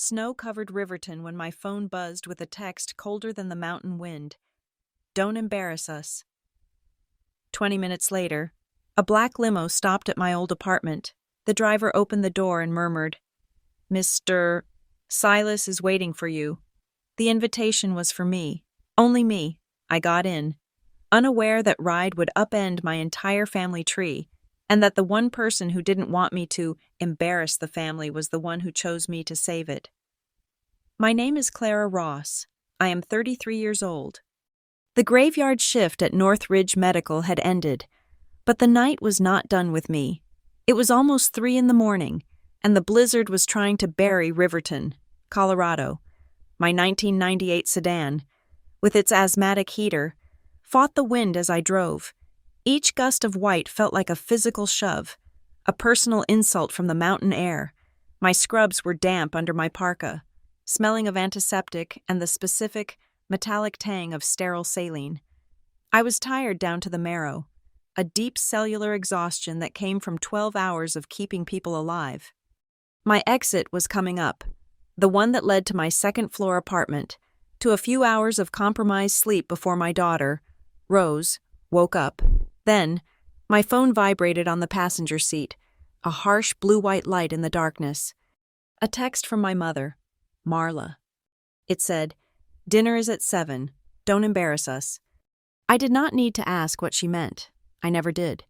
Snow-covered Riverton when my phone buzzed with a text colder than the mountain wind. Don't embarrass us. 20 minutes later, a black limo stopped at my old apartment. The driver opened the door and murmured, "Mr. Silas is waiting for you." The invitation was for me. Only me. I got in, unaware that ride would upend my entire family tree, and that the one person who didn't want me to embarrass the family was the one who chose me to save it. My name is Clara Ross. I am 33 years old. The graveyard shift at North Ridge Medical had ended, but the night was not done with me. It was almost 3 in the morning, and the blizzard was trying to bury Riverton, Colorado. My 1998 sedan, with its asthmatic heater, fought the wind as I drove. Each gust of white felt like a physical shove, a personal insult from the mountain air. My scrubs were damp under my parka, smelling of antiseptic and the specific, metallic tang of sterile saline. I was tired down to the marrow, a deep cellular exhaustion that came from 12 hours of keeping people alive. My exit was coming up, the one that led to my second-floor apartment, to a few hours of compromised sleep before my daughter, Rose, woke up. Then, my phone vibrated on the passenger seat, a harsh blue-white light in the darkness. A text from my mother, Marla. It said, "Dinner is at 7. Don't embarrass us." I did not need to ask what she meant. I never did.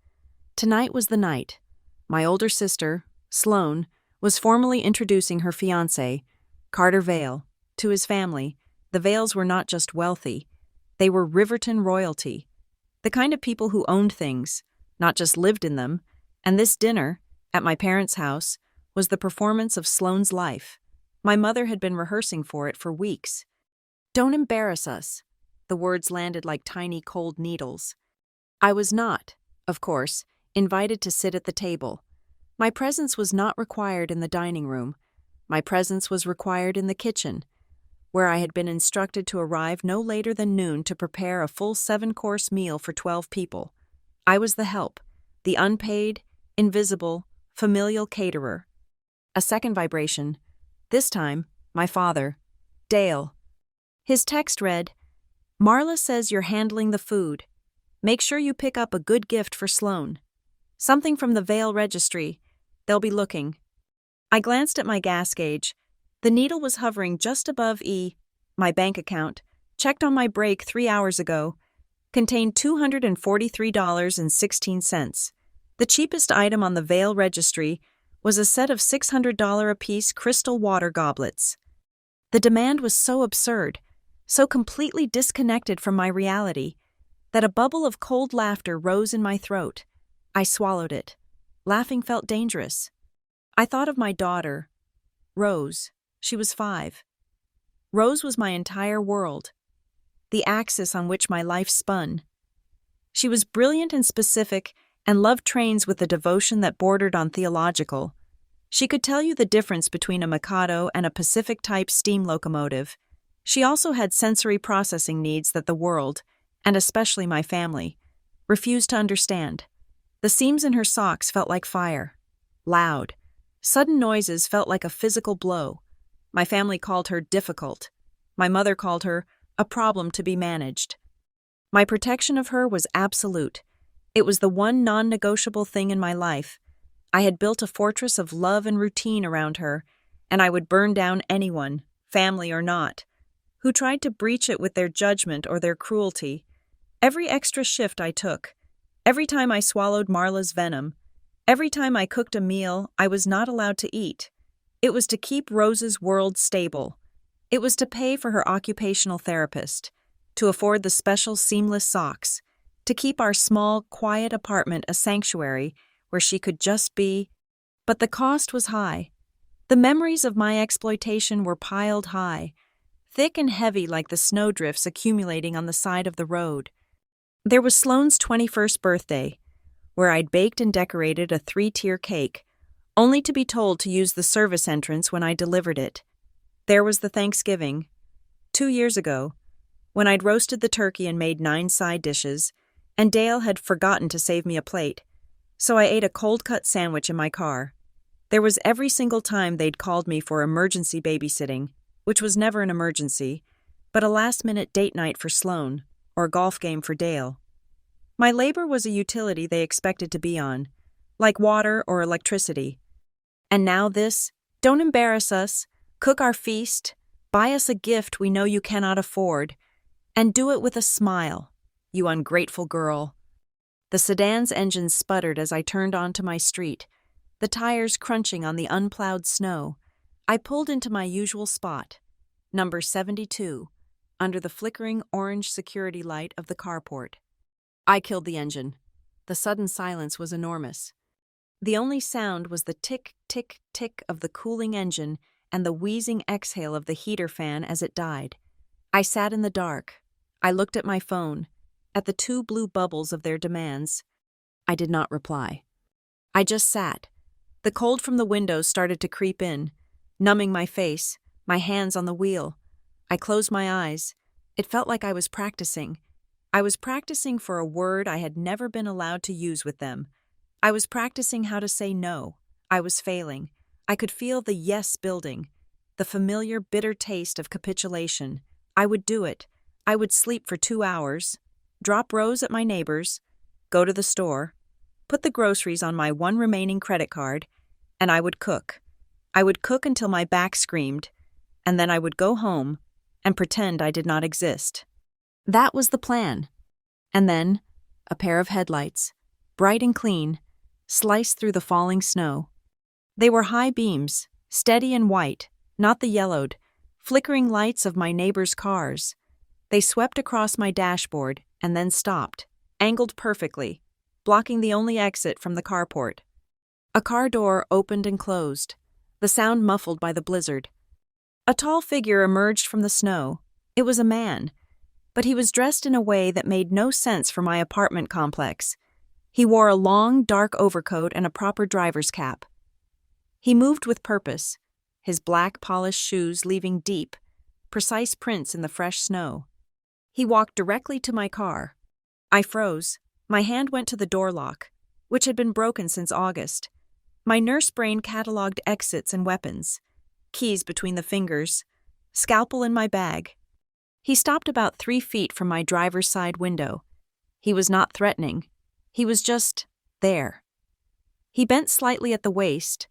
Tonight was the night. My older sister, Sloane, was formally introducing her fiancé, Carter Vale, to his family. The Vales were not just wealthy. They were Riverton royalty. The kind of people who owned things, not just lived in them, and this dinner, at my parents' house, was the performance of Sloane's life. My mother had been rehearsing for it for weeks. "Don't embarrass us." The words landed like tiny cold needles. I was not, of course, invited to sit at the table. My presence was not required in the dining room. My presence was required in the kitchen, where I had been instructed to arrive no later than noon to prepare a full 7-course meal for 12 people. I was the help, the unpaid, invisible, familial caterer. A second vibration. This time, my father, Dale. His text read, "Marla says you're handling the food. Make sure you pick up a good gift for Sloane. Something from the Vale Registry. They'll be looking." I glanced at my gas gauge. The needle was hovering just above my bank account, checked on my break 3 hours ago, contained $243.16. The cheapest item on the Vale Registry was a set of $600 apiece crystal water goblets. The demand was so absurd, so completely disconnected from my reality, that a bubble of cold laughter rose in my throat. I swallowed it. Laughing felt dangerous. I thought of my daughter, Rose. She was 5. Rose was my entire world, the axis on which my life spun. She was brilliant and specific and loved trains with a devotion that bordered on theological. She could tell you the difference between a Mikado and a Pacific-type steam locomotive. She also had sensory processing needs that the world, and especially my family, refused to understand. The seams in her socks felt like fire. Loud. Sudden noises felt like a physical blow. My family called her difficult. My mother called her a problem to be managed. My protection of her was absolute. It was the one non-negotiable thing in my life. I had built a fortress of love and routine around her, and I would burn down anyone, family or not, who tried to breach it with their judgment or their cruelty. Every extra shift I took, every time I swallowed Marla's venom, every time I cooked a meal I was not allowed to eat, it was to keep Rose's world stable. It was to pay for her occupational therapist, to afford the special seamless socks, to keep our small, quiet apartment a sanctuary where she could just be. But the cost was high. The memories of my exploitation were piled high, thick and heavy like the snowdrifts accumulating on the side of the road. There was Sloane's 21st birthday, where I'd baked and decorated a 3-tier cake, only to be told to use the service entrance when I delivered it. There was the Thanksgiving, 2 years ago, when I'd roasted the turkey and made 9 side dishes, and Dale had forgotten to save me a plate, so I ate a cold-cut sandwich in my car. There was every single time they'd called me for emergency babysitting, which was never an emergency, but a last-minute date night for Sloan, or a golf game for Dale. My labor was a utility they expected to be on, like water or electricity. And now this, don't embarrass us, cook our feast, buy us a gift we know you cannot afford, and do it with a smile, you ungrateful girl. The sedan's engine sputtered as I turned onto my street, the tires crunching on the unplowed snow. I pulled into my usual spot, number 72, under the flickering orange security light of the carport. I killed the engine. The sudden silence was enormous. The only sound was the tick, tick, tick of the cooling engine and the wheezing exhale of the heater fan as it died. I sat in the dark. I looked at my phone, at the 2 blue bubbles of their demands. I did not reply. I just sat. The cold from the windows started to creep in, numbing my face, my hands on the wheel. I closed my eyes. It felt like I was practicing. I was practicing for a word I had never been allowed to use with them. I was practicing how to say no. I was failing. I could feel the yes building, the familiar bitter taste of capitulation. I would do it. I would sleep for 2 hours, drop Rose at my neighbor's, go to the store, put the groceries on my one remaining credit card, and I would cook. I would cook until my back screamed, and then I would go home and pretend I did not exist. That was the plan. And then, a pair of headlights, bright and clean, sliced through the falling snow. They were high beams, steady and white, not the yellowed, flickering lights of my neighbor's cars. They swept across my dashboard and then stopped, angled perfectly, blocking the only exit from the carport. A car door opened and closed, the sound muffled by the blizzard. A tall figure emerged from the snow. It was a man, but he was dressed in a way that made no sense for my apartment complex. He wore a long, dark overcoat and a proper driver's cap. He moved with purpose, his black, polished shoes leaving deep, precise prints in the fresh snow. He walked directly to my car. I froze. My hand went to the door lock, which had been broken since August. My nurse brain cataloged exits and weapons, keys between the fingers, scalpel in my bag. He stopped about 3 feet from my driver's side window. He was not threatening. He was just there. He bent slightly at the waist,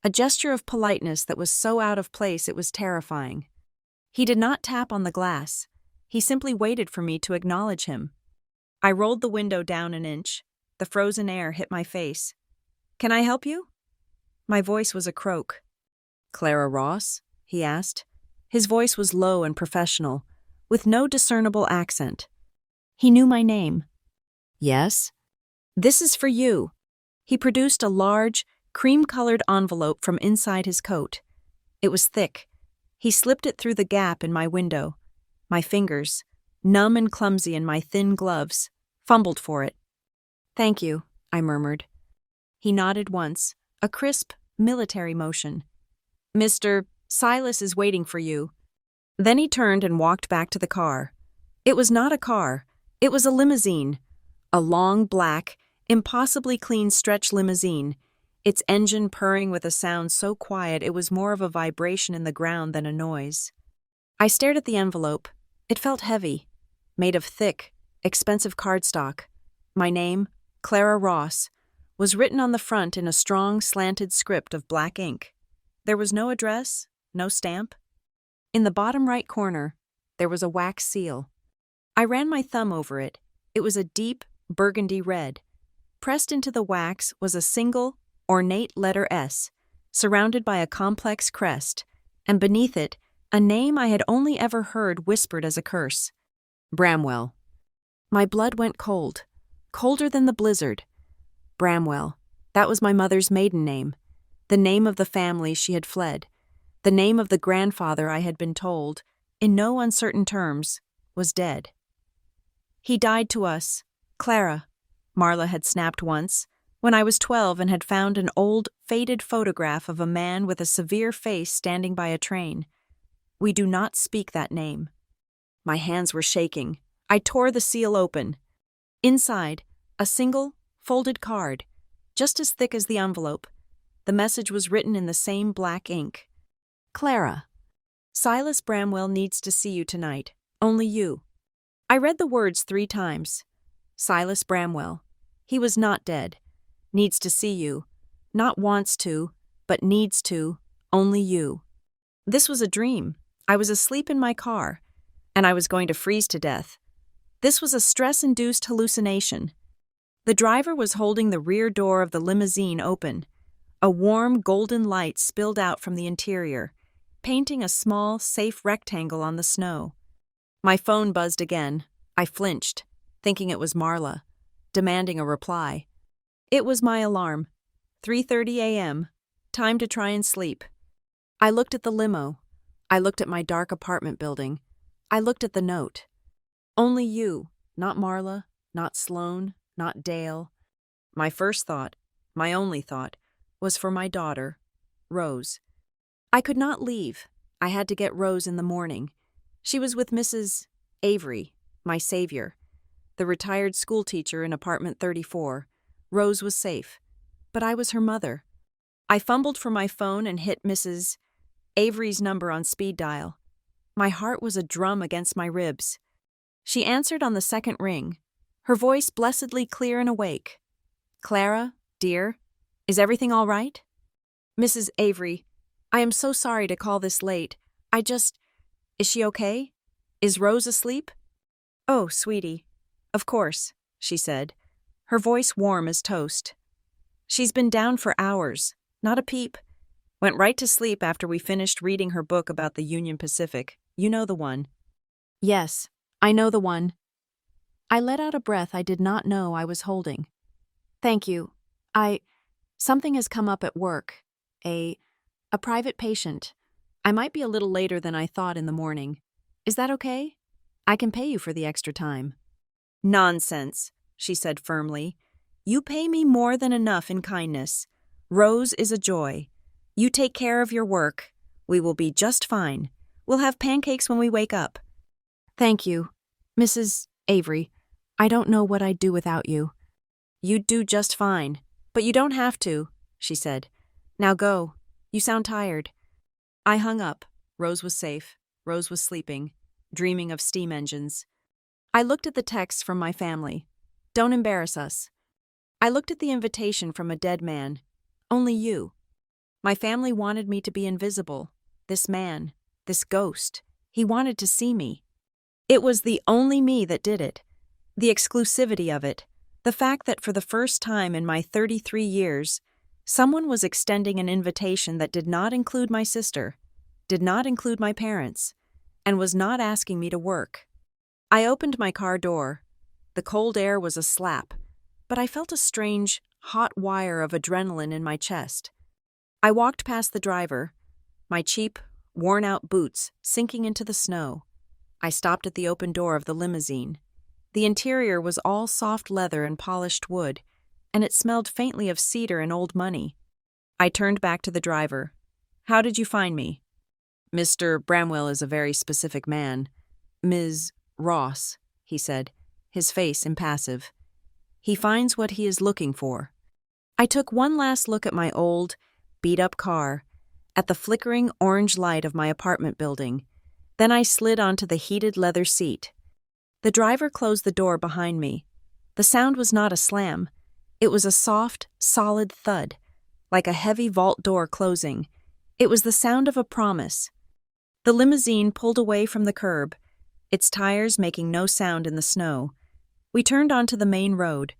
a gesture of politeness that was so out of place it was terrifying. He did not tap on the glass. He simply waited for me to acknowledge him. I rolled the window down an inch. The frozen air hit my face. "Can I help you?" My voice was a croak. "Clara Ross?" he asked. His voice was low and professional, with no discernible accent. He knew my name. "Yes?" "This is for you." He produced a large, cream-colored envelope from inside his coat. It was thick. He slipped it through the gap in my window. My fingers, numb and clumsy in my thin gloves, fumbled for it. "Thank you," I murmured. He nodded once, a crisp, military motion. "Mr. Silas is waiting for you." Then he turned and walked back to the car. It was not a car. It was a limousine. A long, black, impossibly clean stretch limousine, its engine purring with a sound so quiet it was more of a vibration in the ground than a noise. I stared at the envelope. It felt heavy, made of thick, expensive cardstock. My name, Clara Ross, was written on the front in a strong, slanted script of black ink. There was no address, no stamp. In the bottom right corner, there was a wax seal. I ran my thumb over it. It was a deep, burgundy red. Pressed into the wax was a single, ornate letter S, surrounded by a complex crest, and beneath it, a name I had only ever heard whispered as a curse. Bramwell. My blood went cold, colder than the blizzard. Bramwell. That was my mother's maiden name, the name of the family she had fled, the name of the grandfather I had been told, in no uncertain terms, was dead. "He died to us, Clara," Marla had snapped once, when I was 12 and had found an old, faded photograph of a man with a severe face standing by a train. "We do not speak that name." My hands were shaking. I tore the seal open. Inside, a single, folded card, just as thick as the envelope. The message was written in the same black ink. Clara. Silas Bramwell needs to see you tonight. Only you. I read the words 3 times. Silas Bramwell. He was not dead. Needs to see you. Not wants to, but needs to. Only you. This was a dream. I was asleep in my car, and I was going to freeze to death. This was a stress-induced hallucination. The driver was holding the rear door of the limousine open. A warm, golden light spilled out from the interior, painting a small, safe rectangle on the snow. My phone buzzed again. I flinched, thinking it was Marla, demanding a reply. It was my alarm. 3:30 a.m. Time to try and sleep. I looked at the limo. I looked at my dark apartment building. I looked at the note. Only you, not Marla, not Sloane, not Dale. My first thought, my only thought, was for my daughter, Rose. I could not leave. I had to get Rose in the morning. She was with Mrs. Avery, my savior, the retired schoolteacher in apartment 34. Rose was safe, but I was her mother. I fumbled for my phone and hit Mrs. Avery's number on speed dial. My heart was a drum against my ribs. She answered on the second ring, her voice blessedly clear and awake. Clara, dear, is everything all right? Mrs. Avery, I am so sorry to call this late. Is she okay? Is Rose asleep? Oh, sweetie. Of course, she said, her voice warm as toast. She's been down for hours, not a peep. Went right to sleep after we finished reading her book about the Union Pacific. You know the one. Yes, I know the one. I let out a breath I did not know I was holding. Thank you. Something has come up at work. A private patient. I might be a little later than I thought in the morning. Is that okay? I can pay you for the extra time. Nonsense, she said firmly. You pay me more than enough in kindness. Rose is a joy. You take care of your work. We will be just fine. We'll have pancakes when we wake up. Thank you, Mrs. Avery. I don't know what I'd do without you. You'd do just fine, but you don't have to, she said. Now go. You sound tired. I hung up. Rose was safe. Rose was sleeping, dreaming of steam engines. I looked at the texts from my family. Don't embarrass us. I looked at the invitation from a dead man. Only you. My family wanted me to be invisible. This man, this ghost, he wanted to see me. It was the only me that did it. The exclusivity of it. The fact that for the first time in my 33 years, someone was extending an invitation that did not include my sister, did not include my parents, and was not asking me to work. I opened my car door. The cold air was a slap, but I felt a strange, hot wire of adrenaline in my chest. I walked past the driver, my cheap, worn-out boots sinking into the snow. I stopped at the open door of the limousine. The interior was all soft leather and polished wood, and it smelled faintly of cedar and old money. I turned back to the driver. How did you find me? Mr. Bramwell is a very specific man. Ms. Ross, he said, his face impassive. He finds what he is looking for. I took one last look at my old, beat-up car, at the flickering orange light of my apartment building. Then I slid onto the heated leather seat. The driver closed the door behind me. The sound was not a slam. It was a soft, solid thud, like a heavy vault door closing. It was the sound of a promise. The limousine pulled away from the curb, its tires making no sound in the snow. We turned onto the main road,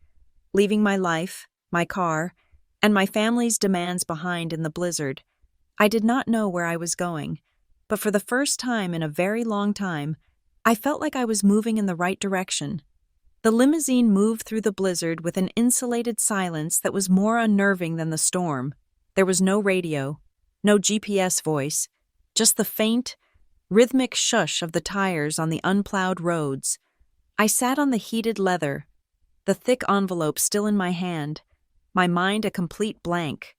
leaving my life, my car, and my family's demands behind in the blizzard. I did not know where I was going, but for the first time in a very long time, I felt like I was moving in the right direction. The limousine moved through the blizzard with an insulated silence that was more unnerving than the storm. There was no radio, no GPS voice, just the faint, rhythmic shush of the tires on the unplowed roads. I sat on the heated leather, the thick envelope still in my hand, my mind a complete blank.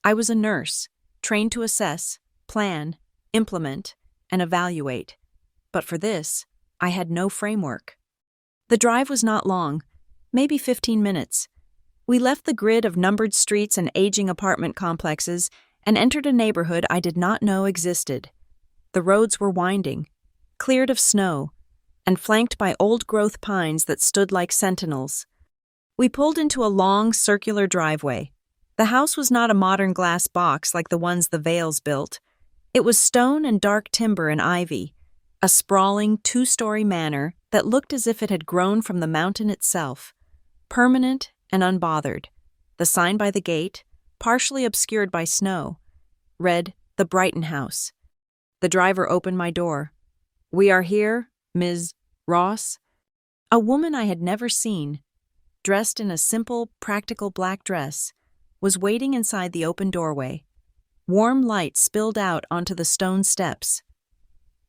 I was a nurse, trained to assess, plan, implement, and evaluate. But for this, I had no framework. The drive was not long, maybe 15 minutes. We left the grid of numbered streets and aging apartment complexes and entered a neighborhood I did not know existed. The roads were winding, cleared of snow, and flanked by old-growth pines that stood like sentinels. We pulled into a long, circular driveway. The house was not a modern glass box like the ones the Vales built. It was stone and dark timber and ivy, a sprawling, two-story manor that looked as if it had grown from the mountain itself, permanent and unbothered. The sign by the gate, partially obscured by snow, read, "The Brighton House." The driver opened my door. "We are here, Ms. Ross." A woman I had never seen, dressed in a simple, practical black dress, was waiting inside the open doorway. Warm light spilled out onto the stone steps.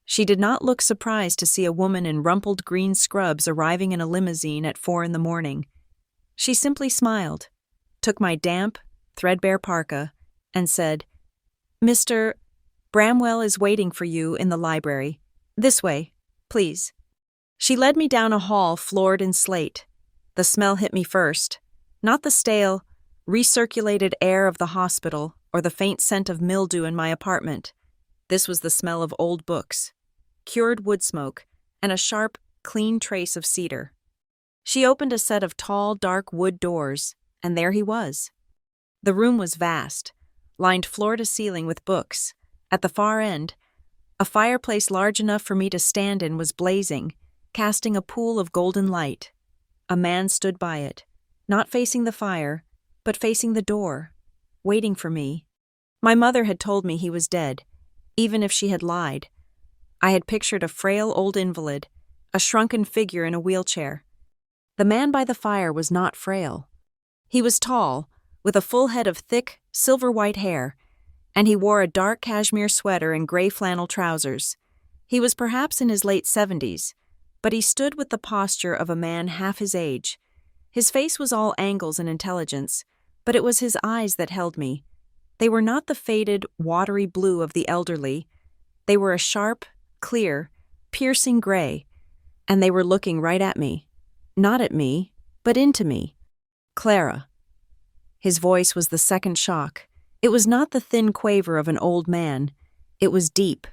She did not look surprised to see a woman in rumpled green scrubs arriving in a limousine at 4 a.m. She simply smiled, took my damp, threadbare parka, and said, "Mr. Bramwell is waiting for you in the library. This way, please." She led me down a hall floored in slate. The smell hit me first, not the stale, recirculated air of the hospital or the faint scent of mildew in my apartment. This was the smell of old books, cured wood smoke, and a sharp, clean trace of cedar. She opened a set of tall, dark wood doors, and there he was. The room was vast, lined floor to ceiling with books. At the far end, a fireplace large enough for me to stand in was blazing, casting a pool of golden light. A man stood by it, not facing the fire, but facing the door, waiting for me. My mother had told me he was dead, even if she had lied. I had pictured a frail old invalid, a shrunken figure in a wheelchair. The man by the fire was not frail. He was tall, with a full head of thick, silver-white hair, and he wore a dark cashmere sweater and gray flannel trousers. He was perhaps in his late 70s, but he stood with the posture of a man half his age. His face was all angles and intelligence, but it was his eyes that held me. They were not the faded, watery blue of the elderly. They were a sharp, clear, piercing gray, and they were looking right at me. Not at me, but into me. "Clara." His voice was the second shock. It was not the thin quaver of an old man. It was deep,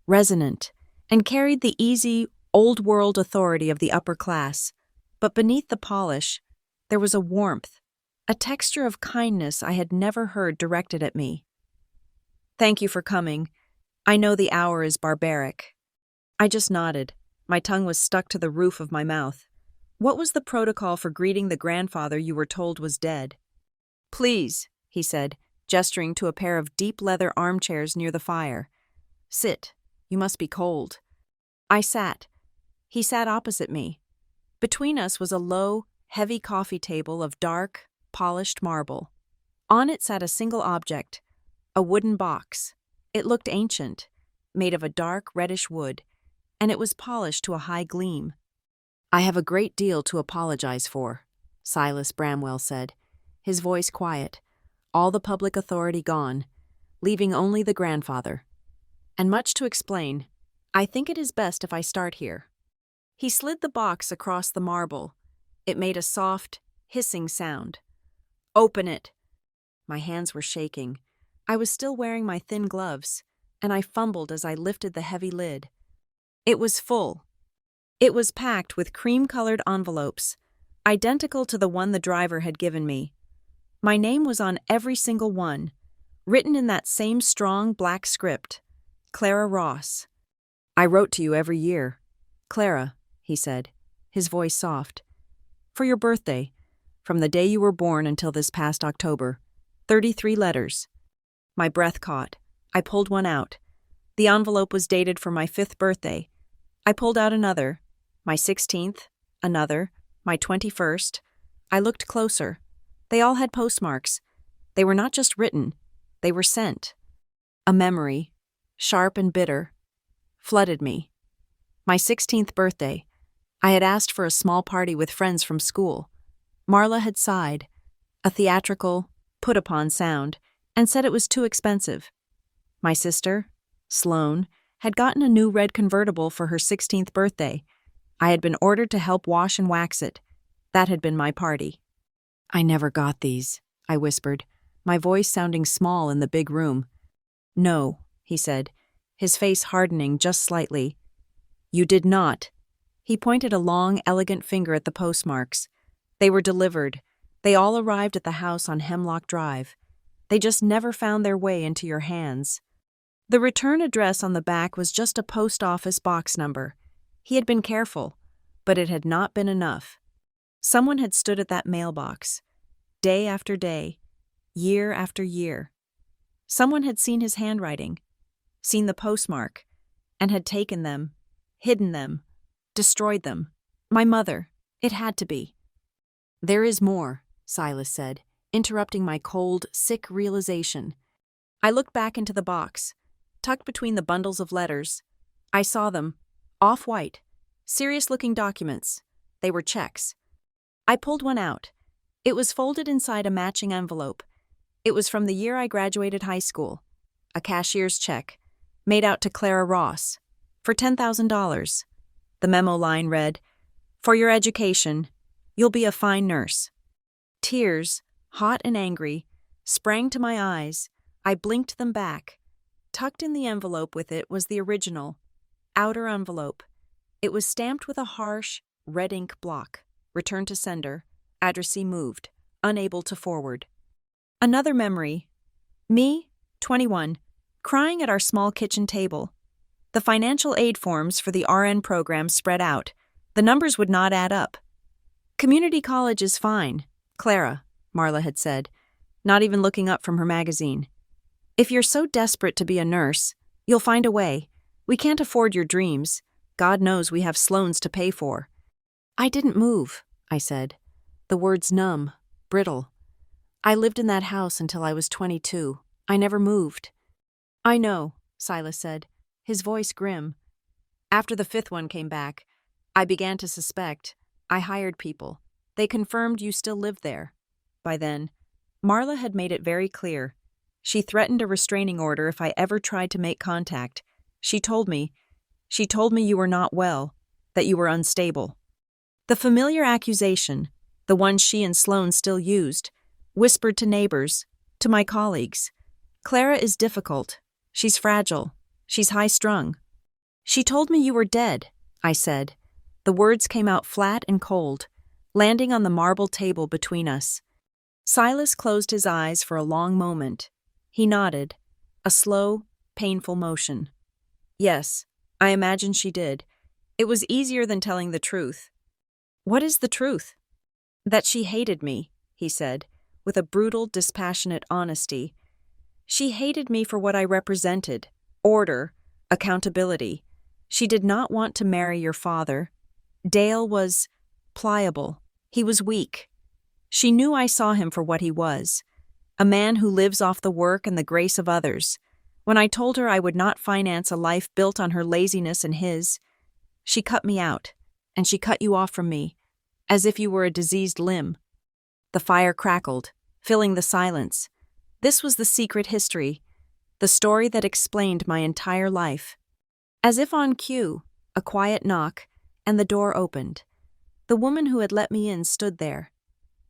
resonant, and carried the easy, old-world authority of the upper class. But beneath the polish, there was a warmth, a texture of kindness I had never heard directed at me. "Thank you for coming. I know the hour is barbaric." I just nodded. My tongue was stuck to the roof of my mouth. What was the protocol for greeting the grandfather you were told was dead? "Please," he said, gesturing to a pair of deep leather armchairs near the fire. "Sit. You must be cold." I sat. He sat opposite me. Between us was a low, heavy coffee table of dark, polished marble. On it sat a single object, a wooden box. It looked ancient, made of a dark, reddish wood, and it was polished to a high gleam. "I have a great deal to apologize for," Silas Bramwell said, his voice quiet, all the public authority gone, leaving only the grandfather. "And much to explain. I think it is best if I start here." He slid the box across the marble. It made a soft, hissing sound. "Open it." My hands were shaking. I was still wearing my thin gloves, and I fumbled as I lifted the heavy lid. It was full. It was packed with cream-colored envelopes, identical to the one the driver had given me. My name was on every single one, written in that same strong black script, Clara Ross. "I wrote to you every year. Clara," he said, his voice soft. "For your birthday, from the day you were born until this past October. 33 letters. My breath caught. I pulled one out. The envelope was dated for my 5th birthday. I pulled out another. My 16th, another, my 21st. I looked closer. They all had postmarks. They were not just written, they were sent. A memory, sharp and bitter, flooded me. My 16th birthday. I had asked for a small party with friends from school. Marla had sighed, a theatrical, put-upon sound, and said it was too expensive. My sister, Sloane, had gotten a new red convertible for her 16th birthday. I had been ordered to help wash and wax it. That had been my party. I never got these, I whispered, my voice sounding small in the big room. No, he said, his face hardening just slightly. You did not. He pointed a long, elegant finger at the postmarks. They were delivered. They all arrived at the house on Hemlock Drive. They just never found their way into your hands. The return address on the back was just a post office box number. He had been careful, but it had not been enough. Someone had stood at that mailbox, day after day, year after year. Someone had seen his handwriting, seen the postmark, and had taken them, hidden them, destroyed them. My mother. It had to be. There is more, Silas said, interrupting my cold, sick realization. I looked back into the box, tucked between the bundles of letters. I saw them, off-white, serious-looking documents. They were checks. I pulled one out. It was folded inside a matching envelope. It was from the year I graduated high school. A cashier's check, made out to Clara Ross, for $10,000. The memo line read, "For your education, you'll be a fine nurse." Tears, hot and angry, sprang to my eyes. I blinked them back. Tucked in the envelope with it was the original, outer envelope. It was stamped with a harsh, red ink block. Return to sender. Addressee moved. Unable to forward. Another memory. Me, 21, crying at our small kitchen table. The financial aid forms for the RN program spread out. The numbers would not add up. Community college is fine, Clara, Marla had said, not even looking up from her magazine. If you're so desperate to be a nurse, you'll find a way. We can't afford your dreams. God knows we have Sloans to pay for. I didn't move, I said. The words numb, brittle. I lived in that house until I was 22. I never moved. I know, Silas said, his voice grim. After the fifth one came back, I began to suspect. I hired people. They confirmed you still lived there. By then, Marla had made it very clear. She threatened a restraining order if I ever tried to make contact. She told me you were not well, that you were unstable. The familiar accusation, the one she and Sloan still used, whispered to neighbors, to my colleagues. Clara is difficult. She's fragile. She's high-strung. She told me you were dead, I said. The words came out flat and cold, landing on the marble table between us. Silas closed his eyes for a long moment. He nodded, a slow, painful motion. Yes, I imagine she did. It was easier than telling the truth. What is the truth? That she hated me, he said, with a brutal, dispassionate honesty. She hated me for what I represented, order, accountability. She did not want to marry your father. Dale was pliable. He was weak. She knew I saw him for what he was, a man who lives off the work and the grace of others. When I told her I would not finance a life built on her laziness and his, she cut me out, and she cut you off from me, as if you were a diseased limb. The fire crackled, filling the silence. This was the secret history, the story that explained my entire life. As if on cue, a quiet knock, and the door opened. The woman who had let me in stood there.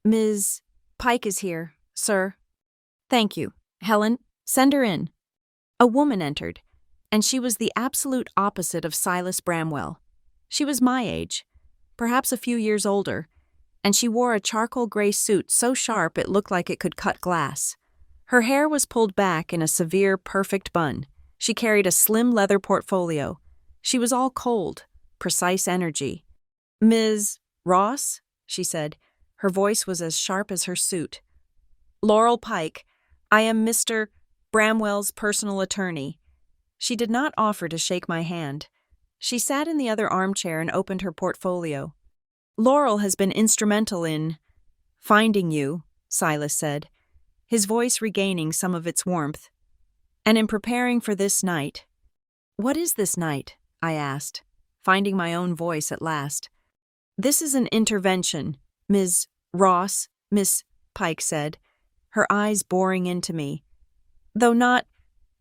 Ms. Pike is here, sir. Thank you. Helen, send her in. A woman entered, and she was the absolute opposite of Silas Bramwell. She was my age, perhaps a few years older, and she wore a charcoal gray suit so sharp it looked like it could cut glass. Her hair was pulled back in a severe, perfect bun. She carried a slim leather portfolio. She was all cold, precise energy. Ms. Ross, she said. Her voice was as sharp as her suit. Laurel Pike, I am Mr. Bramwell's personal attorney. She did not offer to shake my hand. She sat in the other armchair and opened her portfolio. Laurel has been instrumental in finding you, Silas said, his voice regaining some of its warmth. And in preparing for this night. What is this night? I asked, finding my own voice at last. This is an intervention, Ms. Ross, Miss Pike said, her eyes boring into me. Though not,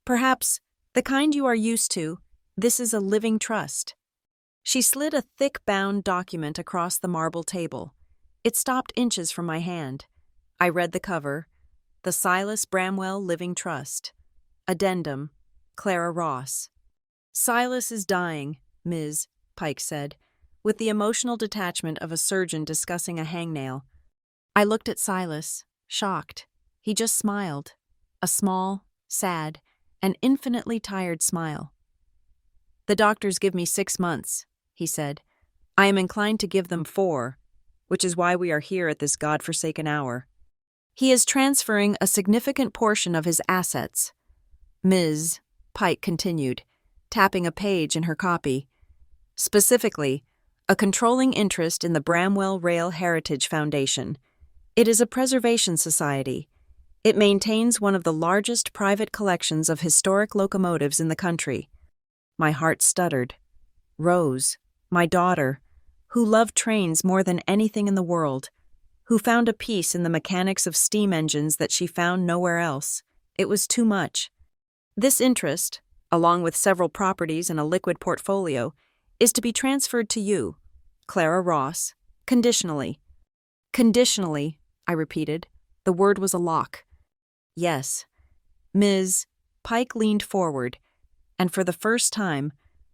perhaps, the kind you are used to, this is a living trust. She slid a thick bound document across the marble table. It stopped inches from my hand. I read the cover, The Silas Bramwell Living Trust. Addendum, Clara Ross. Silas is dying, Ms. Pike said, with the emotional detachment of a surgeon discussing a hangnail. I looked at Silas, shocked. He just smiled, a small, sad, and infinitely tired smile. The doctors give me 6 months, he said. I am inclined to give them 4, which is why we are here at this godforsaken hour. He is transferring a significant portion of his assets, Ms. Pike continued, tapping a page in her copy. Specifically, a controlling interest in the Bramwell Rail Heritage Foundation. It is a preservation society. It maintains one of the largest private collections of historic locomotives in the country. My heart stuttered. Rose, my daughter, who loved trains more than anything in the world, who found a peace in the mechanics of steam engines that she found nowhere else. It was too much. This interest, along with several properties and a liquid portfolio, is to be transferred to you, Clara Ross, conditionally. Conditionally, I repeated. The word was a lock. Yes. Ms. Pike leaned forward, and for the first time,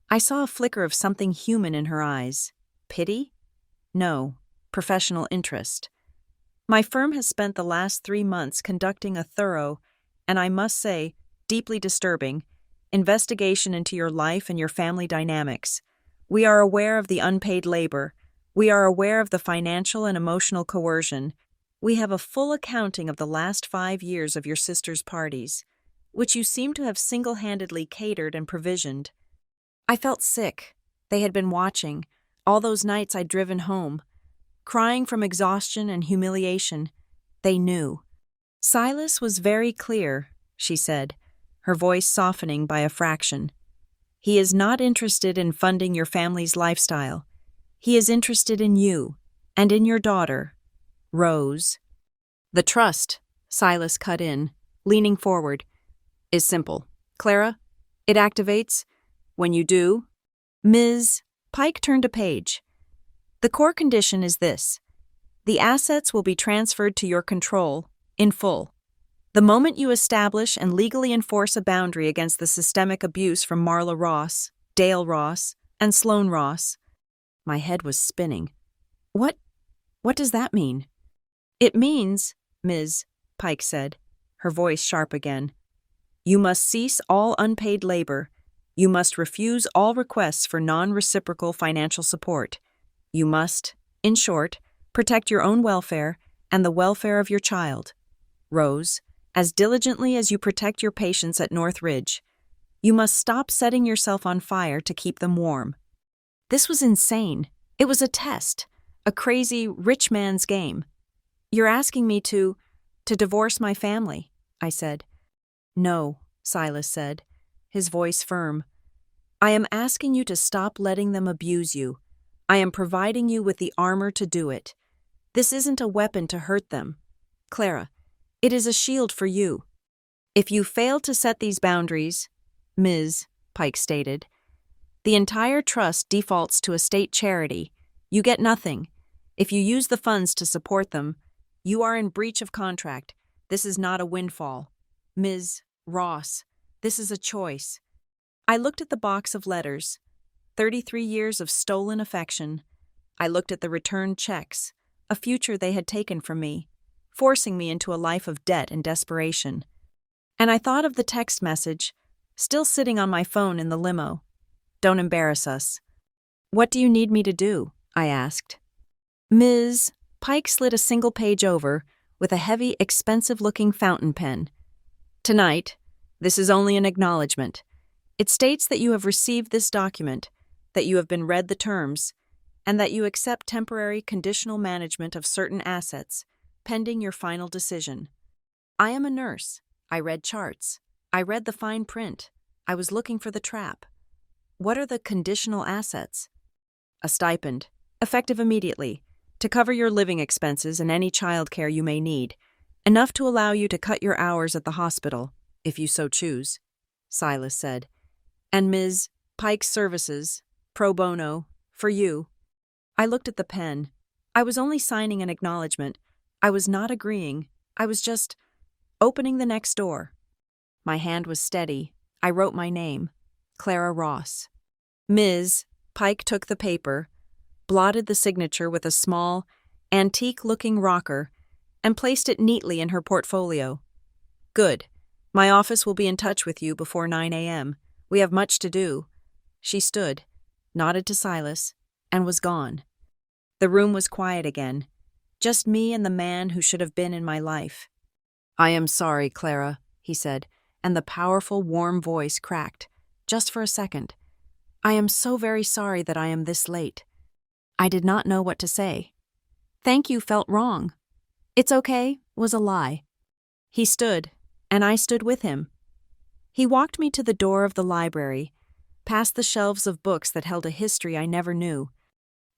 I saw a flicker of something human in her eyes. Pity? No, professional interest. My firm has spent the last 3 months conducting a thorough, and I must say, deeply disturbing, investigation into your life and your family dynamics. We are aware of the unpaid labor. We are aware of the financial and emotional coercion. We have a full accounting of the last 5 years of your sister's parties, which you seem to have single-handedly catered and provisioned. I felt sick. They had been watching, all those nights I'd driven home, crying from exhaustion and humiliation. They knew. Silas was very clear, she said, her voice softening by a fraction. He is not interested in funding your family's lifestyle. He is interested in you, and in your daughter, Rose. The trust, Silas cut in, leaning forward, is simple. Clara, it activates when you do. Ms. Pike turned a page. The core condition is this. The assets will be transferred to your control, in full. The moment you establish and legally enforce a boundary against the systemic abuse from Marla Ross, Dale Ross, and Sloane Ross. My head was spinning. What does that mean? It means, Ms. Pike said, her voice sharp again, you must cease all unpaid labor. You must refuse all requests for non-reciprocal financial support. You must, in short, protect your own welfare and the welfare of your child, Rose, as diligently as you protect your patients at North Ridge. You must stop setting yourself on fire to keep them warm. This was insane. It was a test, a crazy rich man's game. You're asking me to divorce my family, I said. No, Silas said, his voice firm. I am asking you to stop letting them abuse you. I am providing you with the armor to do it. This isn't a weapon to hurt them. Clara, it is a shield for you. If you fail to set these boundaries, Ms. Pike stated, the entire trust defaults to a state charity. You get nothing. If you use the funds to support them, you are in breach of contract. This is not a windfall. Ms. Ross, this is a choice. I looked at the box of letters, 33 years of stolen affection. I looked at the returned checks, a future they had taken from me, forcing me into a life of debt and desperation. And I thought of the text message, still sitting on my phone in the limo. Don't embarrass us. What do you need me to do? I asked. Ms. Pike slid a single page over with a heavy, expensive-looking fountain pen. Tonight, this is only an acknowledgement. It states that you have received this document, that you have been read the terms, and that you accept temporary conditional management of certain assets, pending your final decision. I am a nurse. I read charts. I read the fine print. I was looking for the trap. What are the conditional assets? A stipend, effective immediately, to cover your living expenses and any childcare you may need, enough to allow you to cut your hours at the hospital, if you so choose, Silas said. And Ms. Pike's services, pro bono, for you. I looked at the pen. I was only signing an acknowledgement, I was not agreeing. I was just opening the next door. My hand was steady. I wrote my name, Clara Ross. Ms. Pike took the paper, blotted the signature with a small, antique-looking rocker, and placed it neatly in her portfolio. Good. My office will be in touch with you before 9 a.m. We have much to do. She stood, nodded to Silas, and was gone. The room was quiet again, just me and the man who should have been in my life. I am sorry, Clara, he said, and the powerful, warm voice cracked, just for a second. I am so very sorry that I am this late. I did not know what to say. Thank you felt wrong. It's okay was a lie. He stood, and I stood with him. He walked me to the door of the library, past the shelves of books that held a history I never knew.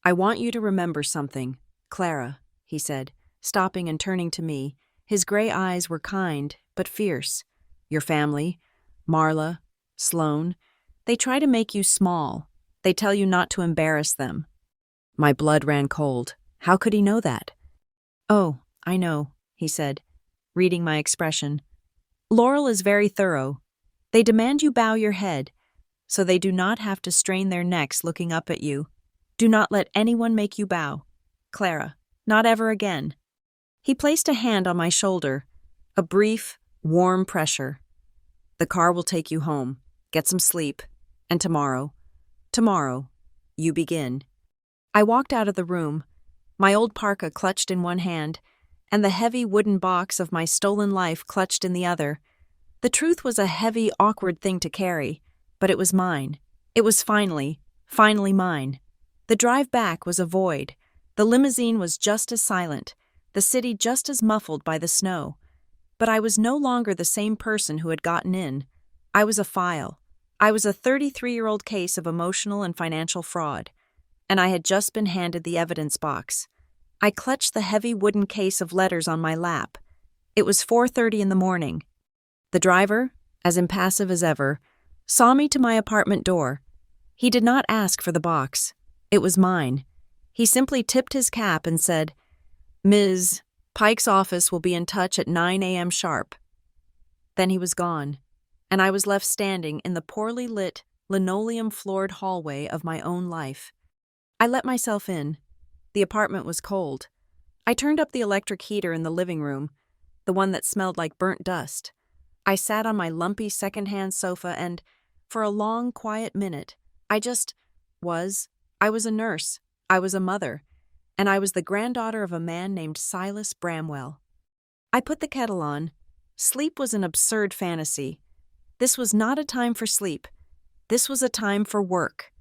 I want you to remember something, Clara, he said, stopping and turning to me. His gray eyes were kind, but fierce. Your family, Marla, Sloane, they try to make you small. They tell you not to embarrass them. My blood ran cold. How could he know that? Oh, I know, he said, reading my expression. Laurel is very thorough. They demand you bow your head, so they do not have to strain their necks looking up at you. Do not let anyone make you bow. Clara, not ever again. He placed a hand on my shoulder, a brief, warm pressure. The car will take you home. Get some sleep. And tomorrow, you begin. I walked out of the room, my old parka clutched in one hand, and the heavy wooden box of my stolen life clutched in the other. The truth was a heavy, awkward thing to carry, but it was mine. It was finally mine. The drive back was a void. The limousine was just as silent, the city just as muffled by the snow. But I was no longer the same person who had gotten in. I was a file. I was a 33-year-old case of emotional and financial fraud, and I had just been handed the evidence box. I clutched the heavy wooden case of letters on my lap. It was 4:30 in the morning. The driver, as impassive as ever, saw me to my apartment door. He did not ask for the box. It was mine. He simply tipped his cap and said, Ms. Pike's office will be in touch at 9 a.m. sharp. Then he was gone, and I was left standing in the poorly lit, linoleum-floored hallway of my own life. I let myself in. The apartment was cold. I turned up the electric heater in the living room, the one that smelled like burnt dust. I sat on my lumpy second-hand sofa and, for a long, quiet minute, I was a nurse, I was a mother, and I was the granddaughter of a man named Silas Bramwell. I put the kettle on. Sleep was an absurd fantasy. This was not a time for sleep. This was a time for work.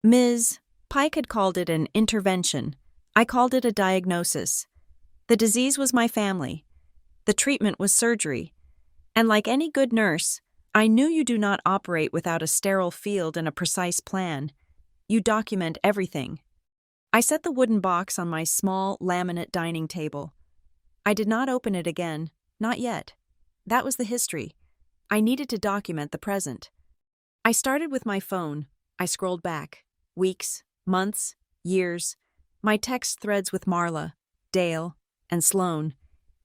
Ms. Pike had called it an intervention. I called it a diagnosis. The disease was my family. The treatment was surgery. And like any good nurse, I knew you do not operate without a sterile field and a precise plan. You document everything. I set the wooden box on my small, laminate dining table. I did not open it again, not yet. That was the history. I needed to document the present. I started with my phone. I scrolled back. Weeks, months, years. My text threads with Marla, Dale, and Sloane.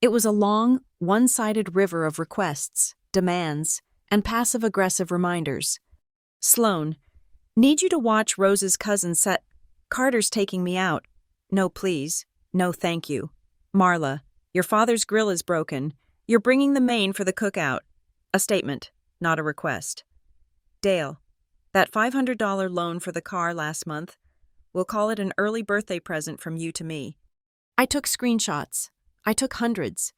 It was a long, one-sided river of requests, demands, and passive-aggressive reminders. Sloane, need you to watch Rose's cousin set. Carter's taking me out. No, please. No, thank you. Marla, your father's grill is broken. You're bringing the main for the cookout. A statement, not a request. Dale, that $500 loan for the car last month, we'll call it an early birthday present from you to me. I took screenshots. I took hundreds.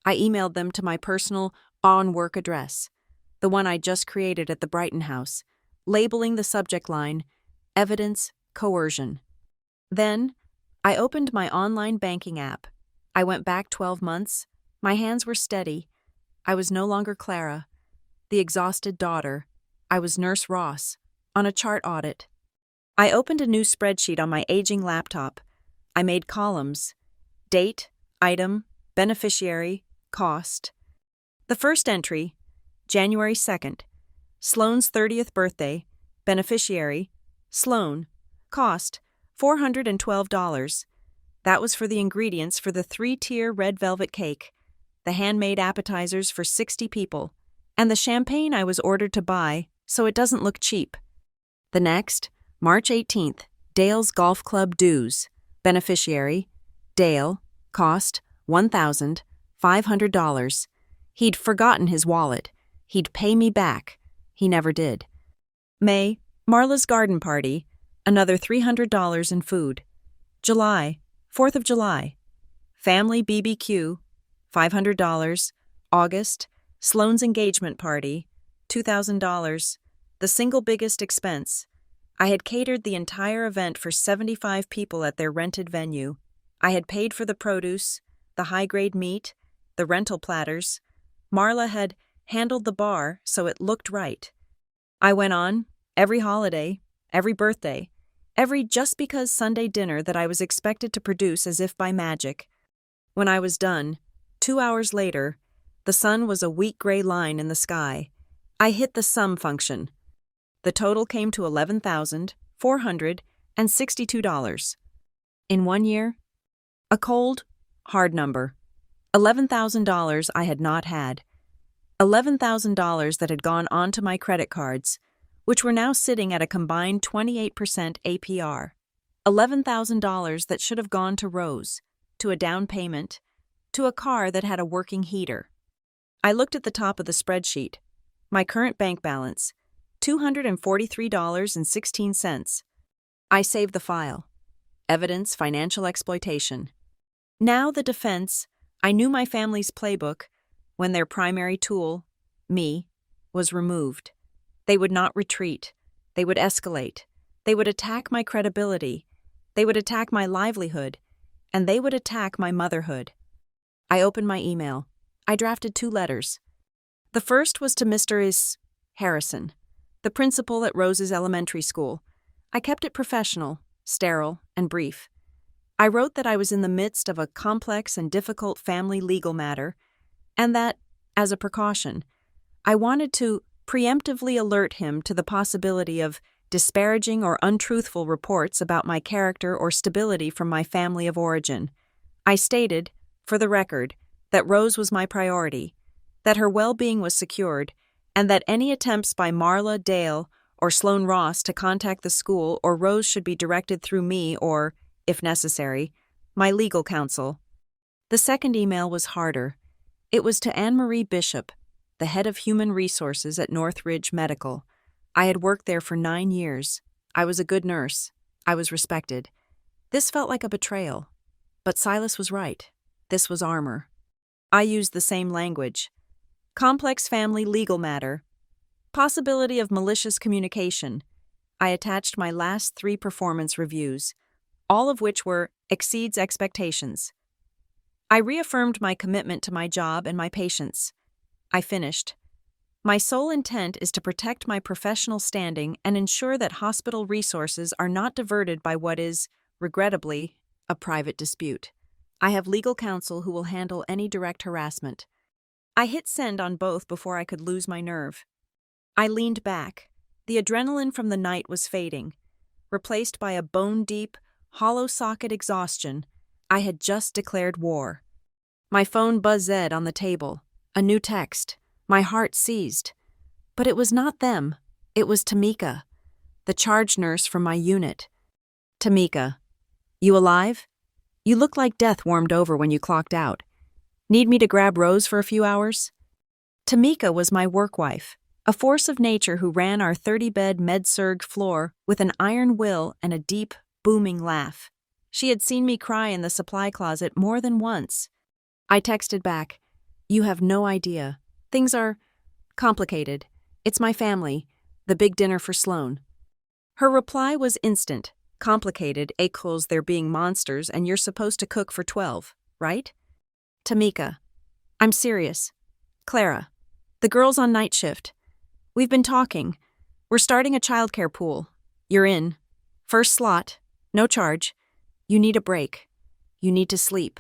I emailed them to my personal on-work address, the one I just created at the Brighton house, labeling the subject line, Evidence Coercion. Then, I opened my online banking app. I went back 12 months. My hands were steady. I was no longer Clara, the exhausted daughter. I was Nurse Ross, on a chart audit. I opened a new spreadsheet on my aging laptop. I made columns: date, item, beneficiary, cost. The first entry, January 2nd, Sloane's 30th birthday, beneficiary, Sloane, cost, $412. That was for the ingredients for the 3-tier red velvet cake, the handmade appetizers for 60 people, and the champagne I was ordered to buy so it doesn't look cheap. The next, March 18th, Dale's Golf Club dues. Beneficiary, Dale, cost $1,500. He'd forgotten his wallet. He'd pay me back. He never did. May, Marla's garden party, another $300 in food. July, 4th of July, family BBQ, $500. August, Sloane's engagement party, $2,000, the single biggest expense. I had catered the entire event for 75 people at their rented venue. I had paid for the produce, the high-grade meat, the rental platters. Marla had handled the bar so it looked right. I went on, every holiday, every birthday, every just because Sunday dinner that I was expected to produce as if by magic. When I was done, 2 hours later, the sun was a weak gray line in the sky. I hit the sum function. The total came to $11,462. In 1 year? A cold, hard number. $11,000 I had not had. $11,000 that had gone onto my credit cards, which were now sitting at a combined 28% APR. $11,000 that should have gone to Rose, to a down payment, to a car that had a working heater. I looked at the top of the spreadsheet. My current bank balance, $243.16. I saved the file. Evidence financial exploitation. Now the defense, I knew my family's playbook, when their primary tool, me, was removed. They would not retreat. They would escalate. They would attack my credibility. They would attack my livelihood. And they would attack my motherhood. I opened my email. I drafted 2 letters. The first was to Mr. Harrison, the principal at Rose's elementary school. I kept it professional, sterile, and brief. I wrote that I was in the midst of a complex and difficult family legal matter, and that, as a precaution, I wanted to preemptively alert him to the possibility of disparaging or untruthful reports about my character or stability from my family of origin. I stated, for the record, that Rose was my priority, that her well-being was secured, and that any attempts by Marla, Dale, or Sloane Ross to contact the school or Rose should be directed through me or, if necessary, my legal counsel. The second email was harder. It was to Anne-Marie Bishop, the head of human resources at Northridge Medical. I had worked there for 9 years. I was a good nurse. I was respected. This felt like a betrayal. But Silas was right. This was armor. I used the same language. Complex family legal matter. Possibility of malicious communication. I attached my last 3 performance reviews, all of which were exceeds expectations. I reaffirmed my commitment to my job and my patients. I finished. My sole intent is to protect my professional standing and ensure that hospital resources are not diverted by what is, regrettably, a private dispute. I have legal counsel who will handle any direct harassment. I hit send on both before I could lose my nerve. I leaned back. The adrenaline from the night was fading, replaced by a bone-deep, hollow-socket exhaustion. I had just declared war. My phone buzzed on the table. A new text. My heart seized. But it was not them. It was Tamika, the charge nurse from my unit. Tamika, you alive? You look like death warmed over when you clocked out. Need me to grab Rose for a few hours? Tamika was my work wife, a force of nature who ran our 30-bed med-surg floor with an iron will and a deep, booming laugh. She had seen me cry in the supply closet more than once. I texted back, "You have no idea. Things are complicated. It's my family, the big dinner for Sloane." Her reply was instant. Complicated equals there being monsters and you're supposed to cook for 12, right? Tamika, I'm serious. Clara, the girl's on night shift. We've been talking. We're starting a childcare pool. You're in. First slot. No charge. You need a break. You need to sleep.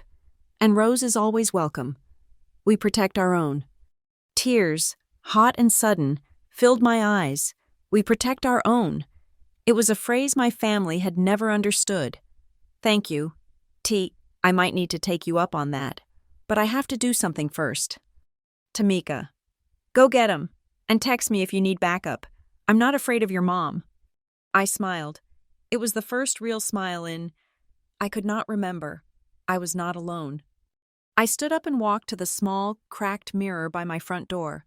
And Rose is always welcome. We protect our own. Tears, hot and sudden, filled my eyes. We protect our own. It was a phrase my family had never understood. Thank you, T. I might need to take you up on that, but I have to do something first. Tamika. Go get him, and text me if you need backup. I'm not afraid of your mom. I smiled. It was the first real smile I could not remember. I was not alone. I stood up and walked to the small, cracked mirror by my front door.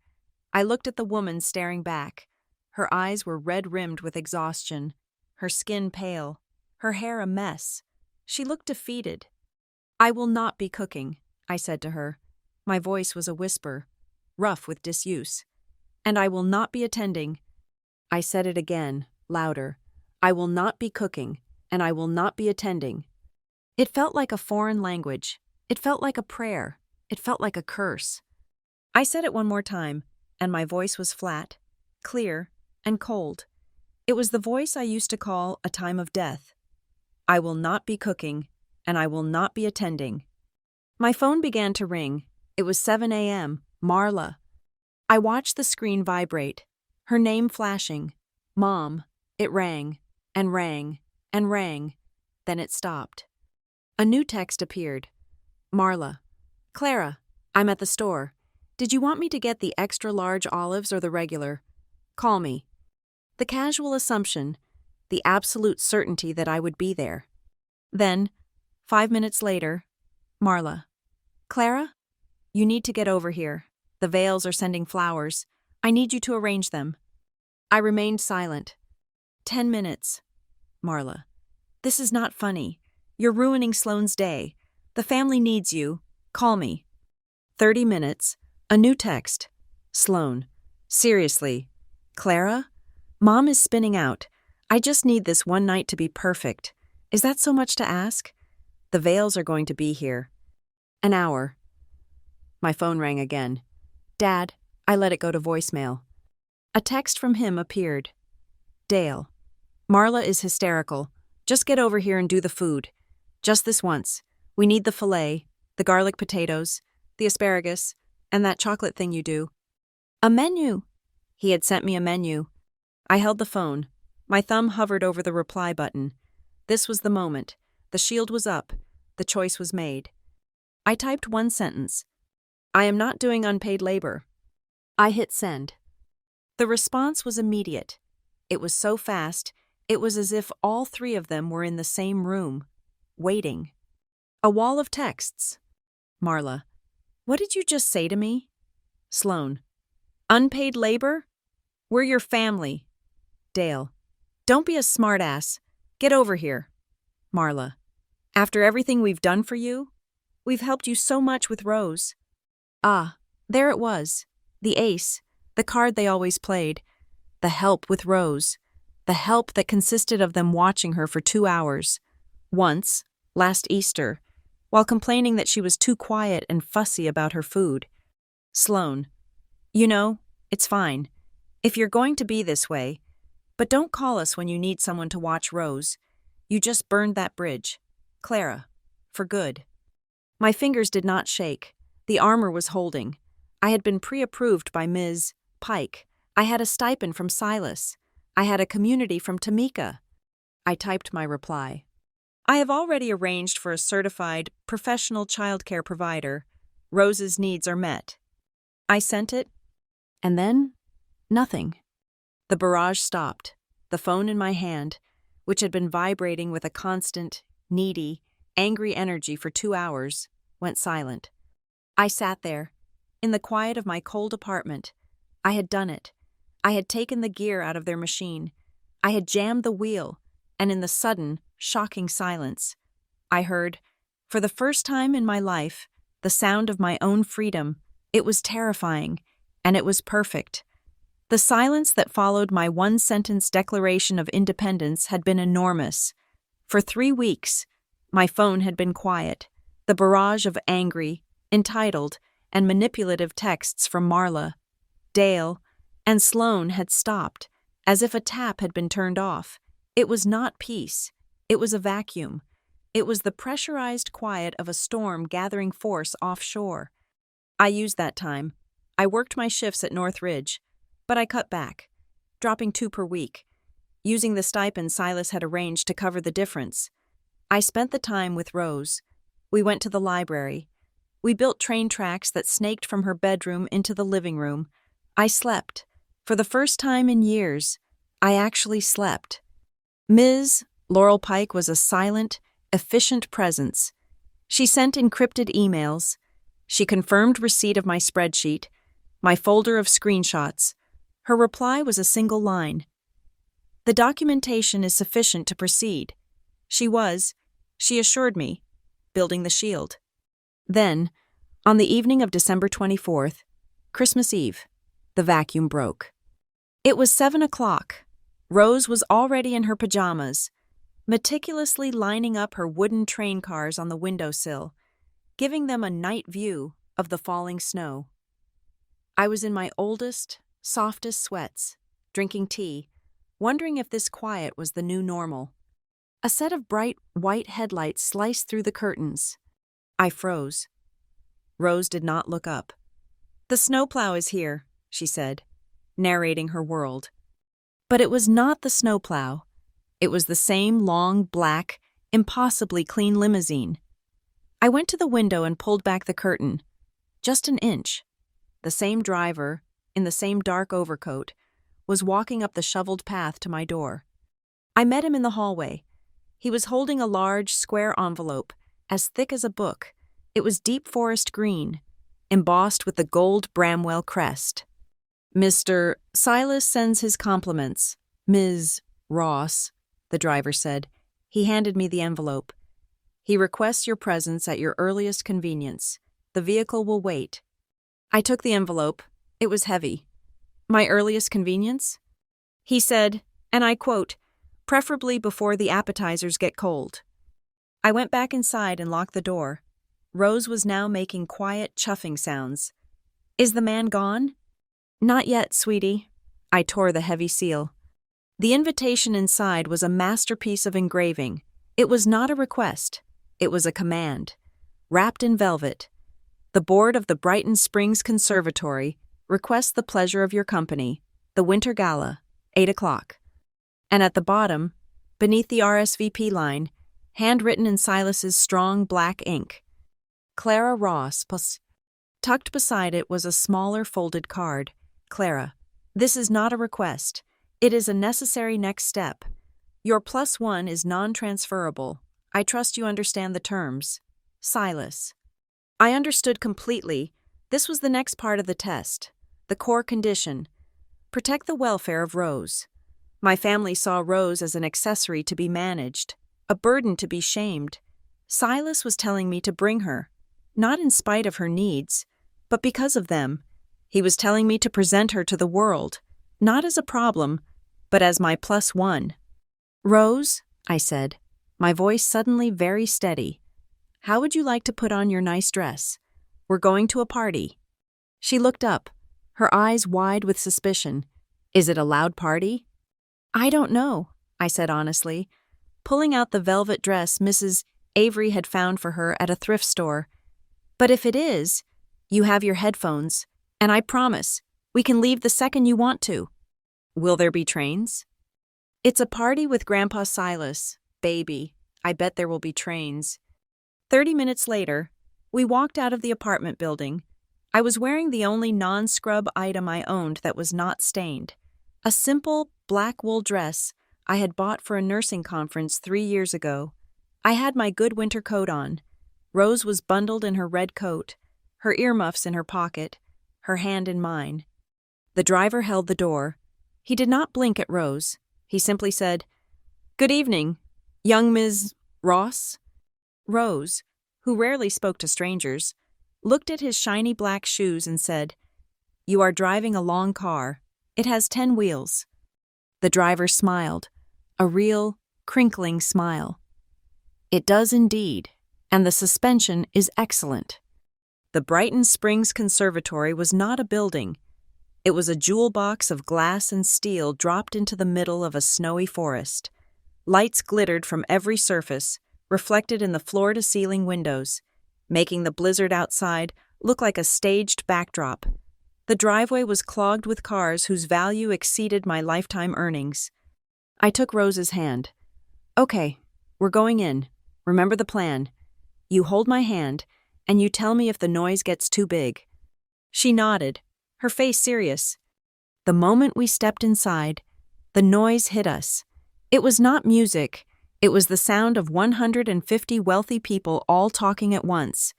I looked at the woman staring back. Her eyes were red-rimmed with exhaustion, her skin pale, her hair a mess. She looked defeated. I will not be cooking, I said to her. My voice was a whisper, rough with disuse. And I will not be attending. I said it again, louder. I will not be cooking, and I will not be attending. It felt like a foreign language. It felt like a prayer. It felt like a curse. I said it one more time, and my voice was flat, clear, and cold. It was the voice I used to call a time of death. I will not be cooking, and I will not be attending. My phone began to ring. It was 7 a.m., Marla. I watched the screen vibrate, her name flashing. Mom. It rang, and rang, and rang. Then it stopped. A new text appeared. Marla. Clara, I'm at the store. Did you want me to get the extra large olives or the regular? Call me. The casual assumption, the absolute certainty that I would be there. Then, 5 minutes later, Marla. Clara? You need to get over here. The Vales are sending flowers. I need you to arrange them. I remained silent. 10 minutes. Marla. This is not funny. You're ruining Sloane's day. The family needs you. Call me. 30 minutes. A new text. Sloane. Seriously. Clara? Mom is spinning out. I just need this one night to be perfect. Is that so much to ask? The Vales are going to be here. An hour. My phone rang again. Dad, I let it go to voicemail. A text from him appeared. Dale. Marla is hysterical. Just get over here and do the food. Just this once. We need the filet, the garlic potatoes, the asparagus, and that chocolate thing you do. A menu. He had sent me a menu. I held the phone. My thumb hovered over the reply button. This was the moment. The shield was up. The choice was made. I typed one sentence. I am not doing unpaid labor. I hit send. The response was immediate. It was so fast, it was as if all three of them were in the same room, waiting. A wall of texts. Marla. What did you just say to me? Sloane. Unpaid labor? We're your family. Dale. Don't be a smartass. Get over here. Marla. After everything we've done for you? We've helped you so much with Rose. Ah, there it was. The ace. The card they always played. The help with Rose. The help that consisted of them watching her for 2 hours. Once, last Easter, while complaining that she was too quiet and fussy about her food. Sloane. You know, it's fine. If you're going to be this way, but don't call us when you need someone to watch Rose. You just burned that bridge. Clara. For good. My fingers did not shake. The armor was holding. I had been pre-approved by Ms. Pike. I had a stipend from Silas. I had a community from Tamika. I typed my reply. I have already arranged for a certified, professional childcare provider. Rose's needs are met. I sent it, and then, nothing. The barrage stopped. The phone in my hand, which had been vibrating with a constant, needy, angry energy for 2 hours, went silent. I sat there, in the quiet of my cold apartment. I had done it. I had taken the gear out of their machine. I had jammed the wheel, and in the sudden, shocking silence, I heard, for the first time in my life, the sound of my own freedom. It was terrifying, and it was perfect. The silence that followed my one-sentence declaration of independence had been enormous. For 3 weeks, my phone had been quiet. The barrage of angry, entitled, and manipulative texts from Marla, Dale, and Sloane had stopped, as if a tap had been turned off. It was not peace. It was a vacuum. It was the pressurized quiet of a storm gathering force offshore. I used that time. I worked my shifts at North Ridge, but I cut back, dropping 2 per week, using the stipend Silas had arranged to cover the difference. I spent the time with Rose, We went to the library. We built train tracks that snaked from her bedroom into the living room. I slept. For the first time in years, I actually slept. Ms. Laurel Pike was a silent, efficient presence. She sent encrypted emails. She confirmed receipt of my spreadsheet, my folder of screenshots. Her reply was a single line. The documentation is sufficient to proceed. She assured me, building the shield. Then, on the evening of December 24th, Christmas Eve, the vacuum broke. It was 7 o'clock. Rose was already in her pajamas, meticulously lining up her wooden train cars on the windowsill, giving them a night view of the falling snow. I was in my oldest, softest sweats, drinking tea, wondering if this quiet was the new normal. A set of bright, white headlights sliced through the curtains. I froze. Rose did not look up. "The snowplow is here," she said, narrating her world. But it was not the snowplow. It was the same long, black, impossibly clean limousine. I went to the window and pulled back the curtain. Just an inch. The same driver, in the same dark overcoat, was walking up the shoveled path to my door. I met him in the hallway. He was holding a large, square envelope, as thick as a book. It was deep forest green, embossed with the gold Bramwell crest. "Mr. Silas sends his compliments. Ms. Ross," the driver said. He handed me the envelope. "He requests your presence at your earliest convenience. The vehicle will wait." I took the envelope. It was heavy. "My earliest convenience?" He said, and I quote, "preferably before the appetizers get cold." I went back inside and locked the door. Rose was now making quiet, chuffing sounds. "Is the man gone?" "Not yet, sweetie." I tore the heavy seal. The invitation inside was a masterpiece of engraving. It was not a request. It was a command. Wrapped in velvet. "The board of the Brighton Springs Conservatory requests the pleasure of your company. The Winter Gala, 8 o'clock. And at the bottom, beneath the RSVP line, handwritten in Silas's strong black ink, "Clara Ross." Tucked beside it was a smaller folded card. "Clara, this is not a request. It is a necessary next step. Your +1 is non-transferable. I trust you understand the terms. Silas." I understood completely. This was the next part of the test. The core condition. Protect the welfare of Rose. My family saw Rose as an accessory to be managed, a burden to be shamed. Silas was telling me to bring her, not in spite of her needs, but because of them. He was telling me to present her to the world, not as a problem, but as my +1. "Rose," I said, my voice suddenly very steady, "how would you like to put on your nice dress? We're going to a party." She looked up, her eyes wide with suspicion. "Is it a loud party?" "I don't know," I said honestly, pulling out the velvet dress Mrs. Avery had found for her at a thrift store. "But if it is, you have your headphones, and I promise, we can leave the second you want to." "Will there be trains?" "It's a party with Grandpa Silas, baby. I bet there will be trains." 30 minutes later, we walked out of the apartment building. I was wearing the only non-scrub item I owned that was not stained. A simple, black wool dress I had bought for a nursing conference 3 years ago. I had my good winter coat on. Rose was bundled in her red coat, her earmuffs in her pocket, her hand in mine. The driver held the door. He did not blink at Rose. He simply said, "Good evening, young Ms. Ross." Rose, who rarely spoke to strangers, looked at his shiny black shoes and said, "You are driving a long car. It has 10 wheels." The driver smiled, a real, crinkling smile. "It does indeed, and the suspension is excellent." The Brighton Springs Conservatory was not a building. It was a jewel box of glass and steel dropped into the middle of a snowy forest. Lights glittered from every surface, reflected in the floor-to-ceiling windows, making the blizzard outside look like a staged backdrop. The driveway was clogged with cars whose value exceeded my lifetime earnings. I took Rose's hand. "Okay, we're going in. Remember the plan. You hold my hand, and you tell me if the noise gets too big." She nodded, her face serious. The moment we stepped inside, the noise hit us. It was not music, it was the sound of 150 wealthy people all talking at once.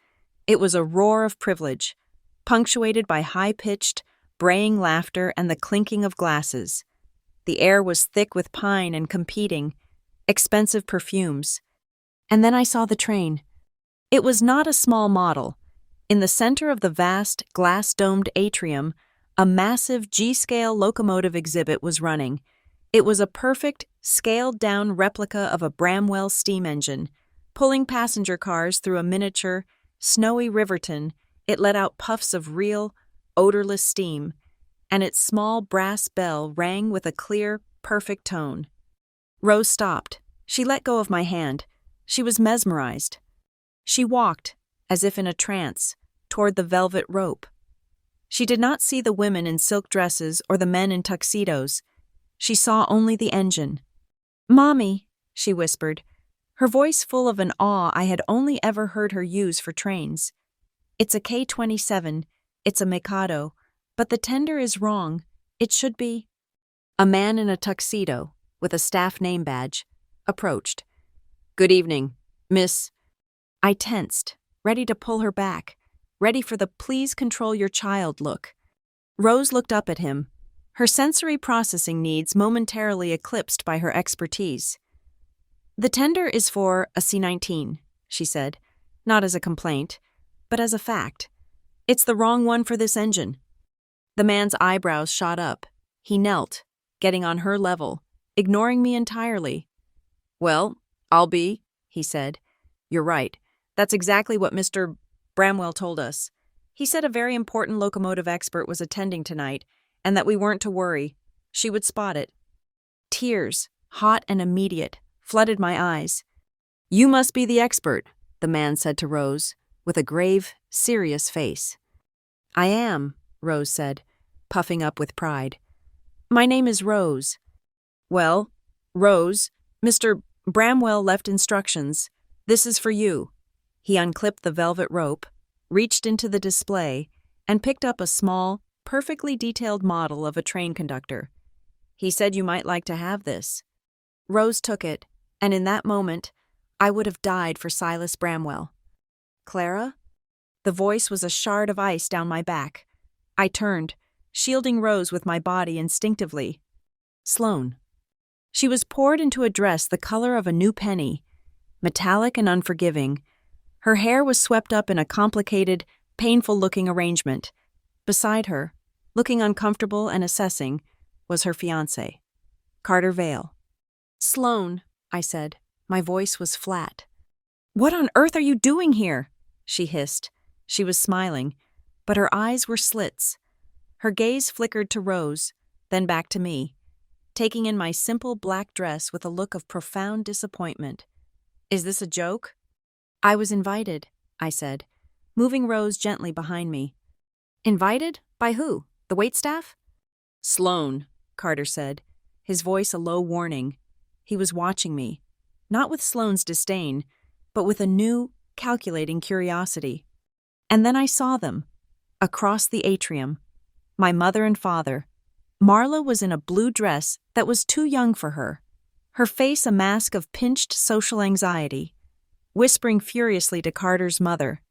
It was a roar of privilege, punctuated by high-pitched, braying laughter and the clinking of glasses. The air was thick with pine and competing, expensive perfumes. And then I saw the train. It was not a small model. In the center of the vast, glass-domed atrium, a massive G-scale locomotive exhibit was running. It was a perfect, scaled-down replica of a Bramwell steam engine. Pulling passenger cars through a miniature, snowy Riverton, it let out puffs of real, odorless steam, and its small brass bell rang with a clear, perfect tone. Rose stopped. She let go of my hand. She was mesmerized. She walked, as if in a trance, toward the velvet rope. She did not see the women in silk dresses or the men in tuxedos. She saw only the engine. "Mommy," she whispered, her voice full of an awe I had only ever heard her use for trains. "It's a K-27, it's a Mikado, but the tender is wrong. It should be—" A man in a tuxedo, with a staff name badge, approached. "Good evening, Miss—" I tensed, ready to pull her back, ready for the "please control your child" look. Rose looked up at him, her sensory processing needs momentarily eclipsed by her expertise. "The tender is for a C-19, she said, not as a complaint, but as a fact. It's the wrong one for this engine." The man's eyebrows shot up. He knelt, getting on her level, ignoring me entirely. "Well, I'll be," he said. "You're right. That's exactly what Mr. Bramwell told us. He said a very important locomotive expert was attending tonight, and that we weren't to worry. She would spot it." Tears, hot and immediate, flooded my eyes. "You must be the expert," the man said to Rose, with a grave, serious face. "I am," Rose said, puffing up with pride. "My name is Rose." "Well, Rose, Mr. Bramwell left instructions. This is for you." He unclipped the velvet rope, reached into the display, and picked up a small, perfectly detailed model of a train conductor. "He said you might like to have this." Rose took it, and in that moment, I would have died for Silas Bramwell. "Clara?" The voice was a shard of ice down my back. I turned, shielding Rose with my body instinctively. Sloane. She was poured into a dress the color of a new penny, metallic and unforgiving. Her hair was swept up in a complicated, painful-looking arrangement. Beside her, looking uncomfortable and assessing, was her fiancé, Carter Vale. "Sloane," I said. My voice was flat. "What on earth are you doing here?" she hissed. She was smiling, but her eyes were slits. Her gaze flickered to Rose, then back to me, taking in my simple black dress with a look of profound disappointment. "Is this a joke?" "I was invited," I said, moving Rose gently behind me. "Invited? By who? The waitstaff?" "Sloane," Carter said, his voice a low warning. He was watching me, not with Sloane's disdain, but with a new, calculating curiosity. And then I saw them, across the atrium, my mother and father. Marla was in a blue dress that was too young for her, her face a mask of pinched social anxiety, whispering furiously to Carter's mother.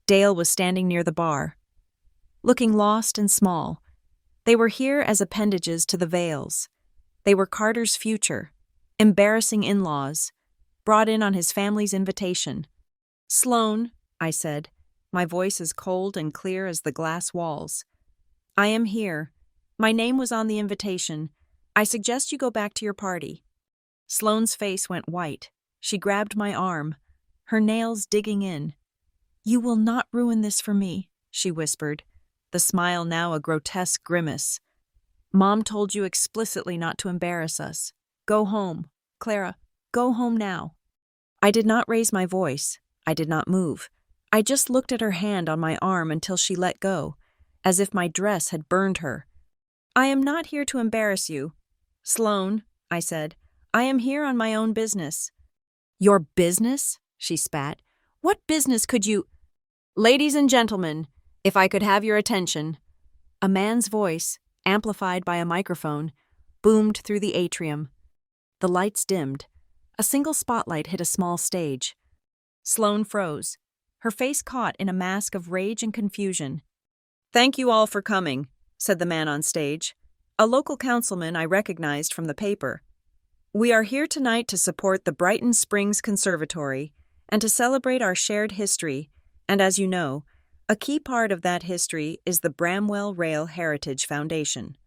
Dale was standing near the bar, looking lost and small. They were here as appendages to the Vales. They were Carter's future, embarrassing in-laws, brought in on his family's invitation. "Sloane," I said, my voice as cold and clear as the glass walls. "I am here. My name was on the invitation. I suggest you go back to your party." Sloane's face went white. She grabbed my arm, her nails digging in. "You will not ruin this for me," she whispered, the smile now a grotesque grimace. "Mom told you explicitly not to embarrass us. Go home. Clara, go home now." I did not raise my voice. I did not move. I just looked at her hand on my arm until she let go, as if my dress had burned her. "I am not here to embarrass you. Sloane," I said, "I am here on my own business." "Your business?" she spat. What business could you— Ladies and gentlemen, if I could have your attention. A man's voice, amplified by a microphone, boomed through the atrium. The lights dimmed. A single spotlight hit a small stage. Sloane froze, her face caught in a mask of rage and confusion. "Thank you all for coming," said the man on stage, a local councilman I recognized from the paper. "We are here tonight to support the Brighton Springs Conservatory and to celebrate our shared history, and as you know, a key part of that history is the Bramwell Rail Heritage Foundation."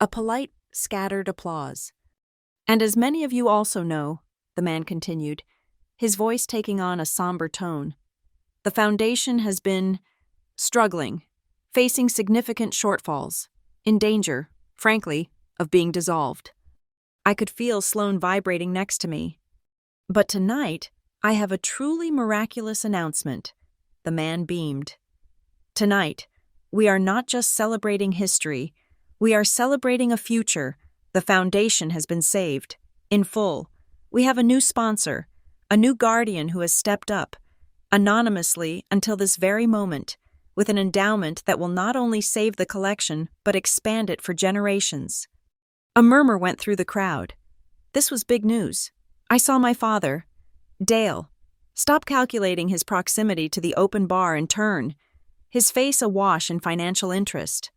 A polite, scattered applause. "And as many of you also know," the man continued, his voice taking on a somber tone, "the foundation has been struggling, facing significant shortfalls, in danger, frankly, of being dissolved." I could feel Sloane vibrating next to me. "But tonight, I have a truly miraculous announcement." The man beamed. "Tonight, we are not just celebrating history, we are celebrating a future. The foundation has been saved, in full. We have a new sponsor, a new guardian who has stepped up, anonymously until this very moment, with an endowment that will not only save the collection, but expand it for generations." A murmur went through the crowd. This was big news. I saw my father, Dale, stop calculating his proximity to the open bar and turn, his face awash in financial interest.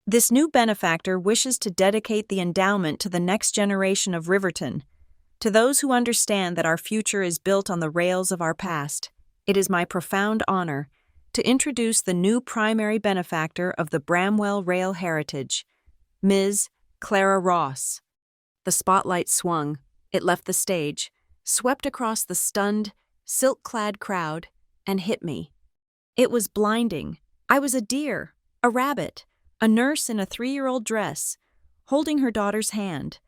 "This new benefactor wishes to dedicate the endowment to the next generation of Riverton. To those who understand that our future is built on the rails of our past, it is my profound honor to introduce the new primary benefactor of the Bramwell Rail Heritage, Ms. Clara Ross." The spotlight swung. It left the stage, swept across the stunned, silk-clad crowd, and hit me. It was blinding. I was a deer, a rabbit, a nurse in a 3-year-old dress, holding her daughter's hand.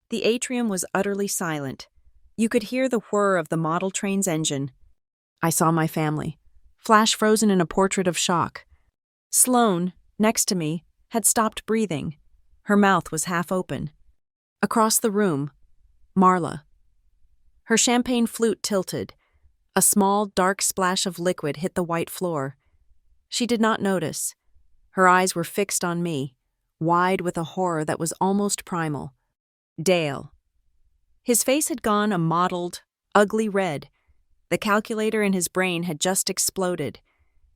The atrium was utterly silent. You could hear the whir of the model train's engine. I saw my family, flash frozen in a portrait of shock. Sloane, next to me, had stopped breathing. Her mouth was half open. Across the room, Marla. Her champagne flute tilted. A small, dark splash of liquid hit the white floor. She did not notice. Her eyes were fixed on me, wide with a horror that was almost primal. Dale. His face had gone a mottled, ugly red. The calculator in his brain had just exploded.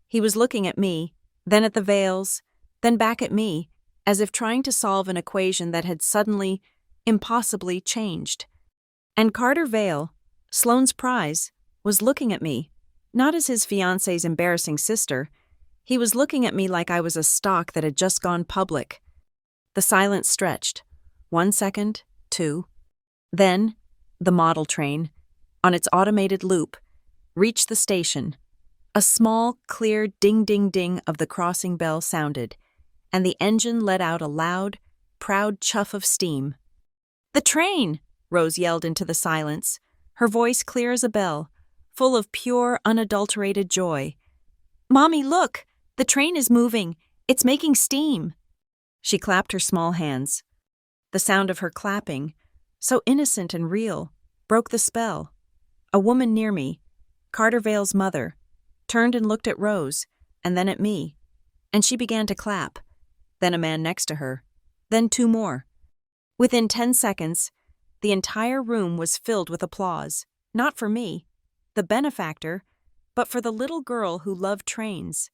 He was looking at me, then at the veils, then back at me, as if trying to solve an equation that had suddenly, impossibly changed. And Carter Vale, Sloane's prize, was looking at me, not as his fiancée's embarrassing sister. He was looking at me like I was a stock that had just gone public. The silence stretched. 1 second, 2. Then, the model train, on its automated loop, reached the station. A small, clear ding-ding-ding of the crossing bell sounded, and the engine let out a loud, proud chuff of steam. "The train!" Rose yelled into the silence, her voice clear as a bell, full of pure, unadulterated joy. "Mommy, look! The train is moving! It's making steam!" She clapped her small hands. The sound of her clapping, so innocent and real, broke the spell. A woman near me, Carter Vale's mother, turned and looked at Rose, and then at me, and she began to clap. Then a man next to her, then 2 more. Within 10 seconds, the entire room was filled with applause, not for me, the benefactor, but for the little girl who loved trains.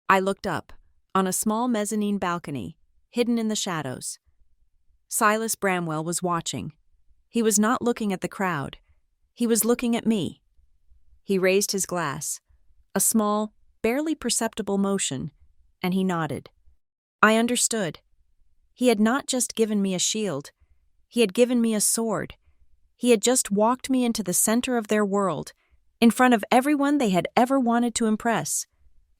I looked up, on a small mezzanine balcony, hidden in the shadows. Silas Bramwell was watching. He was not looking at the crowd. He was looking at me. He raised his glass, a small, barely perceptible motion, and he nodded. I understood. He had not just given me a shield. He had given me a sword. He had just walked me into the center of their world, in front of everyone they had ever wanted to impress,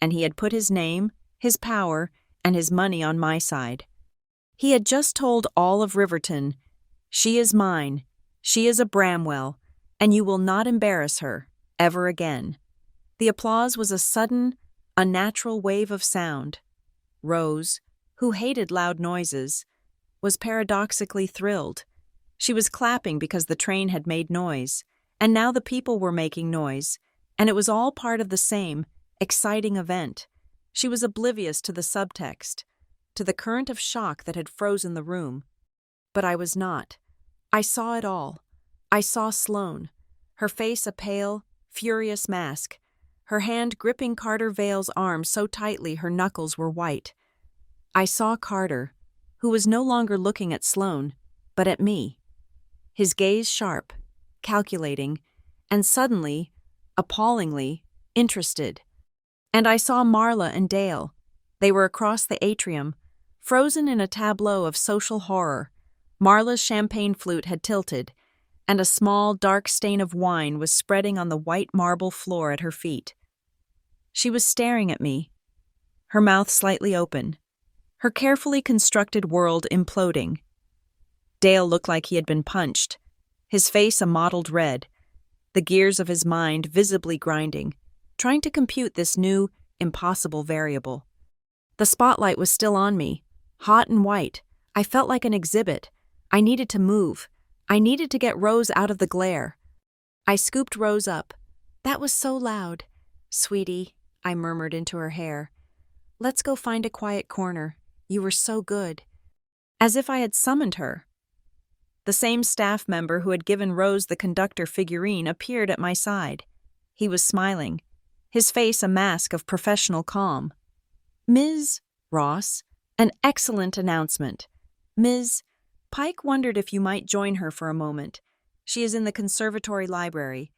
and he had put his name, his power, and his money on my side. He had just told all of Riverton, "She is mine, she is a Bramwell, and you will not embarrass her, ever again." The applause was a sudden, unnatural wave of sound. Rose, who hated loud noises, was paradoxically thrilled. She was clapping because the train had made noise, and now the people were making noise, and it was all part of the same, exciting event. She was oblivious to the subtext, to the current of shock that had frozen the room. But I was not. I saw it all. I saw Sloane, her face a pale, furious mask, her hand gripping Carter Vale's arm so tightly her knuckles were white. I saw Carter, who was no longer looking at Sloane, but at me. His gaze sharp, calculating, and suddenly, appallingly, interested. And I saw Marla and Dale. They were across the atrium, frozen in a tableau of social horror. Marla's champagne flute had tilted, and a small, dark stain of wine was spreading on the white marble floor at her feet. She was staring at me, her mouth slightly open, her carefully constructed world imploding. Dale looked like he had been punched, his face a mottled red, the gears of his mind visibly grinding, trying to compute this new, impossible variable. The spotlight was still on me, hot and white. I felt like an exhibit. I needed to move. I needed to get Rose out of the glare. I scooped Rose up. "That was so loud." "Sweetie," I murmured into her hair. "Let's go find a quiet corner. You were so good." As if I had summoned her. The same staff member who had given Rose the conductor figurine appeared at my side. He was smiling, his face a mask of professional calm. "Ms. Ross, an excellent announcement. Ms. Pike wondered if you might join her for a moment. She is in the conservatory library,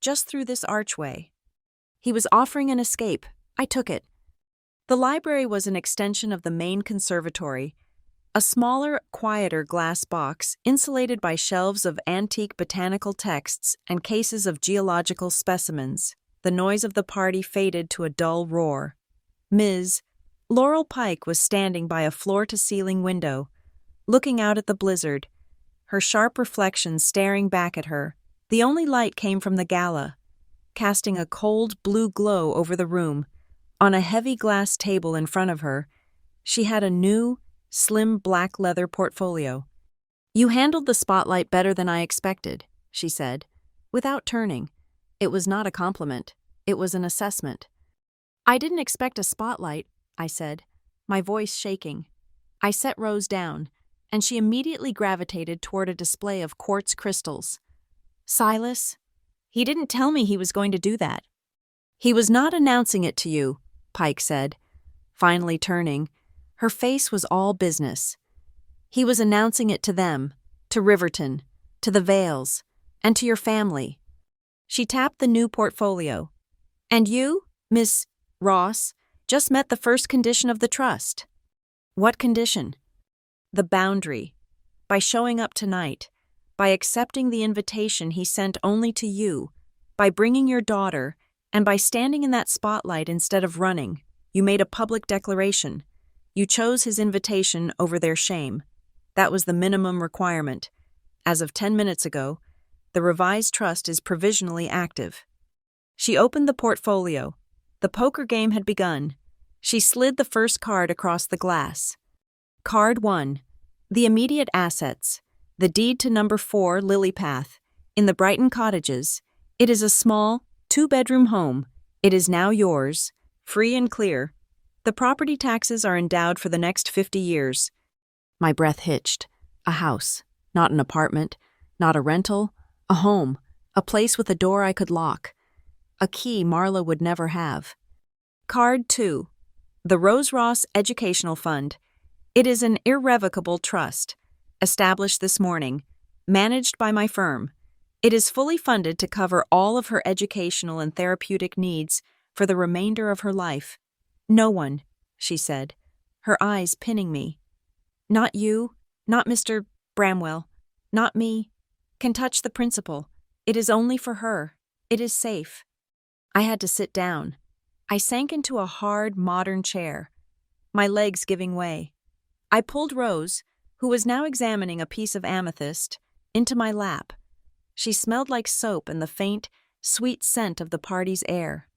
just through this archway." He was offering an escape. I took it. The library was an extension of the main conservatory, a smaller, quieter glass box insulated by shelves of antique botanical texts and cases of geological specimens. The noise of the party faded to a dull roar. Ms. Laurel Pike was standing by a floor-to-ceiling window, looking out at the blizzard, her sharp reflection staring back at her. The only light came from the gala, casting a cold blue glow over the room. On a heavy glass table in front of her, she had a new, slim black leather portfolio. "You handled the spotlight better than I expected," she said, without turning. It was not a compliment. It was an assessment. "I didn't expect a spotlight," I said, my voice shaking. I set Rose down, and she immediately gravitated toward a display of quartz crystals. "Silas? He didn't tell me he was going to do that." "He was not announcing it to you," Pike said, finally turning. Her face was all business. "He was announcing it to them, to Riverton, to the Vales, and to your family." She tapped the new portfolio. "And you, Miss Ross, just met the first condition of the trust." "What condition?" "The boundary. By showing up tonight, by accepting the invitation he sent only to you, by bringing your daughter, and by standing in that spotlight instead of running, you made a public declaration. You chose his invitation over their shame. That was the minimum requirement. As of 10 minutes ago, the revised trust is provisionally active." She opened the portfolio. The poker game had begun. She slid the first card across the glass. Card 1. The immediate assets. The deed to number 4 Lily Path, in the Brighton Cottages. It is a small, 2-bedroom home. It is now yours, free and clear. The property taxes are endowed for the next 50 years. My breath hitched. A house, not an apartment, not a rental, a home, a place with a door I could lock. A key Marla would never have. Card 2. The Rose Ross Educational Fund. It is an irrevocable trust, established this morning, managed by my firm. It is fully funded to cover all of her educational and therapeutic needs for the remainder of her life. "No one," she said, her eyes pinning me. "Not you, not Mr. Bramwell, not me, can touch the principal. It is only for her. It is safe." I had to sit down. I sank into a hard, modern chair, my legs giving way. I pulled Rose, who was now examining a piece of amethyst, into my lap. She smelled like soap and the faint, sweet scent of the party's air.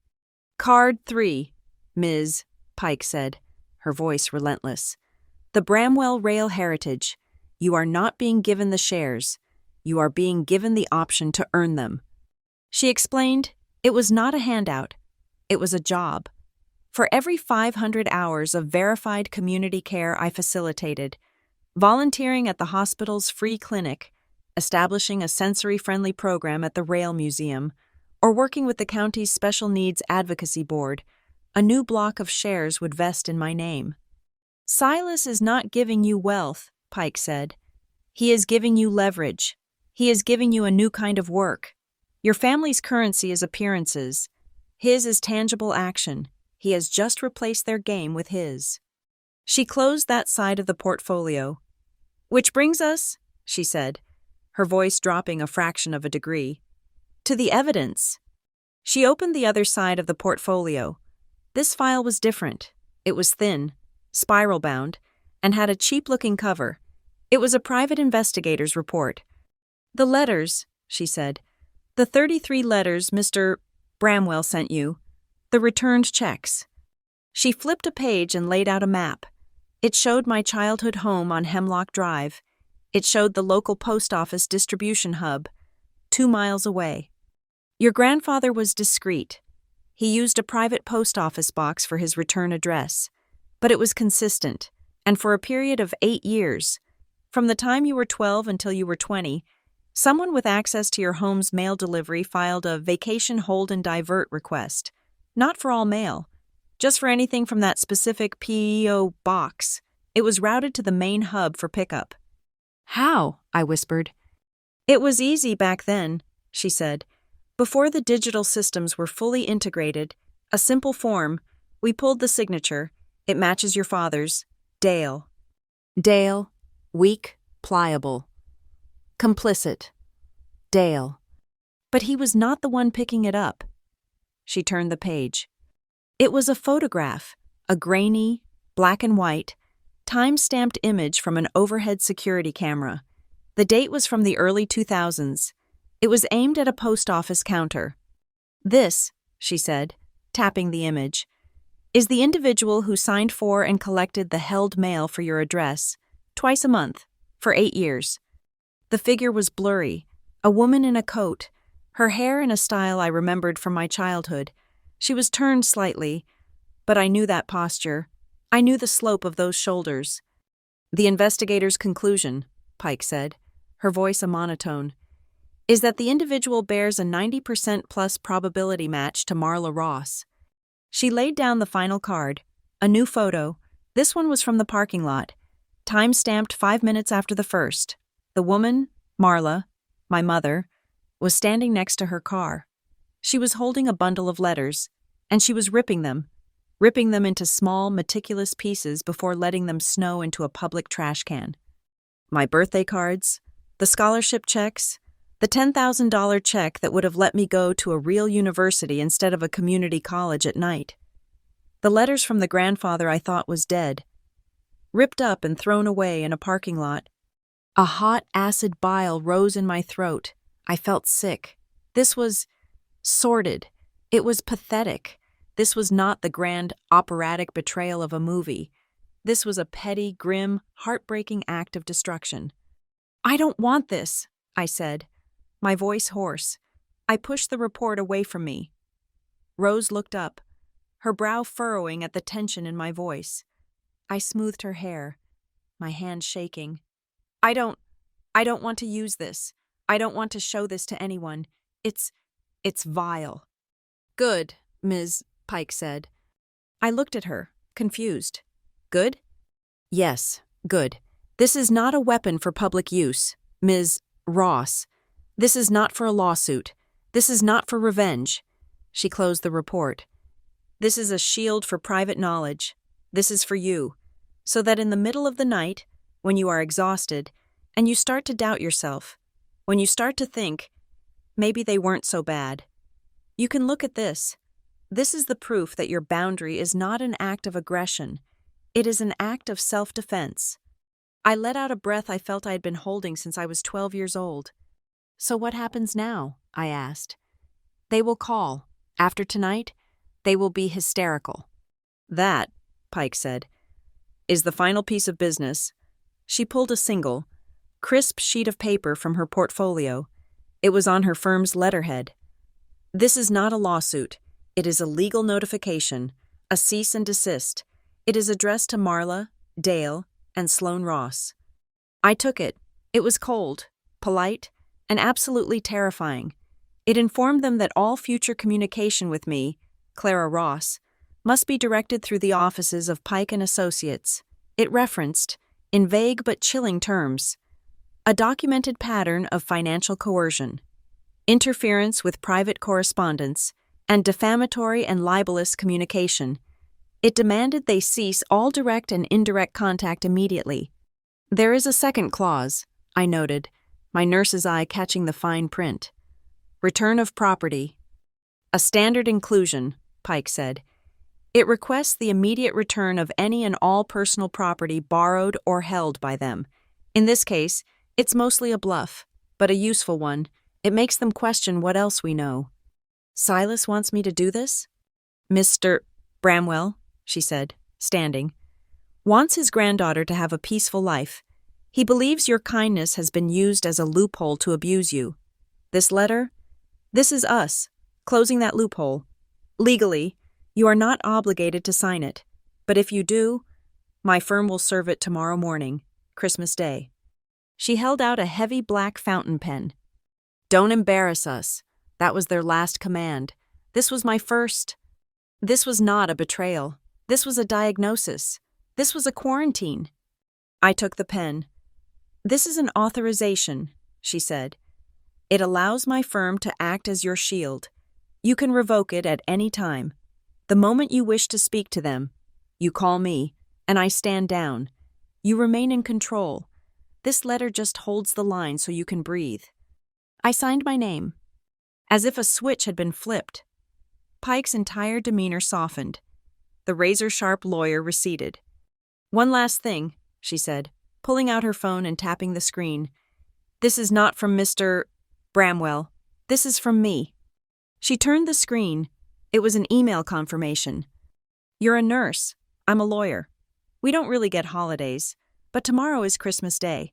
"Card 3, Ms. Pike said, her voice relentless. "The Bramwell Rail Heritage. You are not being given the shares. You are being given the option to earn them." She explained, It was not a handout. It was a job. For every 500 hours of verified community care I facilitated, volunteering at the hospital's free clinic, establishing a sensory-friendly program at the Rail Museum, or working with the county's Special Needs Advocacy Board, a new block of shares would vest in my name. Silas is not giving you wealth, Pike said. He is giving you leverage. He is giving you a new kind of work. Your family's currency is appearances. His is tangible action. He has just replaced their game with his. She closed that side of the portfolio. Which brings us, she said, her voice dropping a fraction of a degree, to the evidence. She opened the other side of the portfolio. This file was different. It was thin, spiral-bound, and had a cheap-looking cover. It was a private investigator's report. The letters, she said, the 33 letters Mr. Bramwell sent you, the returned checks. She flipped a page and laid out a map. It showed my childhood home on Hemlock Drive. It showed the local post office distribution hub, 2 miles away. Your grandfather was discreet. He used a private post office box for his return address, but it was consistent, and for a period of 8 years, from the time you were 12 until you were 20, someone with access to your home's mail delivery filed a vacation hold and divert request, not for all mail, just for anything from that specific PO box. It was routed to the main hub for pickup. How? I whispered. It was easy back then, she said. Before the digital systems were fully integrated, a simple form, we pulled the signature. It matches your father's, Dale. Dale, weak, pliable. Complicit. Dale. But he was not the one picking it up. She turned the page. It was a photograph, a grainy, black and white, time-stamped image from an overhead security camera. The date was from the early 2000s. It was aimed at a post office counter. This, she said, tapping the image, is the individual who signed for and collected the held mail for your address, twice a month, for 8 years. The figure was blurry, a woman in a coat, her hair in a style I remembered from my childhood. She was turned slightly, but I knew that posture. I knew the slope of those shoulders. The investigator's conclusion, Pike said, her voice a monotone, is that the individual bears a 90% plus probability match to Marla Ross. She laid down the final card, a new photo. This one was from the parking lot, time-stamped 5 minutes after the first. The woman, Marla, my mother, was standing next to her car. She was holding a bundle of letters, and she was ripping them into small, meticulous pieces before letting them snow into a public trash can. My birthday cards, the scholarship checks, the $10,000 check that would have let me go to a real university instead of a community college at night. The letters from the grandfather I thought was dead, ripped up and thrown away in a parking lot. A hot acid bile rose in my throat. I felt sick. This was sordid. It was pathetic. This was not the grand operatic betrayal of a movie. This was a petty, grim, heartbreaking act of destruction. I don't want this, I said, my voice hoarse. I pushed the report away from me. Rose looked up, her brow furrowing at the tension in my voice. I smoothed her hair, my hand shaking. I don't want to use this. I don't want to show this to anyone. It's vile. Good, Ms. Pike said. I looked at her, confused. Good? Yes, good. This is not a weapon for public use, Ms. Ross. This is not for a lawsuit. This is not for revenge. She closed the report. This is a shield for private knowledge. This is for you, so that in the middle of the night, when you are exhausted, and you start to doubt yourself, when you start to think, maybe they weren't so bad, you can look at this. This is the proof that your boundary is not an act of aggression. It is an act of self-defense. I let out a breath I felt I had been holding since I was 12 years old. So what happens now? I asked. They will call. After tonight, they will be hysterical. That, Pike said, is the final piece of business. She pulled a single, crisp sheet of paper from her portfolio. It was on her firm's letterhead. This is not a lawsuit. It is a legal notification, a cease and desist. It is addressed to Marla, Dale, and Sloane Ross. I took it. It was cold, polite, and absolutely terrifying. It informed them that all future communication with me, Clara Ross, must be directed through the offices of Pike and Associates. It referenced, in vague but chilling terms, a documented pattern of financial coercion, interference with private correspondence, and defamatory and libelous communication. It demanded they cease all direct and indirect contact immediately. There is a second clause, I noted, my nurse's eye catching the fine print. Return of property. A standard inclusion, Pike said. It requests the immediate return of any and all personal property borrowed or held by them. In this case, it's mostly a bluff, but a useful one. It makes them question what else we know. Silas wants me to do this? Mr. Bramwell, she said, standing, wants his granddaughter to have a peaceful life. He believes your kindness has been used as a loophole to abuse you. This letter? This is us, closing that loophole. Legally, you are not obligated to sign it, but if you do, my firm will serve it tomorrow morning, Christmas Day. She held out a heavy black fountain pen. Don't embarrass us. That was their last command. This was my first. This was not a betrayal. This was a diagnosis. This was a quarantine. I took the pen. This is an authorization, she said. It allows my firm to act as your shield. You can revoke it at any time. The moment you wish to speak to them, you call me, and I stand down. You remain in control. This letter just holds the line so you can breathe. I signed my name, as if a switch had been flipped. Pike's entire demeanor softened. The razor-sharp lawyer receded. One last thing, she said, pulling out her phone and tapping the screen. This is not from Mr. Bramwell. This is from me. She turned the screen. It was an email confirmation. You're a nurse. I'm a lawyer. We don't really get holidays, but tomorrow is Christmas Day.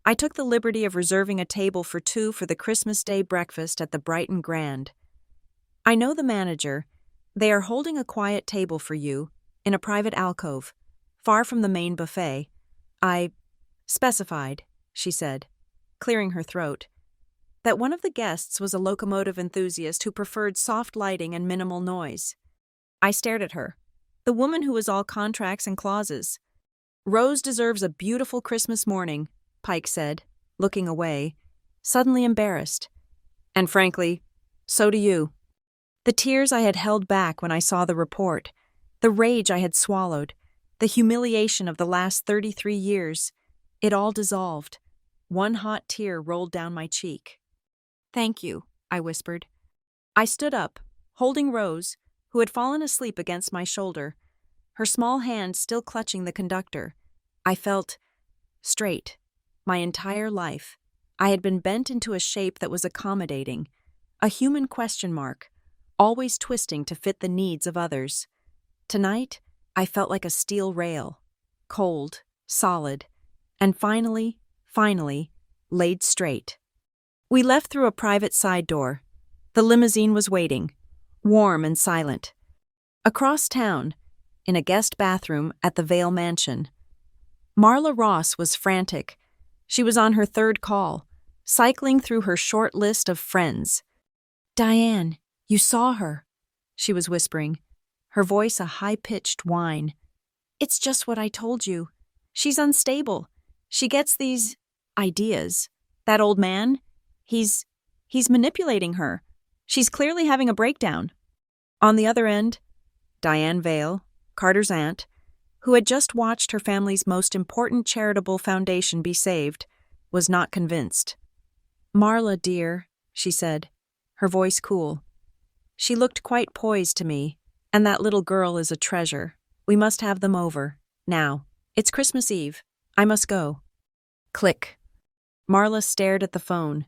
I took the liberty of reserving a table for 2 for the Christmas Day breakfast at the Brighton Grand. I know the manager. They are holding a quiet table for you, in a private alcove, far from the main buffet. I specified, she said, clearing her throat, that one of the guests was a locomotive enthusiast who preferred soft lighting and minimal noise. I stared at her, the woman who was all contracts and clauses. Rose deserves a beautiful Christmas morning, Pike said, looking away, suddenly embarrassed. And frankly, so do you. The tears I had held back when I saw the report, the rage I had swallowed, the humiliation of the last 33 years, it all dissolved. One hot tear rolled down my cheek. Thank you, I whispered. I stood up, holding Rose, who had fallen asleep against my shoulder, her small hand still clutching the conductor. I felt straight. My entire life, I had been bent into a shape that was accommodating, a human question mark, always twisting to fit the needs of others. Tonight, I felt like a steel rail, cold, solid, and finally, laid straight. We left through a private side door. The limousine was waiting, warm and silent. Across town, in a guest bathroom at the Vale Mansion, Marla Ross was frantic. She was on her 3rd call, cycling through her short list of friends. Diane, you saw her, she was whispering, her voice a high-pitched whine. It's just what I told you. She's unstable. She gets these ideas. That old man, he's manipulating her. She's clearly having a breakdown. On the other end, Diane Vale, Carter's aunt, who had just watched her family's most important charitable foundation be saved, was not convinced. Marla, dear, she said, her voice cool. She looked quite poised to me, and that little girl is a treasure. We must have them over. Now, it's Christmas Eve. I must go. Click. Marla stared at the phone.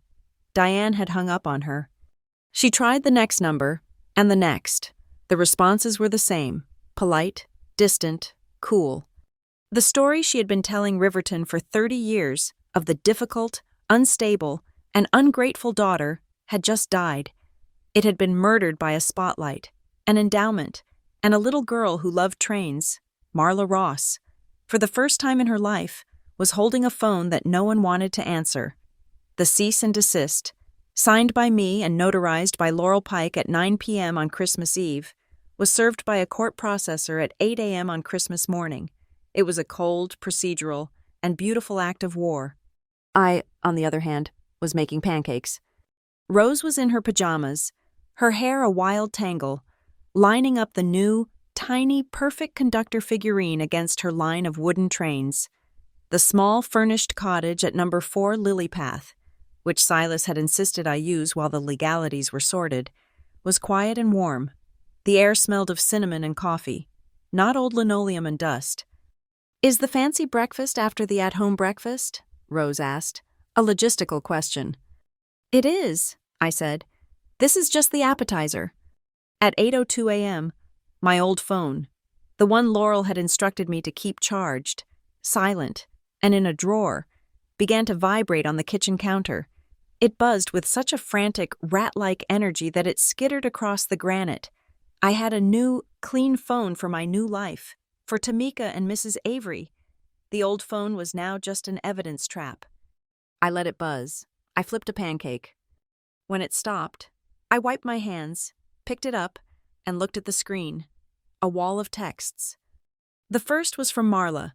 Diane had hung up on her. She tried the next number, and the next. The responses were the same, polite, distant, cool. The story she had been telling Riverton for 30 years of the difficult, unstable, and ungrateful daughter had just died. It had been murdered by a spotlight, an endowment, and a little girl who loved trains, Marla Ross, for the first time in her life, was holding a phone that no one wanted to answer. The cease and desist, signed by me and notarized by Laurel Pike at 9 p.m. on Christmas Eve, was served by a court processor at 8 a.m. on Christmas morning. It was a cold, procedural, and beautiful act of war. I, on the other hand, was making pancakes. Rose was in her pajamas, her hair a wild tangle, lining up the new, tiny, perfect conductor figurine against her line of wooden trains. The small, furnished cottage at number 4 Lily Path, which Silas had insisted I use while the legalities were sorted, was quiet and warm. The air smelled of cinnamon and coffee, not old linoleum and dust. "Is the fancy breakfast after the at-home breakfast?" Rose asked, a logistical question. "It is," I said. "This is just the appetizer." At 8:02 a.m., my old phone, the one Laurel had instructed me to keep charged, silent, and in a drawer, began to vibrate on the kitchen counter. It buzzed with such a frantic, rat-like energy that it skittered across the granite. I had a new, clean phone for my new life, for Tamika and Mrs. Avery. The old phone was now just an evidence trap. I let it buzz. I flipped a pancake. When it stopped, I wiped my hands, picked it up, and looked at the screen. A wall of texts. The first was from Marla,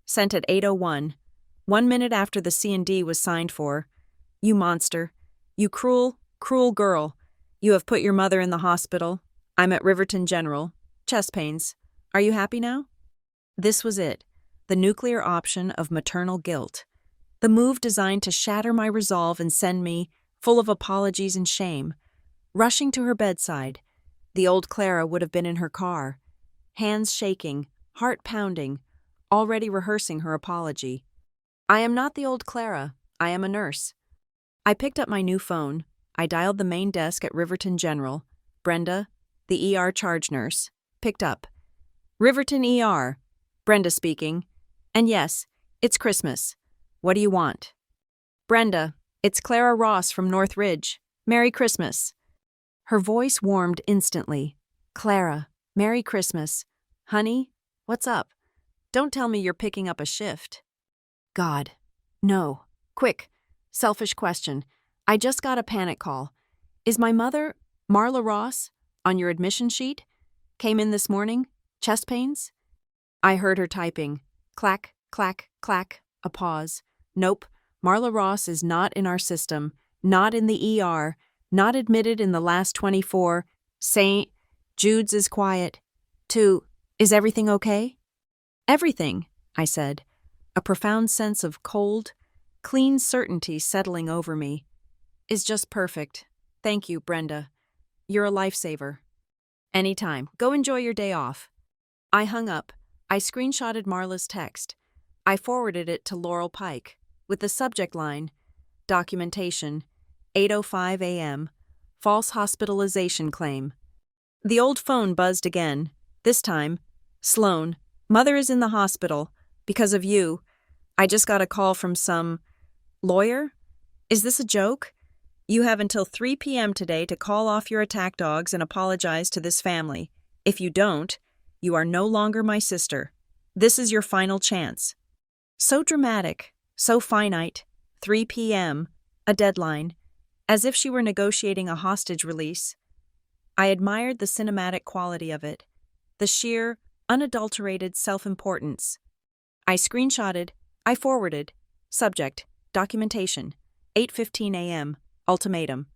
sent at 8:01, 1 minute after the C&D was signed for. "You monster. You cruel, cruel girl. You have put your mother in the hospital. I'm at Riverton General. Chest pains. Are you happy now?" This was it, the nuclear option of maternal guilt. The move designed to shatter my resolve and send me, full of apologies and shame, rushing to her bedside. The old Clara would have been in her car, hands shaking, heart pounding, already rehearsing her apology. I am not the old Clara. I am a nurse. I picked up my new phone. I dialed the main desk at Riverton General. Brenda, the ER charge nurse, picked up. "Riverton ER. Brenda speaking. And yes, it's Christmas. What do you want?" "Brenda, it's Clara Ross from North Ridge. Merry Christmas." Her voice warmed instantly. "Clara, Merry Christmas. Honey, what's up? Don't tell me you're picking up a shift." God, no. Quick, selfish question. I just got a panic call. Is my mother, Marla Ross, on your admission sheet? Came in this morning? Chest pains? I heard her typing. Clack, clack, clack, a pause. Nope, Marla Ross is not in our system, not in the ER, not admitted in the last 24. St. Jude's is quiet. 2. Is everything okay? Everything, I said, a profound sense of cold, clean certainty settling over me. Is just perfect. Thank you, Brenda. You're a lifesaver. Anytime. Go enjoy your day off. I hung up. I screenshotted Marla's text. I forwarded it to Laurel Pike with the subject line, documentation, 8:05 a.m., false hospitalization claim. The old phone buzzed again. This time, Sloan, mother is in the hospital. Because of you. I just got a call from some lawyer? Is this a joke? You have until 3 p.m. today to call off your attack dogs and apologize to this family. If you don't, you are no longer my sister. This is your final chance. So dramatic, so finite. 3 p.m., a deadline, as if she were negotiating a hostage release. I admired the cinematic quality of it, the sheer, unadulterated self-importance. I screenshotted, I forwarded, subject, documentation, 8:15 a.m., ultimatum.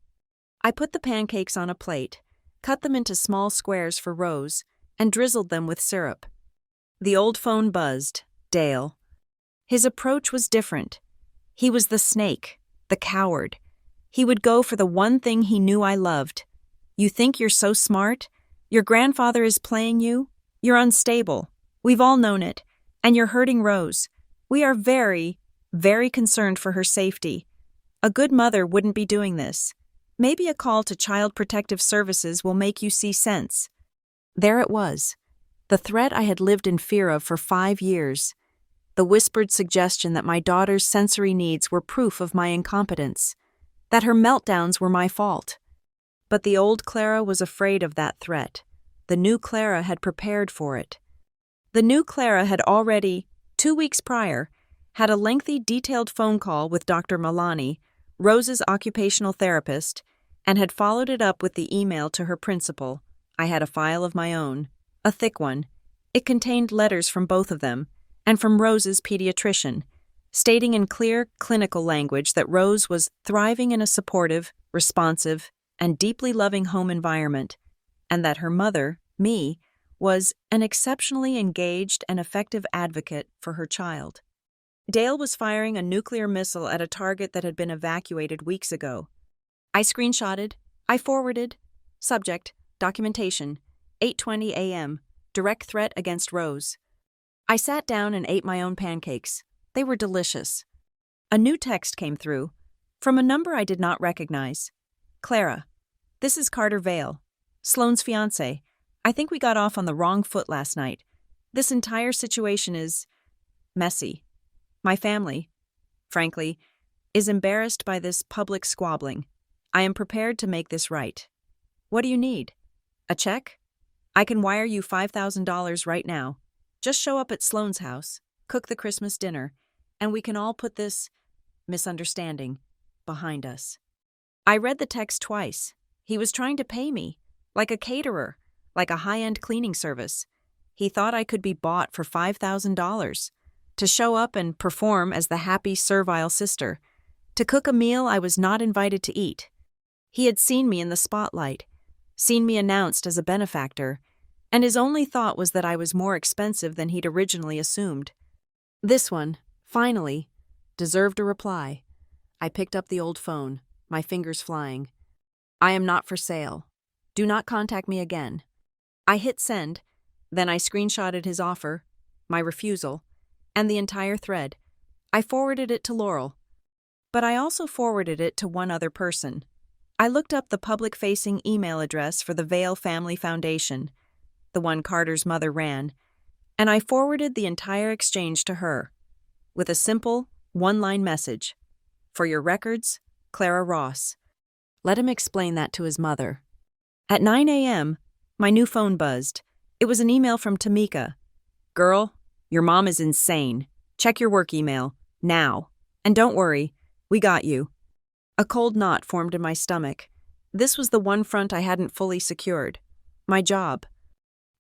I put the pancakes on a plate, cut them into small squares for Rose, and drizzled them with syrup. The old phone buzzed, Dale. His approach was different. He was the snake, the coward. He would go for the one thing he knew I loved. You think you're so smart? Your grandfather is playing you? You're unstable. We've all known it. And you're hurting Rose. We are very, very concerned for her safety. A good mother wouldn't be doing this. Maybe a call to Child Protective Services will make you see sense. There it was. The threat I had lived in fear of for 5 years. The whispered suggestion that my daughter's sensory needs were proof of my incompetence. That her meltdowns were my fault. But the old Clara was afraid of that threat. The new Clara had prepared for it. The new Clara had already, 2 weeks prior, had a lengthy, detailed phone call with Dr. Milani, Rose's occupational therapist, and had followed it up with the email to her principal. I had a file of my own, a thick one. It contained letters from both of them, and from Rose's pediatrician, stating in clear, clinical language that Rose was thriving in a supportive, responsive, and deeply loving home environment, and that her mother, me, was an exceptionally engaged and effective advocate for her child. Dale was firing a nuclear missile at a target that had been evacuated weeks ago. I screenshotted, I forwarded. Subject, documentation, 8:20 a.m., direct threat against Rose. I sat down and ate my own pancakes. They were delicious. A new text came through, from a number I did not recognize. Clara, this is Carter Vale, Sloane's fiancé. I think we got off on the wrong foot last night. This entire situation is messy. My family, frankly, is embarrassed by this public squabbling. I am prepared to make this right. What do you need? A check? I can wire you $5,000 right now. Just show up at Sloane's house, cook the Christmas dinner, and we can all put this misunderstanding behind us. I read the text twice. He was trying to pay me, like a caterer, like a high-end cleaning service. He thought I could be bought for $5,000, to show up and perform as the happy, servile sister, to cook a meal I was not invited to eat. He had seen me in the spotlight, seen me announced as a benefactor, and his only thought was that I was more expensive than he'd originally assumed. This one, finally, deserved a reply. I picked up the old phone, my fingers flying. I am not for sale. Do not contact me again. I hit send, then I screenshotted his offer, my refusal, and the entire thread. I forwarded it to Laurel. But I also forwarded it to one other person. I looked up the public-facing email address for the Vale Family Foundation, the one Carter's mother ran, and I forwarded the entire exchange to her, with a simple, one-line message. For your records, Clara Ross. Let him explain that to his mother. At 9 a.m., my new phone buzzed. It was an email from Tamika. Girl, your mom is insane. Check your work email, now. And don't worry, we got you. A cold knot formed in my stomach. This was the one front I hadn't fully secured. My job.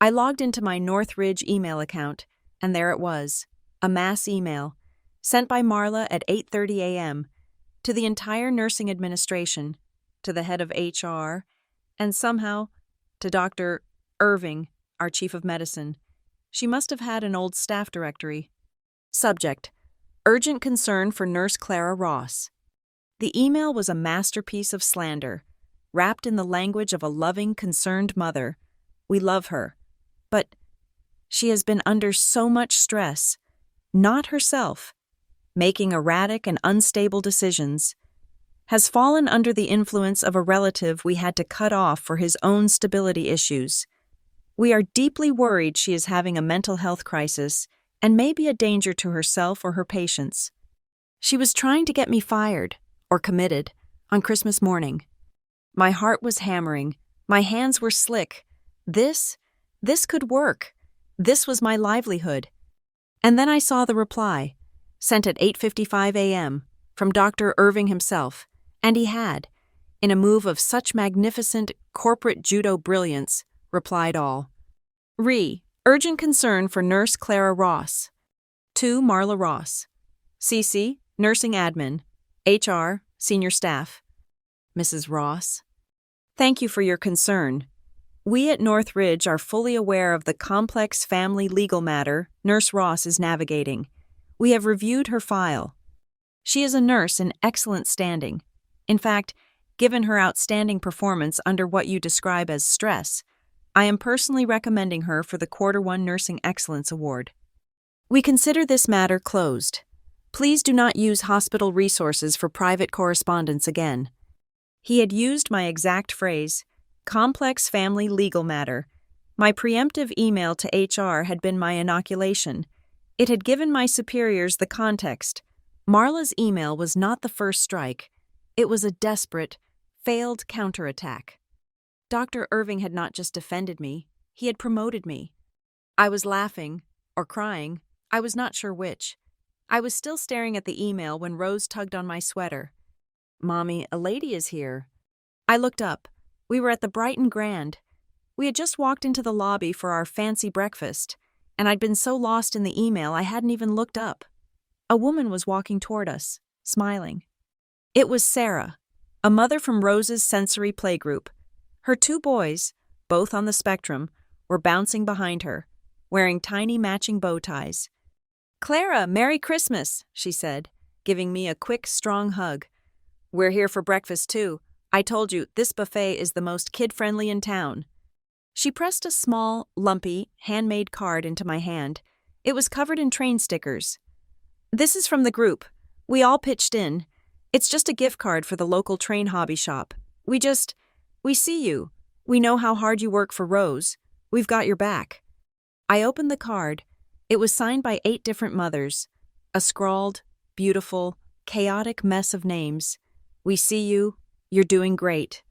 I logged into my Northridge email account, and there it was, a mass email, sent by Marla at 8:30 a.m., to the entire nursing administration, to the head of HR, and somehow to Dr. Irving, our chief of medicine. She must have had an old staff directory. Subject, urgent concern for Nurse Clara Ross. The email was a masterpiece of slander, wrapped in the language of a loving, concerned mother. We love her. But she has been under so much stress, not herself, making erratic and unstable decisions, has fallen under the influence of a relative we had to cut off for his own stability issues. We are deeply worried she is having a mental health crisis and may be a danger to herself or her patients. She was trying to get me fired, or committed, on Christmas morning. My heart was hammering. My hands were slick. This could work. This was my livelihood. And then I saw the reply, sent at 8:55 a.m., from Dr. Irving himself, and he had, in a move of such magnificent corporate judo brilliance, replied all. Urgent concern for Nurse Clara Ross. To Marla Ross. CC, Nursing Admin. HR, Senior Staff. Mrs. Ross. Thank you for your concern. We at Northridge are fully aware of the complex family legal matter Nurse Ross is navigating. We have reviewed her file. She is a nurse in excellent standing. In fact, given her outstanding performance under what you describe as stress, I am personally recommending her for the Q1 Nursing Excellence Award. We consider this matter closed. Please do not use hospital resources for private correspondence again. He had used my exact phrase, complex family legal matter. My preemptive email to HR had been my inoculation. It had given my superiors the context. Marla's email was not the first strike. It was a desperate, failed counterattack. Dr. Irving had not just defended me, he had promoted me. I was laughing, or crying, I was not sure which. I was still staring at the email when Rose tugged on my sweater. "Mommy, a lady is here." I looked up. We were at the Brighton Grand. We had just walked into the lobby for our fancy breakfast, and I'd been so lost in the email I hadn't even looked up. A woman was walking toward us, smiling. It was Sarah, a mother from Rose's sensory playgroup. Her 2 boys, both on the spectrum, were bouncing behind her, wearing tiny matching bow ties. "Clara, Merry Christmas," she said, giving me a quick, strong hug. "We're here for breakfast, too. I told you, this buffet is the most kid-friendly in town." She pressed a small, lumpy, handmade card into my hand. It was covered in train stickers. "This is from the group. We all pitched in. It's just a gift card for the local train hobby shop. We see you. We know how hard you work for Rose. We've got your back." I opened the card. It was signed by 8 different mothers. A scrawled, beautiful, chaotic mess of names. "We see you. You're doing great."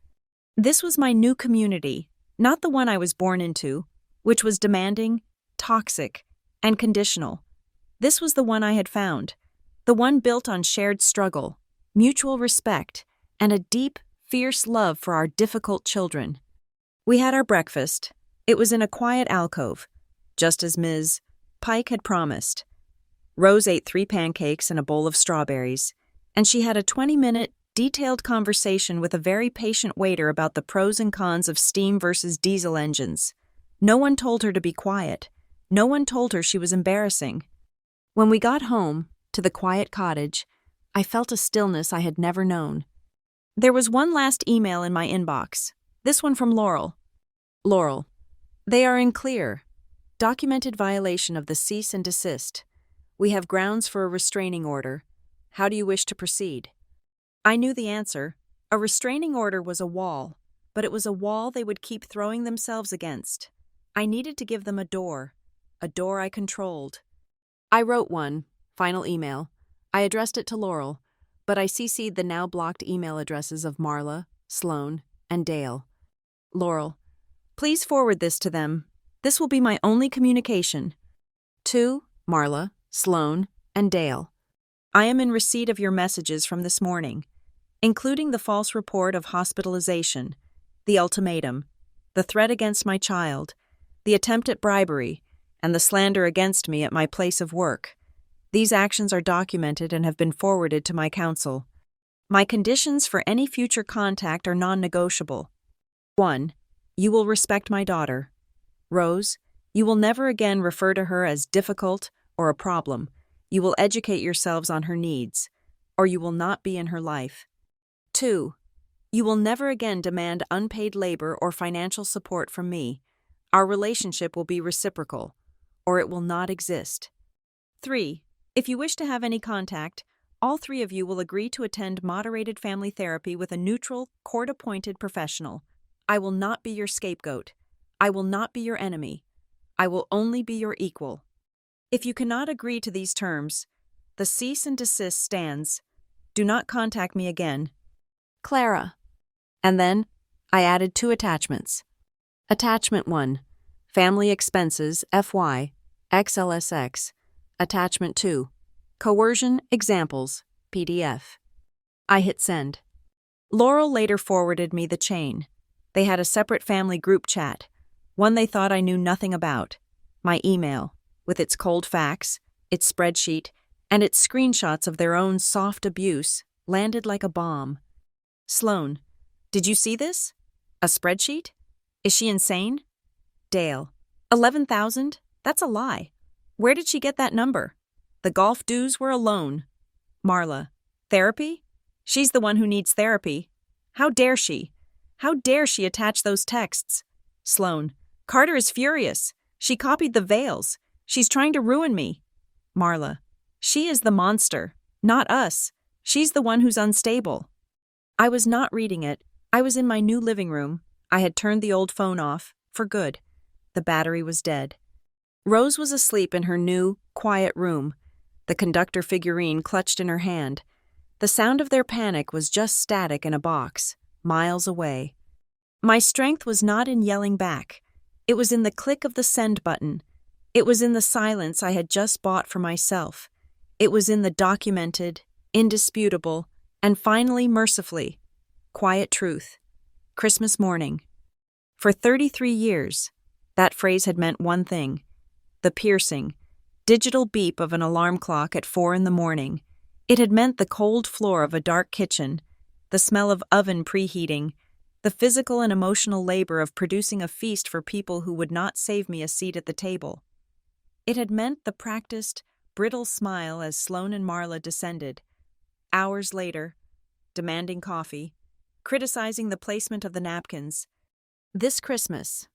This was my new community, not the one I was born into, which was demanding, toxic, and conditional. This was the one I had found, the one built on shared struggle, mutual respect, and a deep, fierce love for our difficult children. We had our breakfast. It was in a quiet alcove, just as Ms. Pike had promised. Rose ate 3 pancakes and a bowl of strawberries, and she had a 20-minute, detailed conversation with a very patient waiter about the pros and cons of steam versus diesel engines. No one told her to be quiet. No one told her she was embarrassing. When we got home, to the quiet cottage, I felt a stillness I had never known. There was one last email in my inbox, this one from Laurel. "Laurel, they are in clear. Documented violation of the cease and desist. We have grounds for a restraining order. How do you wish to proceed?" I knew the answer. A restraining order was a wall, but it was a wall they would keep throwing themselves against. I needed to give them a door I controlled. I wrote one, final email. I addressed it to Laurel, but I CC'd the now blocked email addresses of Marla, Sloan, and Dale. "Laurel, please forward this to them. This will be my only communication. To Marla, Sloan, and Dale. I am in receipt of your messages from this morning, including the false report of hospitalization, the ultimatum, the threat against my child, the attempt at bribery, and the slander against me at my place of work. These actions are documented and have been forwarded to my counsel. My conditions for any future contact are non-negotiable. 1. You will respect my daughter. Rose, you will never again refer to her as difficult or a problem. You will educate yourselves on her needs, or you will not be in her life. 2. You will never again demand unpaid labor or financial support from me. Our relationship will be reciprocal, or it will not exist. 3. If you wish to have any contact, all 3 of you will agree to attend moderated family therapy with a neutral, court-appointed professional. I will not be your scapegoat. I will not be your enemy. I will only be your equal. If you cannot agree to these terms, the cease and desist stands. Do not contact me again. Clara. And then I added 2 attachments. Attachment 1, Family Expenses, FY, XLSX. Attachment 2, Coercion Examples, PDF. I hit send. Laurel later forwarded me the chain. They had a separate family group chat, one they thought I knew nothing about. My email, with its cold facts, its spreadsheet, and its screenshots of their own soft abuse, landed like a bomb. Sloan, did you see this? A spreadsheet? Is she insane? Dale, 11,000? That's a lie. Where did she get that number? The golf dues were a loan. Marla, therapy? She's the one who needs therapy. How dare she? How dare she attach those texts? Sloan, Carter is furious. She copied the veils. She's trying to ruin me. Marla, she is the monster, not us. She's the one who's unstable. I was not reading it. I was in my new living room. I had turned the old phone off, for good. The battery was dead. Rose was asleep in her new, quiet room, the conductor figurine clutched in her hand. The sound of their panic was just static in a box, miles away. My strength was not in yelling back. It was in the click of the send button. It was in the silence I had just bought for myself. It was in the documented, indisputable, and finally mercifully quiet truth. Christmas morning. For 33 years, that phrase had meant one thing: the piercing, digital beep of an alarm clock at 4 a.m. It had meant the cold floor of a dark kitchen, the smell of oven preheating, the physical and emotional labor of producing a feast for people who would not save me a seat at the table. It had meant the practiced, brittle smile as Sloane and Marla descended, hours later, demanding coffee, criticizing the placement of the napkins. This Christmas,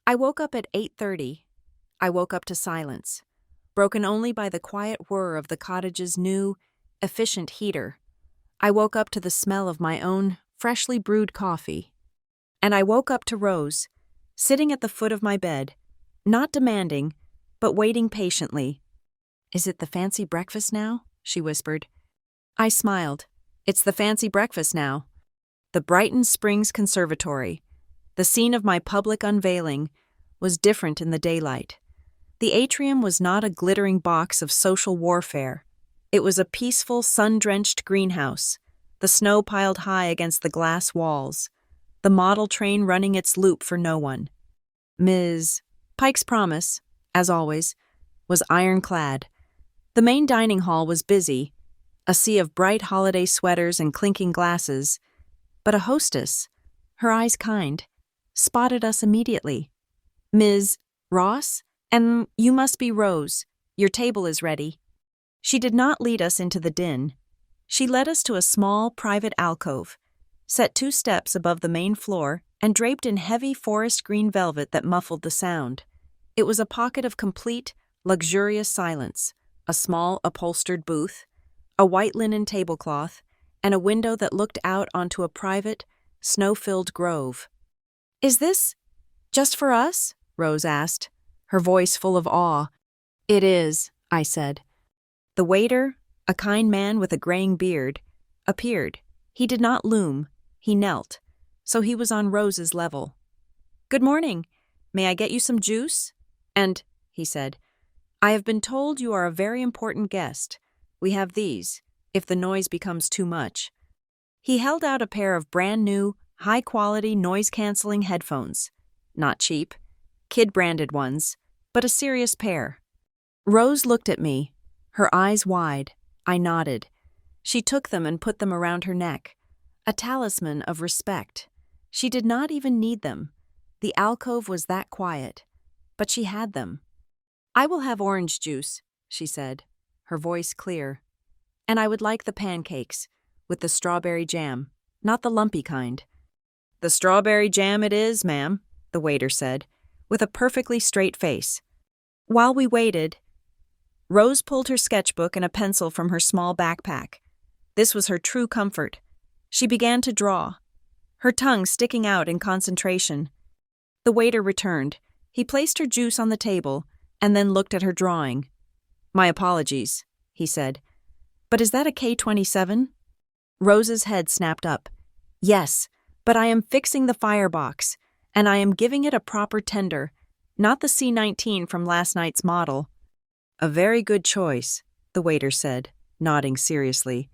I woke up at 8:30. I woke up to silence, broken only by the quiet whir of the cottage's new, efficient heater. I woke up to the smell of my own freshly brewed coffee. And I woke up to Rose, sitting at the foot of my bed, not demanding, but waiting patiently. "Is it the fancy breakfast now?" she whispered. I smiled. "It's the fancy breakfast now." The Brighton Springs Conservatory, the scene of my public unveiling, was different in the daylight. The atrium was not a glittering box of social warfare. It was a peaceful, sun-drenched greenhouse, the snow piled high against the glass walls, the model train running its loop for no one. Ms. Pike's promise, as always, was ironclad. The main dining hall was busy, a sea of bright holiday sweaters and clinking glasses, but a hostess, her eyes kind, spotted us immediately. "Ms. Ross? And you must be Rose. Your table is ready." She did not lead us into the din. She led us to a small, private alcove, set 2 steps above the main floor and draped in heavy forest green velvet that muffled the sound. It was a pocket of complete, luxurious silence, a small upholstered booth, a white linen tablecloth, and a window that looked out onto a private, snow-filled grove. "Is this just for us?" Rose asked, her voice full of awe. "It is," I said. The waiter, a kind man with a graying beard, appeared. He did not loom, he knelt, so he was on Rose's level. "Good morning. May I get you some juice?" "And," he said, "I have been told you are a very important guest. We have these, if the noise becomes too much." He held out a pair of brand-new, high-quality noise-canceling headphones. Not cheap, kid-branded ones, but a serious pair. Rose looked at me, her eyes wide. I nodded. She took them and put them around her neck, a talisman of respect. She did not even need them. The alcove was that quiet, but she had them. "I will have orange juice," she said, her voice clear. "And I would like the pancakes, with the strawberry jam, not the lumpy kind." "The strawberry jam it is, ma'am," the waiter said, with a perfectly straight face. While we waited, Rose pulled her sketchbook and a pencil from her small backpack. This was her true comfort. She began to draw, her tongue sticking out in concentration. The waiter returned. He placed her juice on the table and then looked at her drawing. "My apologies," he said. "But is that a K-27? Rose's head snapped up. "Yes, but I am fixing the firebox, and I am giving it a proper tender, not the C-19 from last night's model." "A very good choice," the waiter said, nodding seriously.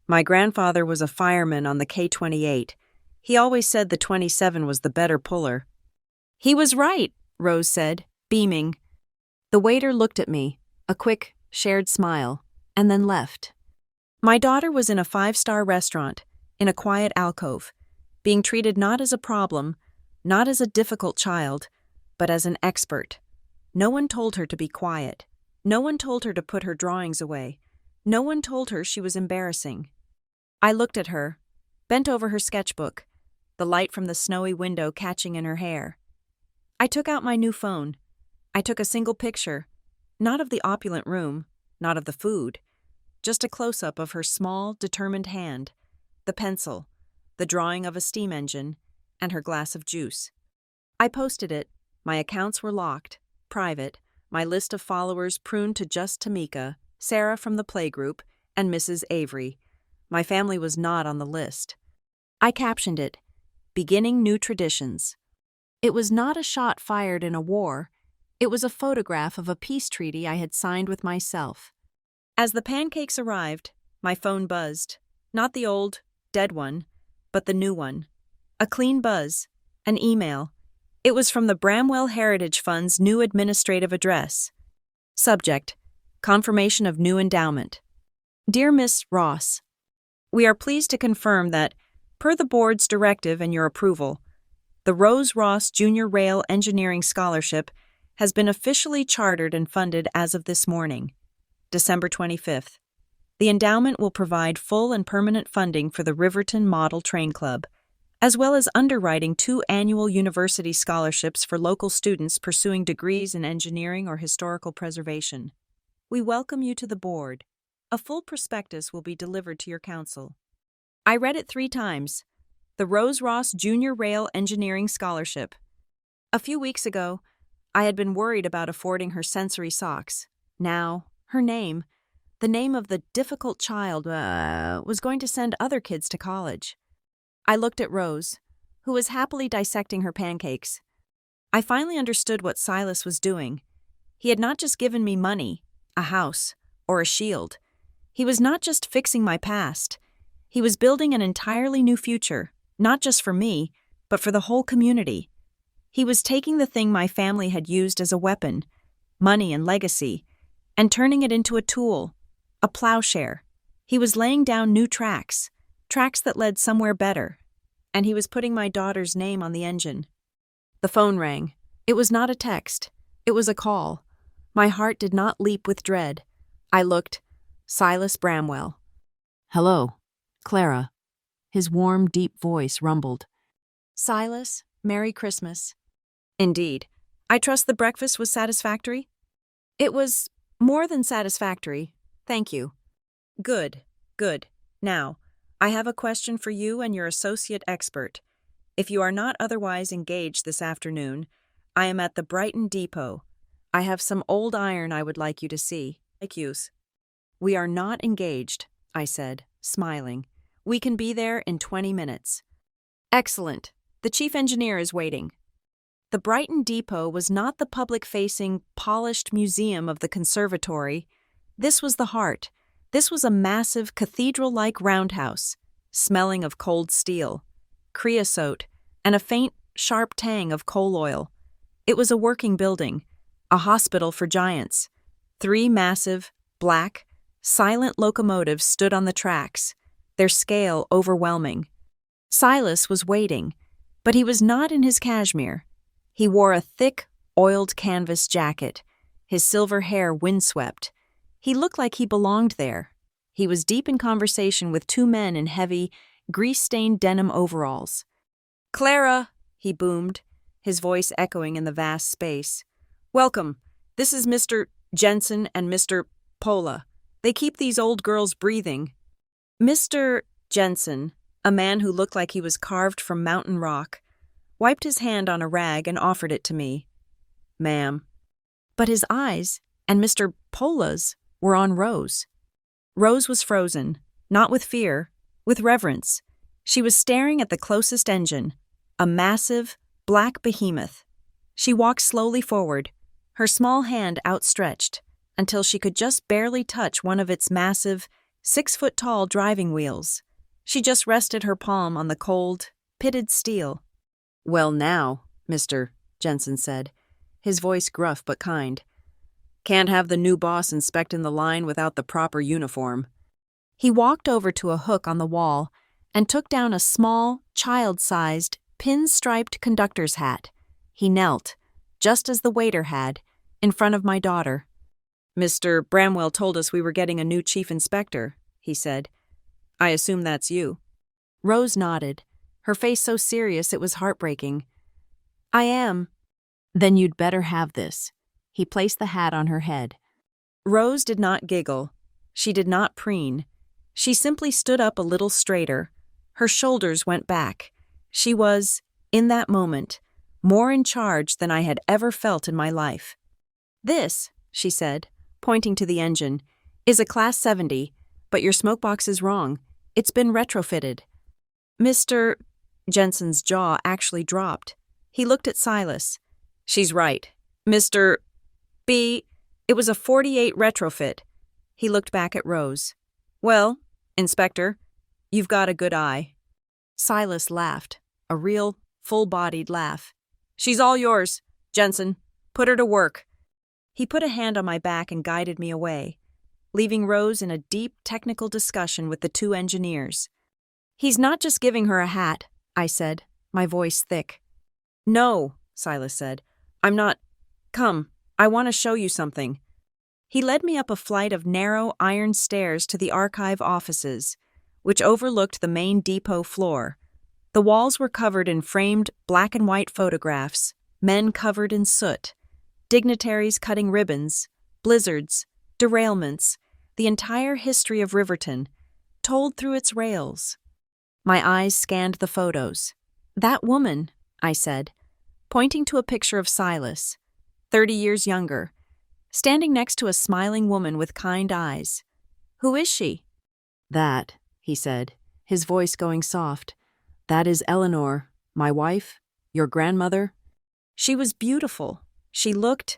"My grandfather was a fireman on the K-28. He always said the 27 was the better puller." "He was right," Rose said, beaming. The waiter looked at me, a quick, shared smile, and then left. My daughter was in a 5-star restaurant, in a quiet alcove, being treated not as a problem, not as a difficult child, but as an expert. No one told her to be quiet. No one told her to put her drawings away. No one told her she was embarrassing. I looked at her, bent over her sketchbook, the light from the snowy window catching in her hair. I took out my new phone. I took a single picture, not of the opulent room, not of the food, just a close-up of her small, determined hand, the pencil, the drawing of a steam engine, and her glass of juice. I posted it. My accounts were locked, private, my list of followers pruned to just Tamika, Sarah from the playgroup, and Mrs. Avery. My family was not on the list. I captioned it, beginning new traditions. It was not a shot fired in a war. It was a photograph of a peace treaty I had signed with myself. As the pancakes arrived, my phone buzzed. Not the old, dead one, but the new one. A clean buzz, an email. It was from the Bramwell Heritage Fund's new administrative address. Subject: Confirmation of new endowment. Dear Miss Ross, we are pleased to confirm that, per the board's directive and your approval, the Rose Ross Junior Rail Engineering Scholarship has been officially chartered and funded as of this morning, December 25th. The endowment will provide full and permanent funding for the Riverton Model Train Club, as well as underwriting 2 annual university scholarships for local students pursuing degrees in engineering or historical preservation. We welcome you to the board. A full prospectus will be delivered to your council. I read it 3 times. The Rose Ross Junior Rail Engineering Scholarship. A few weeks ago, I had been worried about affording her sensory socks. Now, her name, the name of the difficult child, was going to send other kids to college. I looked at Rose, who was happily dissecting her pancakes. I finally understood what Silas was doing. He had not just given me money, a house, or a shield. He was not just fixing my past. He was building an entirely new future, not just for me, but for the whole community. He was taking the thing my family had used as a weapon, money and legacy, and turning it into a tool, a plowshare. He was laying down new tracks that led somewhere better, and he was putting my daughter's name on the engine. The phone rang. It was not a text. It was a call. My heart did not leap with dread. I looked. Silas Bramwell. Hello, Clara. His warm, deep voice rumbled. Silas, Merry Christmas. Indeed. I trust the breakfast was satisfactory? It was more than satisfactory. Thank you. Good. Now, I have a question for you and your associate expert. If you are not otherwise engaged this afternoon, I am at the Brighton Depot. I have some old iron I would like you to see. We are not engaged, I said, smiling. We can be there in 20 minutes. Excellent. The chief engineer is waiting. The Brighton Depot was not the public-facing, polished museum of the conservatory. This was the heart. This was a massive, cathedral-like roundhouse, smelling of cold steel, creosote, and a faint, sharp tang of coal oil. It was a working building, a hospital for giants. 3 massive, black, silent locomotives stood on the tracks, their scale overwhelming. Silas was waiting, but he was not in his cashmere. He wore a thick, oiled canvas jacket, his silver hair windswept. He looked like he belonged there. He was deep in conversation with 2 men in heavy, grease-stained denim overalls. Clara, he boomed, his voice echoing in the vast space. Welcome. This is Mr. Jensen and Mr. Pola. They keep these old girls breathing. Mr. Jensen, a man who looked like he was carved from mountain rock, wiped his hand on a rag and offered it to me. Ma'am. But his eyes, and Mr. Pola's, were on Rose. Rose was frozen, not with fear, with reverence. She was staring at the closest engine, a massive, black behemoth. She walked slowly forward, her small hand outstretched, until she could just barely touch one of its massive, 6-foot-tall driving wheels. She just rested her palm on the cold, pitted steel. Well now, Mr. Jensen said, his voice gruff but kind. Can't have the new boss inspecting the line without the proper uniform. He walked over to a hook on the wall and took down a small, child-sized, pin-striped conductor's hat. He knelt, just as the waiter had, in front of my daughter. Mr. Bramwell told us we were getting a new chief inspector, he said. I assume that's you. Rose nodded, her face so serious it was heartbreaking. I am. Then you'd better have this. He placed the hat on her head. Rose did not giggle. She did not preen. She simply stood up a little straighter. Her shoulders went back. She was, in that moment, more in charge than I had ever felt in my life. This, she said, pointing to the engine, is a Class 70, but your smokebox is wrong. It's been retrofitted. Mr. Jensen's jaw actually dropped. He looked at Silas. She's right. Mr. B. It was a 48 retrofit. He looked back at Rose. Well, Inspector, you've got a good eye. Silas laughed, a real, full-bodied laugh. She's all yours, Jensen. Put her to work. He put a hand on my back and guided me away, leaving Rose in a deep technical discussion with the two engineers. He's not just giving her a hat, I said, my voice thick. No, Silas said. I'm not. Come, I want to show you something. He led me up a flight of narrow iron stairs to the archive offices, which overlooked the main depot floor. The walls were covered in framed black and white photographs, men covered in soot, dignitaries cutting ribbons, blizzards, derailments, the entire history of Riverton, told through its rails. My eyes scanned the photos. That woman, I said, pointing to a picture of Silas, 30 years younger, standing next to a smiling woman with kind eyes. Who is she? That, he said, his voice going soft. That is Eleanor, my wife, your grandmother. She was beautiful. She looked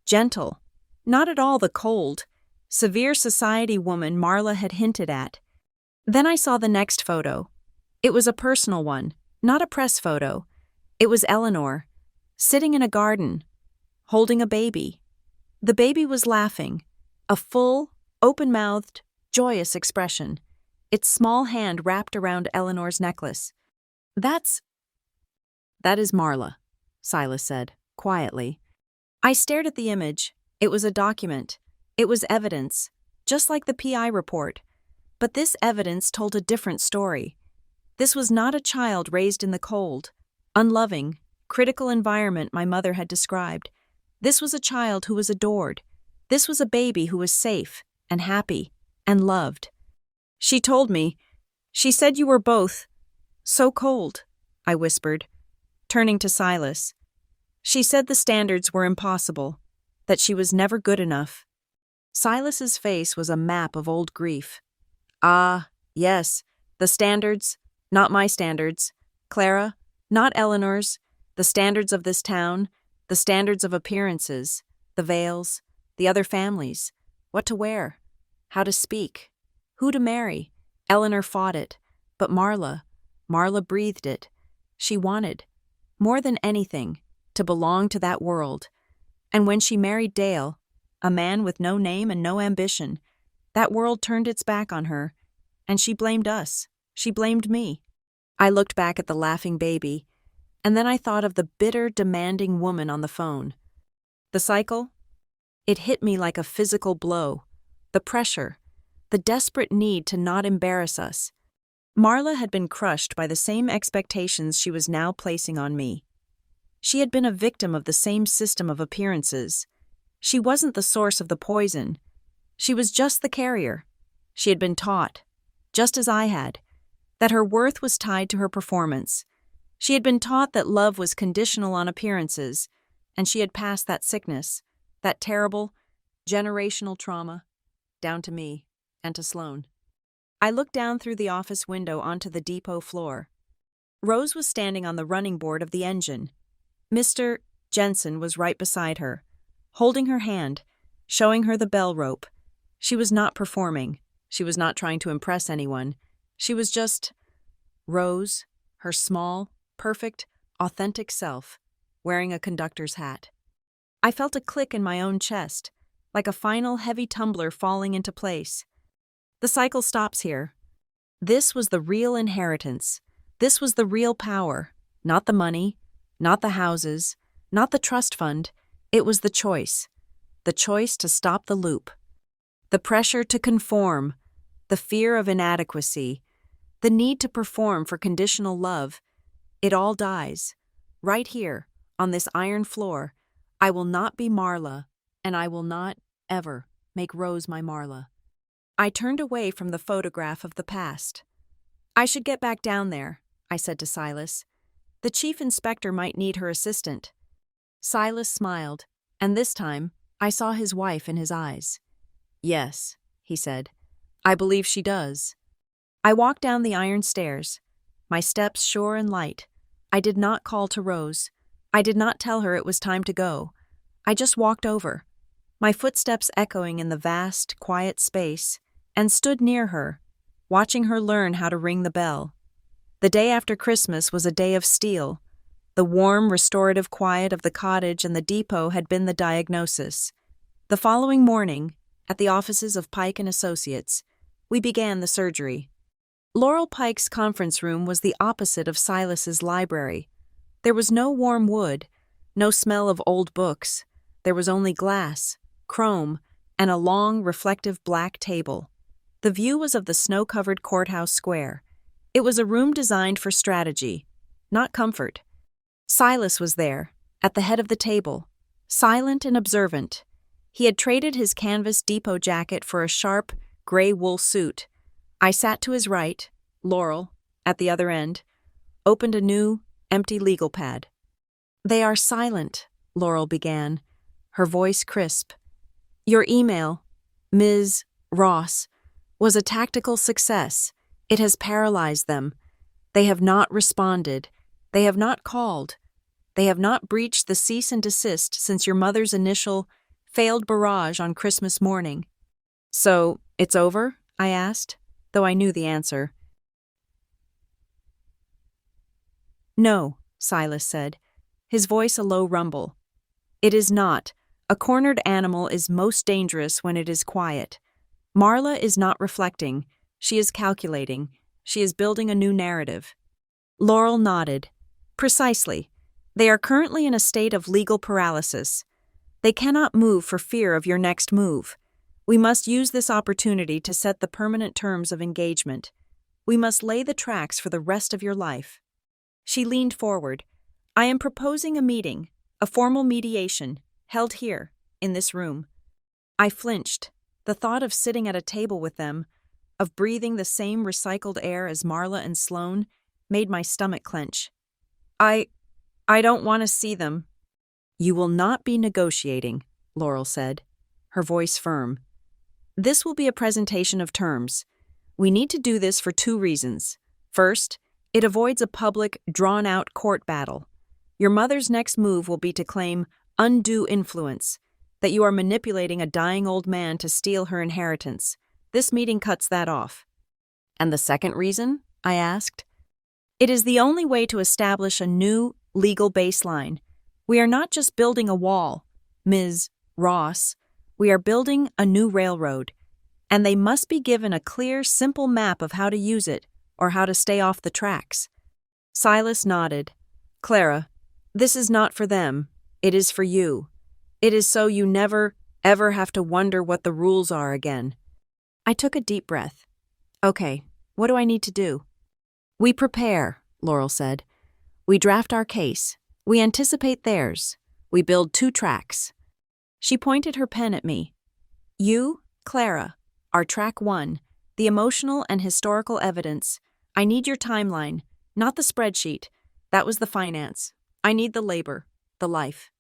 gentle, not at all the cold, severe society woman Marla had hinted at. Then I saw the next photo. It was a personal one, not a press photo. It was Eleanor, sitting in a garden, holding a baby. The baby was laughing, a full, open-mouthed, joyous expression, its small hand wrapped around Eleanor's necklace. That is Marla, Silas said, quietly. I stared at the image. It was a document. It was evidence, just like the PI report. But this evidence told a different story. This was not a child raised in the cold, unloving, critical environment my mother had described. This was a child who was adored. This was a baby who was safe and happy and loved. She told me. She said you were both so cold, I whispered, turning to Silas. She said the standards were impossible, that she was never good enough. Silas's face was a map of old grief. Ah, yes, the standards, not my standards. Clara, not Eleanor's, the standards of this town, the standards of appearances, the veils, the other families, what to wear, how to speak, who to marry. Eleanor fought it, but Marla breathed it. She wanted, more than anything, to belong to that world. And when she married Dale, a man with no name and no ambition, that world turned its back on her, and she blamed us. She blamed me. I looked back at the laughing baby, and then I thought of the bitter, demanding woman on the phone. The cycle? It hit me like a physical blow. The pressure, the desperate need to not embarrass us. Marla had been crushed by the same expectations she was now placing on me. She had been a victim of the same system of appearances. She wasn't the source of the poison. She was just the carrier. She had been taught, just as I had, that her worth was tied to her performance. She had been taught that love was conditional on appearances, and she had passed that sickness, that terrible, generational trauma, down to me and to Sloane. I looked down through the office window onto the depot floor. Rose was standing on the running board of the engine. Mr. Jensen was right beside her, holding her hand, showing her the bell rope. She was not performing. She was not trying to impress anyone. She was just Rose, her small, perfect, authentic self, wearing a conductor's hat. I felt a click in my own chest, like a final heavy tumbler falling into place. The cycle stops here. This was the real inheritance. This was the real power, not the money, not the houses, not the trust fund. It was the choice to stop the loop. The pressure to conform, the fear of inadequacy, the need to perform for conditional love. It all dies. Right here, on this iron floor, I will not be Marla, and I will not, ever, make Rose my Marla. I turned away from the photograph of the past. I should get back down there, I said to Silas. The chief inspector might need her assistant. Silas smiled, and this time I saw his wife in his eyes. Yes, he said. I believe she does. I walked down the iron stairs. my steps sure and light. I did not call to Rose. I did not tell her it was time to go. I just walked over, my footsteps echoing in the vast, quiet space, and stood near her, watching her learn how to ring the bell. The day after Christmas was a day of steel. The warm, restorative quiet of the cottage and the depot had been the diagnosis. The following morning, at the offices of Pike and Associates, we began the surgery. Laurel Pike's conference room was the opposite of Silas's library. There was no warm wood, no smell of old books. There was only glass, chrome, and a long, reflective black table. The view was of the snow-covered courthouse square. It was a room designed for strategy, not comfort. Silas was there, at the head of the table, silent and observant. He had traded his canvas depot jacket for a sharp, gray wool suit. I sat to his right, Laurel, at the other end, opened a new, empty legal pad. "They are silent," Laurel began, her voice crisp. "Your email, Ms. Ross, was a tactical success. It has paralyzed them. They have not responded. They have not called. They have not breached the cease and desist since your mother's initial, failed barrage on Christmas morning." "So, it's over?" I asked, though I knew the answer. "No," Silas said, his voice a low rumble. "It is not. A cornered animal is most dangerous when it is quiet. Marla is not reflecting. She is calculating. She is building a new narrative." Laurel nodded. "Precisely. They are currently in a state of legal paralysis. They cannot move for fear of your next move. We must use this opportunity to set the permanent terms of engagement. We must lay the tracks for the rest of your life." She leaned forward. "I am proposing a meeting, a formal mediation, held here, in this room." I flinched. The thought of sitting at a table with them, of breathing the same recycled air as Marla and Sloane, made my stomach clench. I don't want to see them." "You will not be negotiating," Laurel said, her voice firm. "This will be a presentation of terms. We need to do this for 2 reasons. First, it avoids a public, drawn-out court battle. Your mother's next move will be to claim undue influence, that you are manipulating a dying old man to steal her inheritance. This meeting cuts that off." "And the second reason?" I asked. "It is the only way to establish a new, legal baseline. We are not just building a wall, Ms. Ross. We are building a new railroad, and they must be given a clear, simple map of how to use it or how to stay off the tracks." Silas nodded. "Clara, this is not for them. It is for you. It is so you never, ever have to wonder what the rules are again." I took a deep breath. "Okay, what do I need to do?" "We prepare," Laurel said. "We draft our case. We anticipate theirs. We build 2 tracks. She pointed her pen at me. "You, Clara, are track 1, the emotional and historical evidence. I need your timeline, not the spreadsheet. That was the finance. I need the labor, the life."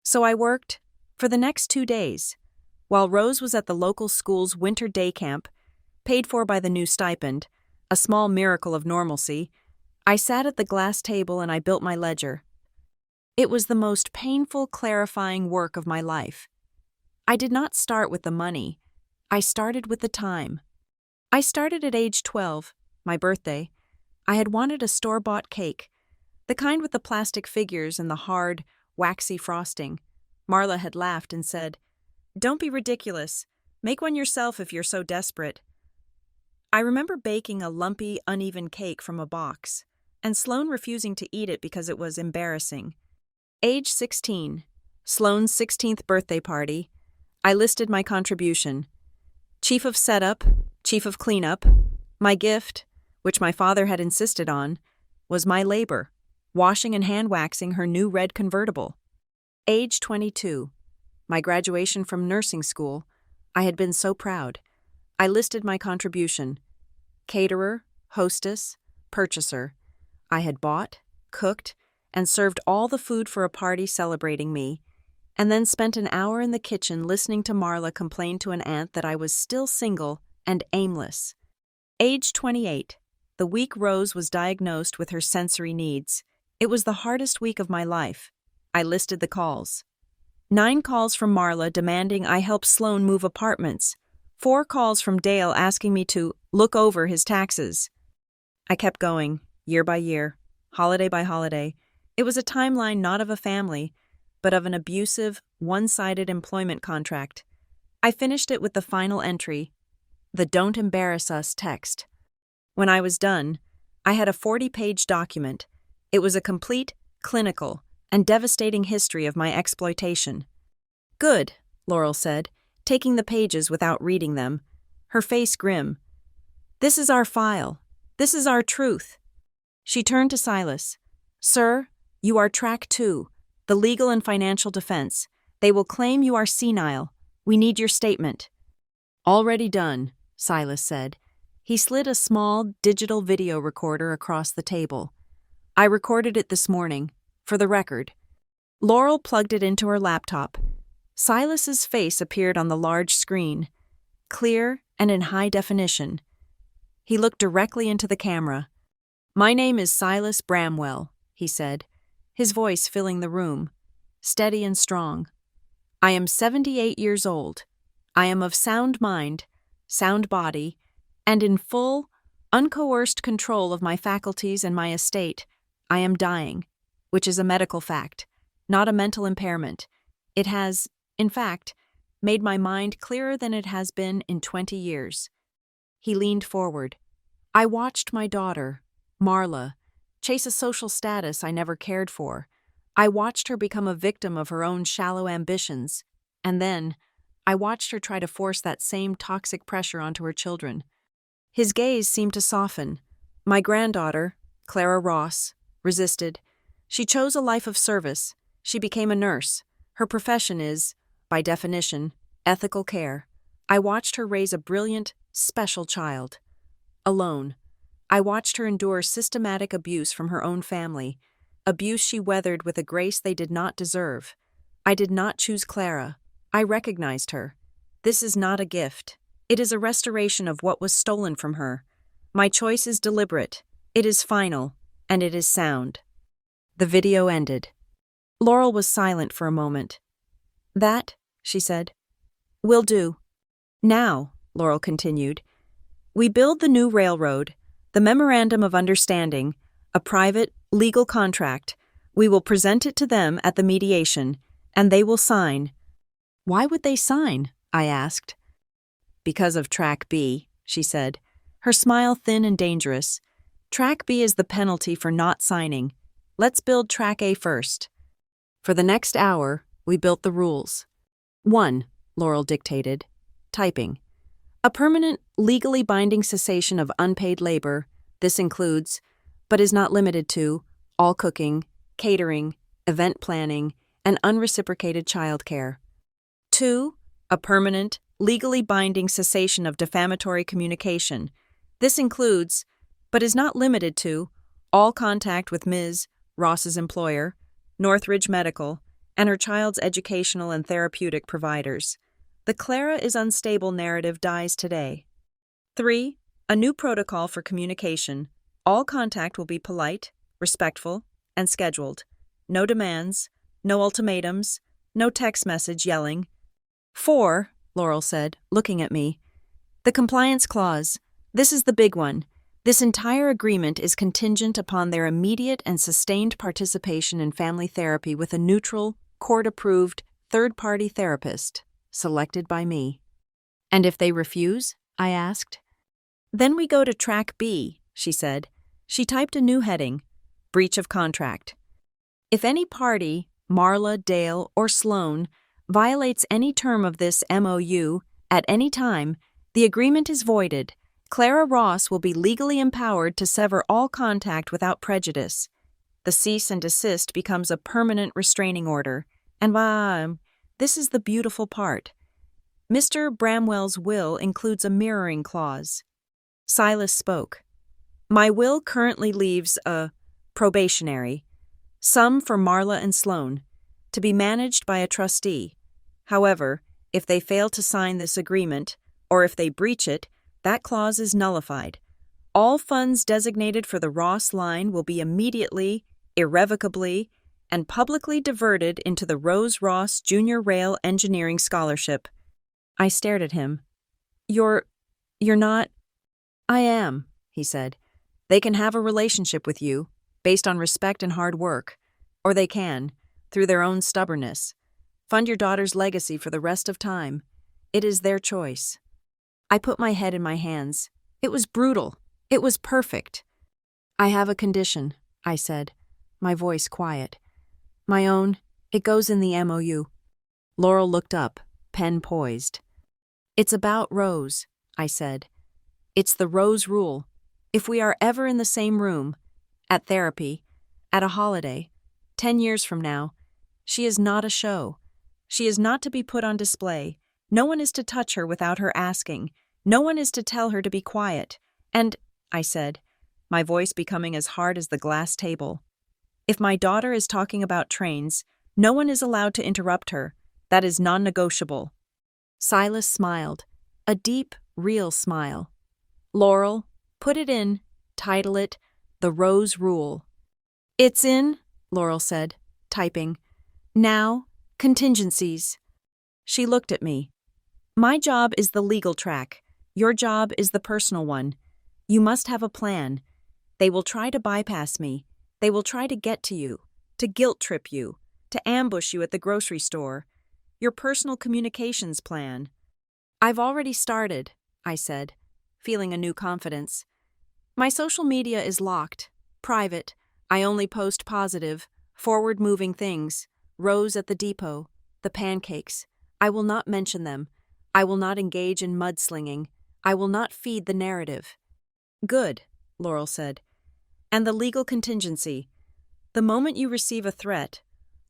So I worked, for the next 2 days, while Rose was at the local school's winter day camp, paid for by the new stipend, a small miracle of normalcy. I sat at the glass table and I built my ledger. It was the most painful, clarifying work of my life. I did not start with the money. I started with the time. I started at age 12, my birthday. I had wanted a store-bought cake, the kind with the plastic figures and the hard, waxy frosting. Marla had laughed and said, "Don't be ridiculous. Make one yourself if you're so desperate." I remember baking a lumpy, uneven cake from a box, and Sloane refusing to eat it because it was embarrassing. Age 16, Sloane's 16th birthday party. I listed my contribution. Chief of setup, chief of cleanup. My gift, which my father had insisted on, was my labor, washing and hand-waxing her new red convertible. Age 22, my graduation from nursing school. I had been so proud. I listed my contribution. Caterer, hostess, purchaser. I had bought, cooked, and served all the food for a party celebrating me, and then spent an hour in the kitchen listening to Marla complain to an aunt that I was still single and aimless. Age 28, the the week Rose was diagnosed with her sensory needs. It was the hardest week of my life. I listed the calls. 9 calls from Marla demanding I help Sloan move apartments. 4 calls from Dale asking me to look over his taxes. I kept going, year by year, holiday by holiday. It was a timeline not of a family, but of an abusive, one-sided employment contract. I finished it with the final entry, the "Don't embarrass us" text. When I was done, I had a 40-page document. It was a complete, clinical, and devastating history of my exploitation. "Good," Laurel said, taking the pages without reading them, her face grim. "This is our file. This is our truth." She turned to Silas. "Sir, you are track 2, the legal and financial defense. They will claim you are senile. We need your statement." "Already done," Silas said. He slid a small, digital video recorder across the table. "I recorded it this morning, for the record." Laurel plugged it into her laptop. Silas's face appeared on the large screen, clear and in high definition. He looked directly into the camera. "My name is Silas Bramwell," he said, his voice filling the room, steady and strong. "I am 78 years old. I am of sound mind, sound body, and in full, uncoerced control of my faculties and my estate. I am dying, which is a medical fact, not a mental impairment. It has, in fact, made my mind clearer than it has been in 20 years. He leaned forward. "I watched my daughter, Marla, chase a social status I never cared for. I watched her become a victim of her own shallow ambitions, and then I watched her try to force that same toxic pressure onto her children." His gaze seemed to soften. "My granddaughter, Clara Ross, resisted. She chose a life of service. She became a nurse. Her profession is, by definition, ethical care. I watched her raise a brilliant, special child. Alone. I watched her endure systematic abuse from her own family, abuse she weathered with a grace they did not deserve. I did not choose Clara. I recognized her. This is not a gift. It is a restoration of what was stolen from her. My choice is deliberate. It is final, and it is sound." The video ended. Laurel was silent for a moment. "That," she said, "will do. Now," Laurel continued, "we build the new railroad, the Memorandum of Understanding, a private, legal contract. We will present it to them at the mediation, and they will sign." "Why would they sign?" I asked. "Because of Track B," she said, her smile thin and dangerous. "Track B is the penalty for not signing. Let's build Track A first." For the next hour, we built the rules. 1, Laurel dictated, typing. "A permanent, legally binding cessation of unpaid labor. This includes, but is not limited to, all cooking, catering, event planning, and unreciprocated childcare. 2, a permanent, legally binding cessation of defamatory communication. This includes, but is not limited to, all contact with Ms. Ross's employer, Northridge Medical, and her child's educational and therapeutic providers. The Clara is unstable narrative dies today. 3, a new protocol for communication. All contact will be polite, respectful, and scheduled. No demands, no ultimatums, no text message yelling. 4, Laurel said, looking at me. The compliance clause. This is the big one. This entire agreement is contingent upon their immediate and sustained participation in family therapy with a neutral, court-approved, third-party therapist, selected by me. And if they refuse? I asked. Then we go to Track B, she said. She typed a new heading, Breach of Contract. If any party, Marla, Dale, or Sloan, violates any term of this MOU at any time, the agreement is voided. Clara Ross will be legally empowered to sever all contact without prejudice. The cease and desist becomes a permanent restraining order. And this is the beautiful part. Mr. Bramwell's will includes a mirroring clause. Silas spoke. My will currently leaves a probationary sum for Marla and Sloan, to be managed by a trustee. However, if they fail to sign this agreement, or if they breach it, that clause is nullified. All funds designated for the Ross line will be immediately, irrevocably, and publicly diverted into the Rose Ross Junior Rail Engineering Scholarship. I stared at him. You're not. I am, he said. They can have a relationship with you, based on respect and hard work, or they can, through their own stubbornness, fund your daughter's legacy for the rest of time. It is their choice. I put my head in my hands. It was brutal. It was perfect. I have a condition, I said, my voice quiet. My own, it goes in the MOU. Laurel looked up, pen poised. It's about Rose, I said. It's the Rose rule. If we are ever in the same room, at therapy, at a holiday, 10 years from now, she is not a show. She is not to be put on display. No one is to touch her without her asking. No one is to tell her to be quiet. And, I said, my voice becoming as hard as the glass table, if my daughter is talking about trains, no one is allowed to interrupt her. That is non-negotiable. Silas smiled, a deep, real smile. Laurel, put it in, title it, The Rose Rule. It's in, Laurel said, typing. Now, contingencies. She looked at me. My job is the legal track. Your job is the personal one. You must have a plan. They will try to bypass me. They will try to get to you, to guilt-trip you, to ambush you at the grocery store. Your personal communications plan. I've already started, I said, feeling a new confidence. My social media is locked, private. I only post positive, forward-moving things. Rose at the depot, the pancakes. I will not mention them. I will not engage in mudslinging. I will not feed the narrative. Good, Laurel said. And the legal contingency. The moment you receive a threat,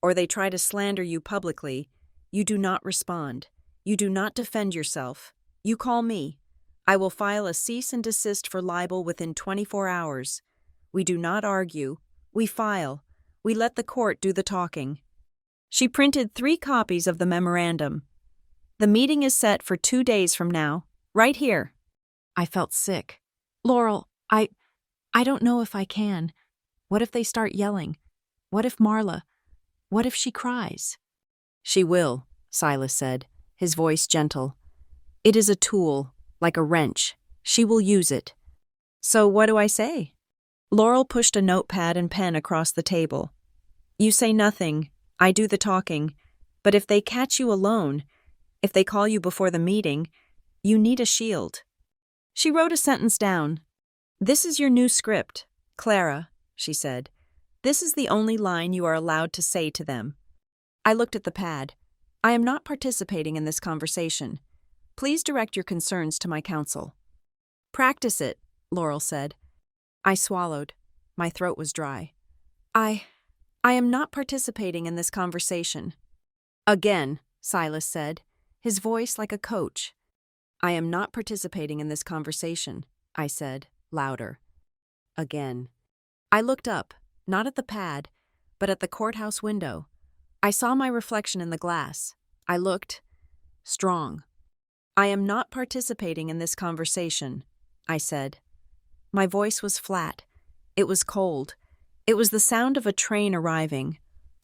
or they try to slander you publicly, you do not respond. You do not defend yourself. You call me. I will file a cease and desist for libel within 24 hours. We do not argue. We file. We let the court do the talking. She printed 3 copies of the memorandum. The meeting is set for 2 days from now, right here. I felt sick. Laurel, I don't know if I can. What if they start yelling? What if Marla? What if she cries? She will, Silas said, his voice gentle. It is a tool, like a wrench. She will use it. So what do I say? Laurel pushed a notepad and pen across the table. You say nothing. I do the talking. But if they catch you alone, if they call you before the meeting, you need a shield. She wrote a sentence down. This is your new script, Clara, she said. This is the only line you are allowed to say to them. I looked at the pad. I am not participating in this conversation. Please direct your concerns to my counsel. Practice it, Laurel said. I swallowed. My throat was dry. I am not participating in this conversation. Again, Silas said, his voice like a coach. I am not participating in this conversation, I said, louder. Again. I looked up, not at the pad, but at the courthouse window. I saw my reflection in the glass. I looked strong. I am not participating in this conversation, I said. My voice was flat. It was cold. It was the sound of a train arriving.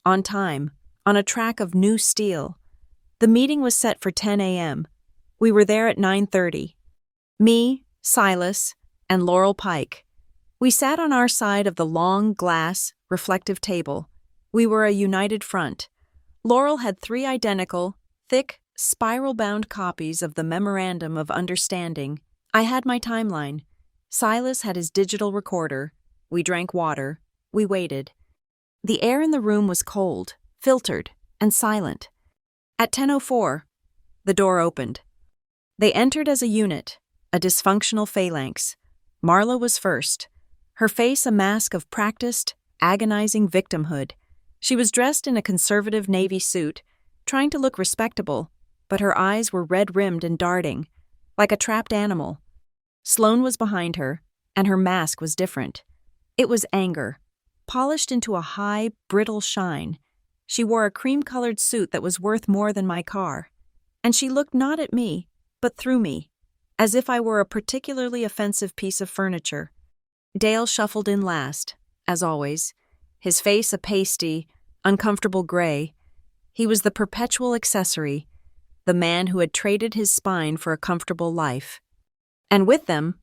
On time, on a track of new steel. The meeting was set for 10 a.m. We were there at 9:30. Me, Silas, and Laurel Pike. We sat on our side of the long, glass, reflective table. We were a united front. Laurel had 3 identical, thick, spiral-bound copies of the Memorandum of Understanding. I had my timeline. Silas had his digital recorder. We drank water. We waited. The air in the room was cold, filtered, and silent. At 10:04, the door opened. They entered as a unit, a dysfunctional phalanx. Marla was first, her face a mask of practiced, agonizing victimhood. She was dressed in a conservative navy suit, trying to look respectable, but her eyes were red-rimmed and darting, like a trapped animal. Sloane was behind her, and her mask was different. It was anger, polished into a high, brittle shine. She wore a cream-colored suit that was worth more than my car. And she looked not at me, but through me. as if I were a particularly offensive piece of furniture. Dale shuffled in last, as always, his face a pasty, uncomfortable gray. He was the perpetual accessory, the man who had traded his spine for a comfortable life. And with them,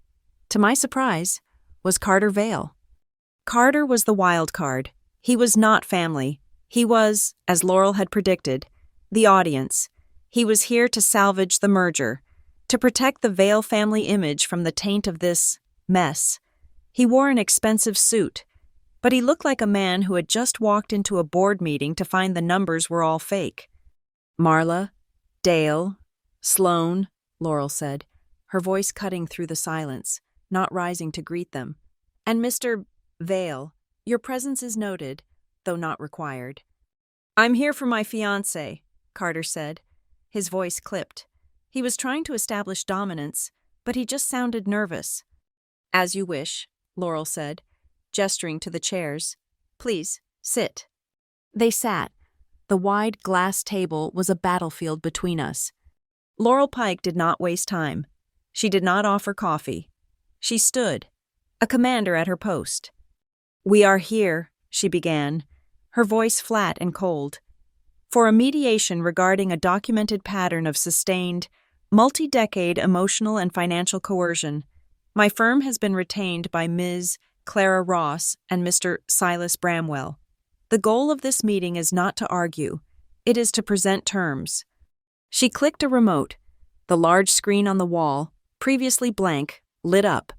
to my surprise, was Carter Vale. Carter was the wild card. He was not family. He was, as Laurel had predicted, the audience. He was here to salvage the merger, to protect the Vale family image from the taint of this mess. He wore an expensive suit, but he looked like a man who had just walked into a board meeting to find the numbers were all fake. Marla, Dale, Sloane, Laurel said, her voice cutting through the silence, not rising to greet them. And Mr. Vale, your presence is noted, though not required. I'm here for my fiancé, Carter said. His voice clipped. He was trying to establish dominance, but he just sounded nervous. As you wish, Laurel said, gesturing to the chairs. Please, sit. They sat. The wide glass table was a battlefield between us. Laurel Pike did not waste time. She did not offer coffee. She stood, a commander at her post. We are here, she began, her voice flat and cold, for a mediation regarding a documented pattern of sustained, multi-decade emotional and financial coercion. My firm has been retained by Ms. Clara Ross and Mr. Silas Bramwell. The goal of this meeting is not to argue. It is to present terms. She clicked a remote. The large screen on the wall, previously blank, lit up.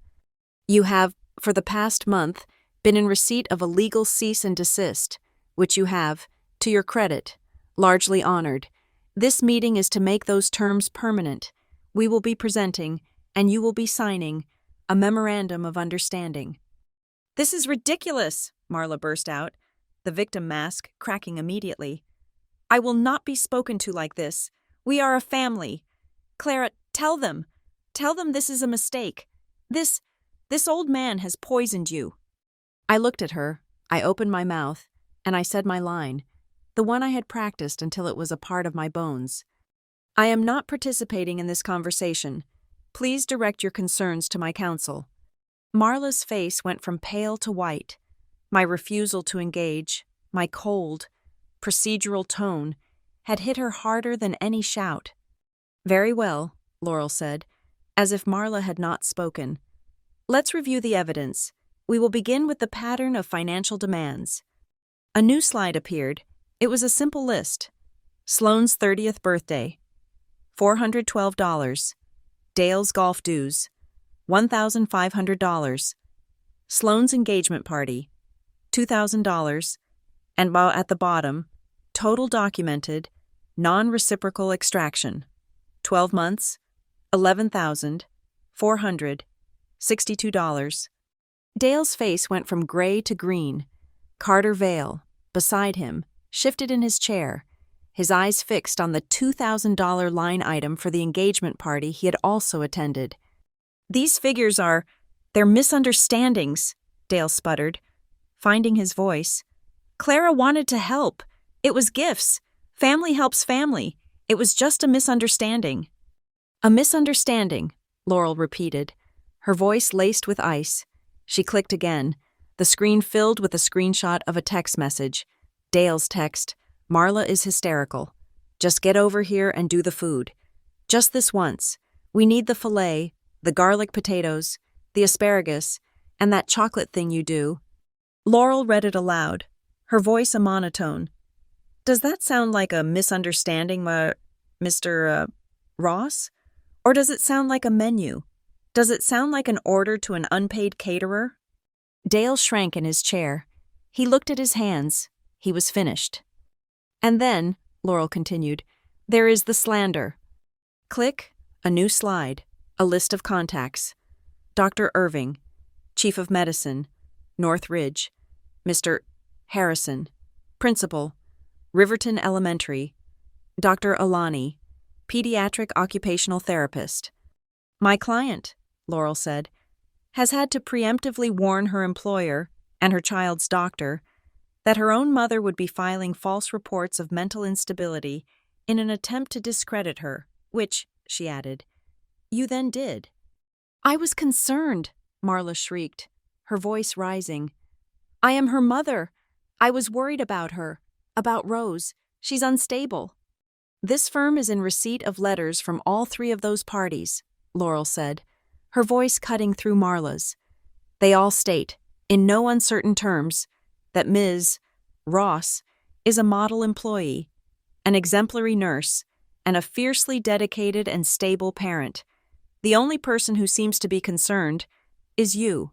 You have, for the past month, been in receipt of a legal cease and desist, which you have, to your credit, largely honored. This meeting is to make those terms permanent. We will be presenting, and you will be signing, a memorandum of understanding. This is ridiculous, Marla burst out, the victim mask cracking immediately. I will not be spoken to like this. We are a family. Clara, tell them this is a mistake. This old man has poisoned you. I looked at her, I opened my mouth, and I said my line, the one I had practiced until it was a part of my bones. I am not participating in this conversation. Please direct your concerns to my counsel. Marla's face went from pale to white. My refusal to engage, my cold, procedural tone, had hit her harder than any shout. Very well, Laurel said, as if Marla had not spoken. Let's review the evidence. We will begin with the pattern of financial demands. A new slide appeared. It was a simple list. Sloane's 30th birthday, $412. Dale's golf dues, $1,500. Sloane's engagement party, $2,000. And at the bottom, total documented, non-reciprocal extraction, 12 months, $11,462. Dale's face went from gray to green. Carter Vale, beside him, shifted in his chair, his eyes fixed on the $2,000 line item for the engagement party he had also attended. These figures they're misunderstandings, Dale sputtered, finding his voice. Clara wanted to help. It was gifts. Family helps family. It was just a misunderstanding. A misunderstanding, Laurel repeated, her voice laced with ice. She clicked again, the screen filled with a screenshot of a text message. Dale's text, Marla is hysterical. Just get over here and do the food. Just this once. We need the filet, the garlic potatoes, the asparagus, and that chocolate thing you do. Laurel read it aloud, her voice a monotone. Does that sound like a misunderstanding, Mr. Ross? Or does it sound like a menu? Does it sound like an order to an unpaid caterer? Dale shrank in his chair. He looked at his hands. He was finished. And then, Laurel continued, there is the slander. Click, a new slide, a list of contacts. Dr. Irving, Chief of Medicine, North Ridge. Mr. Harrison, Principal, Riverton Elementary. Dr. Alani, Pediatric Occupational Therapist. My client, Laurel said, has had to preemptively warn her employer and her child's doctor that her own mother would be filing false reports of mental instability in an attempt to discredit her, which, she added, You then did. I was concerned, Marla shrieked, her voice rising. I am her mother. I was worried about her, about Rose. She's unstable. This firm is in receipt of letters from all three of those parties, Laurel said, her voice cutting through Marla's. They all state, in no uncertain terms, that Ms. Ross is a model employee, an exemplary nurse, and a fiercely dedicated and stable parent. The only person who seems to be concerned is you,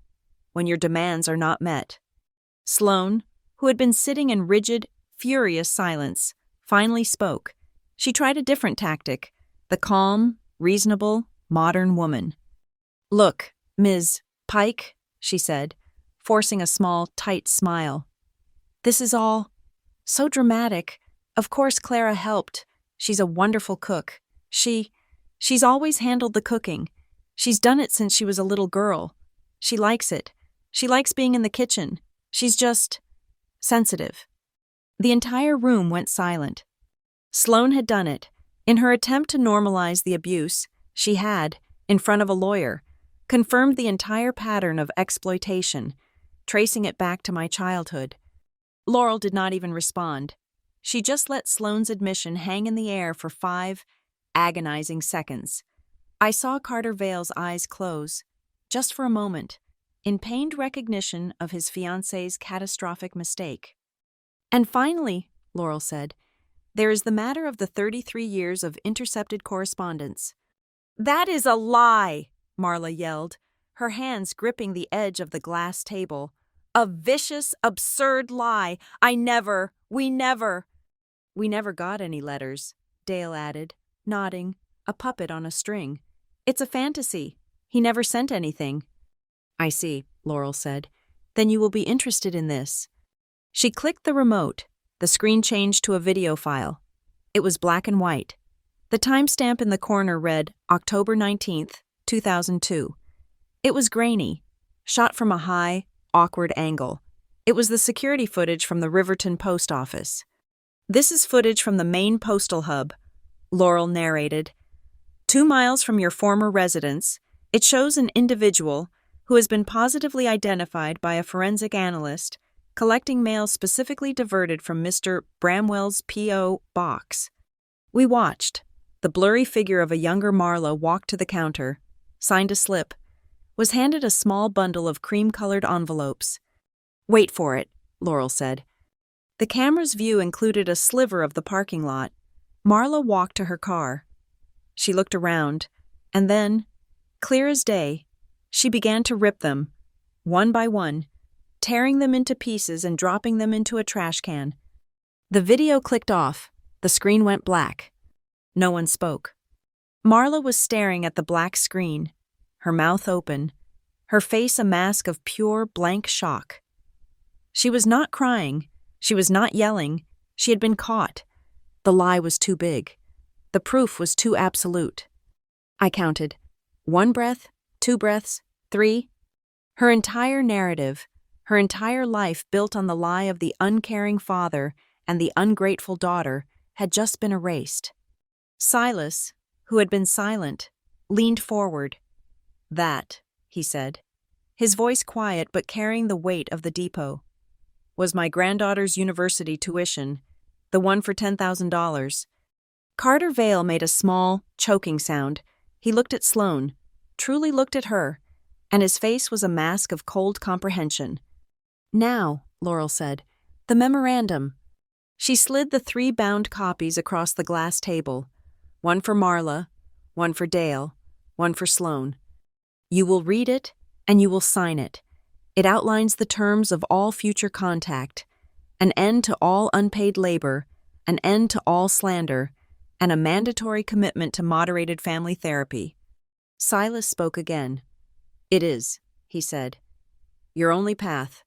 when your demands are not met. Sloane, who had been sitting in rigid, furious silence, finally spoke. She tried a different tactic, the calm, reasonable, modern woman. Look, Ms. Pike, she said, forcing a small, tight smile. This is all so dramatic. Of course Clara helped. She's a wonderful cook. She's always handled the cooking. She's done it since she was a little girl. She likes it. She likes being in the kitchen. She's just sensitive. The entire room went silent. Sloane had done it. In her attempt to normalize the abuse, she had, in front of a lawyer, confirmed the entire pattern of exploitation, tracing it back to my childhood. Laurel did not even respond. She just let Sloane's admission hang in the air for 5 agonizing seconds. I saw Carter Vale's eyes close, just for a moment, in pained recognition of his fiancée's catastrophic mistake. And finally, Laurel said, there is the matter of the 33 years of intercepted correspondence. That is a lie, Marla yelled, her hands gripping the edge of the glass table. A vicious, absurd lie. We never got any letters, Dale added, nodding, a puppet on a string. It's a fantasy. He never sent anything. I see, Laurel said. Then you will be interested in this. She clicked the remote. The screen changed to a video file. It was black and white. The timestamp in the corner read October 19th, 2002. It was grainy, shot from a high, awkward angle. It was the security footage from the Riverton post office. This is footage from the main postal hub, Laurel narrated. 2 miles from your former residence, it shows an individual who has been positively identified by a forensic analyst collecting mail specifically diverted from Mr. Bramwell's P.O. box. We watched. The blurry figure of a younger Marla walked to the counter, signed a slip, was handed a small bundle of cream-colored envelopes. Wait for it, Laurel said. The camera's view included a sliver of the parking lot. Marla walked to her car. She looked around, and then, clear as day, she began to rip them, one by one, tearing them into pieces and dropping them into a trash can. The video clicked off. The screen went black. No one spoke. Marla was staring at the black screen, her mouth open, her face a mask of pure, blank shock. She was not crying. She was not yelling. She had been caught. The lie was too big. The proof was too absolute. I counted. 1 breath, 2 breaths, 3. Her entire narrative, her entire life built on the lie of the uncaring father and the ungrateful daughter, had just been erased. Silas, who had been silent, leaned forward. That, he said, his voice quiet but carrying the weight of the depot, was my granddaughter's university tuition, the one for $10,000. Carter Vale made a small, choking sound. He looked at Sloane, truly looked at her, and his face was a mask of cold comprehension. Now, Laurel said, the memorandum. She slid the 3 bound copies across the glass table, one for Marla, one for Dale, one for Sloane. You will read it, and you will sign it. It outlines the terms of all future contact, an end to all unpaid labor, an end to all slander, and a mandatory commitment to moderated family therapy. Silas spoke again. It is, he said, your only path.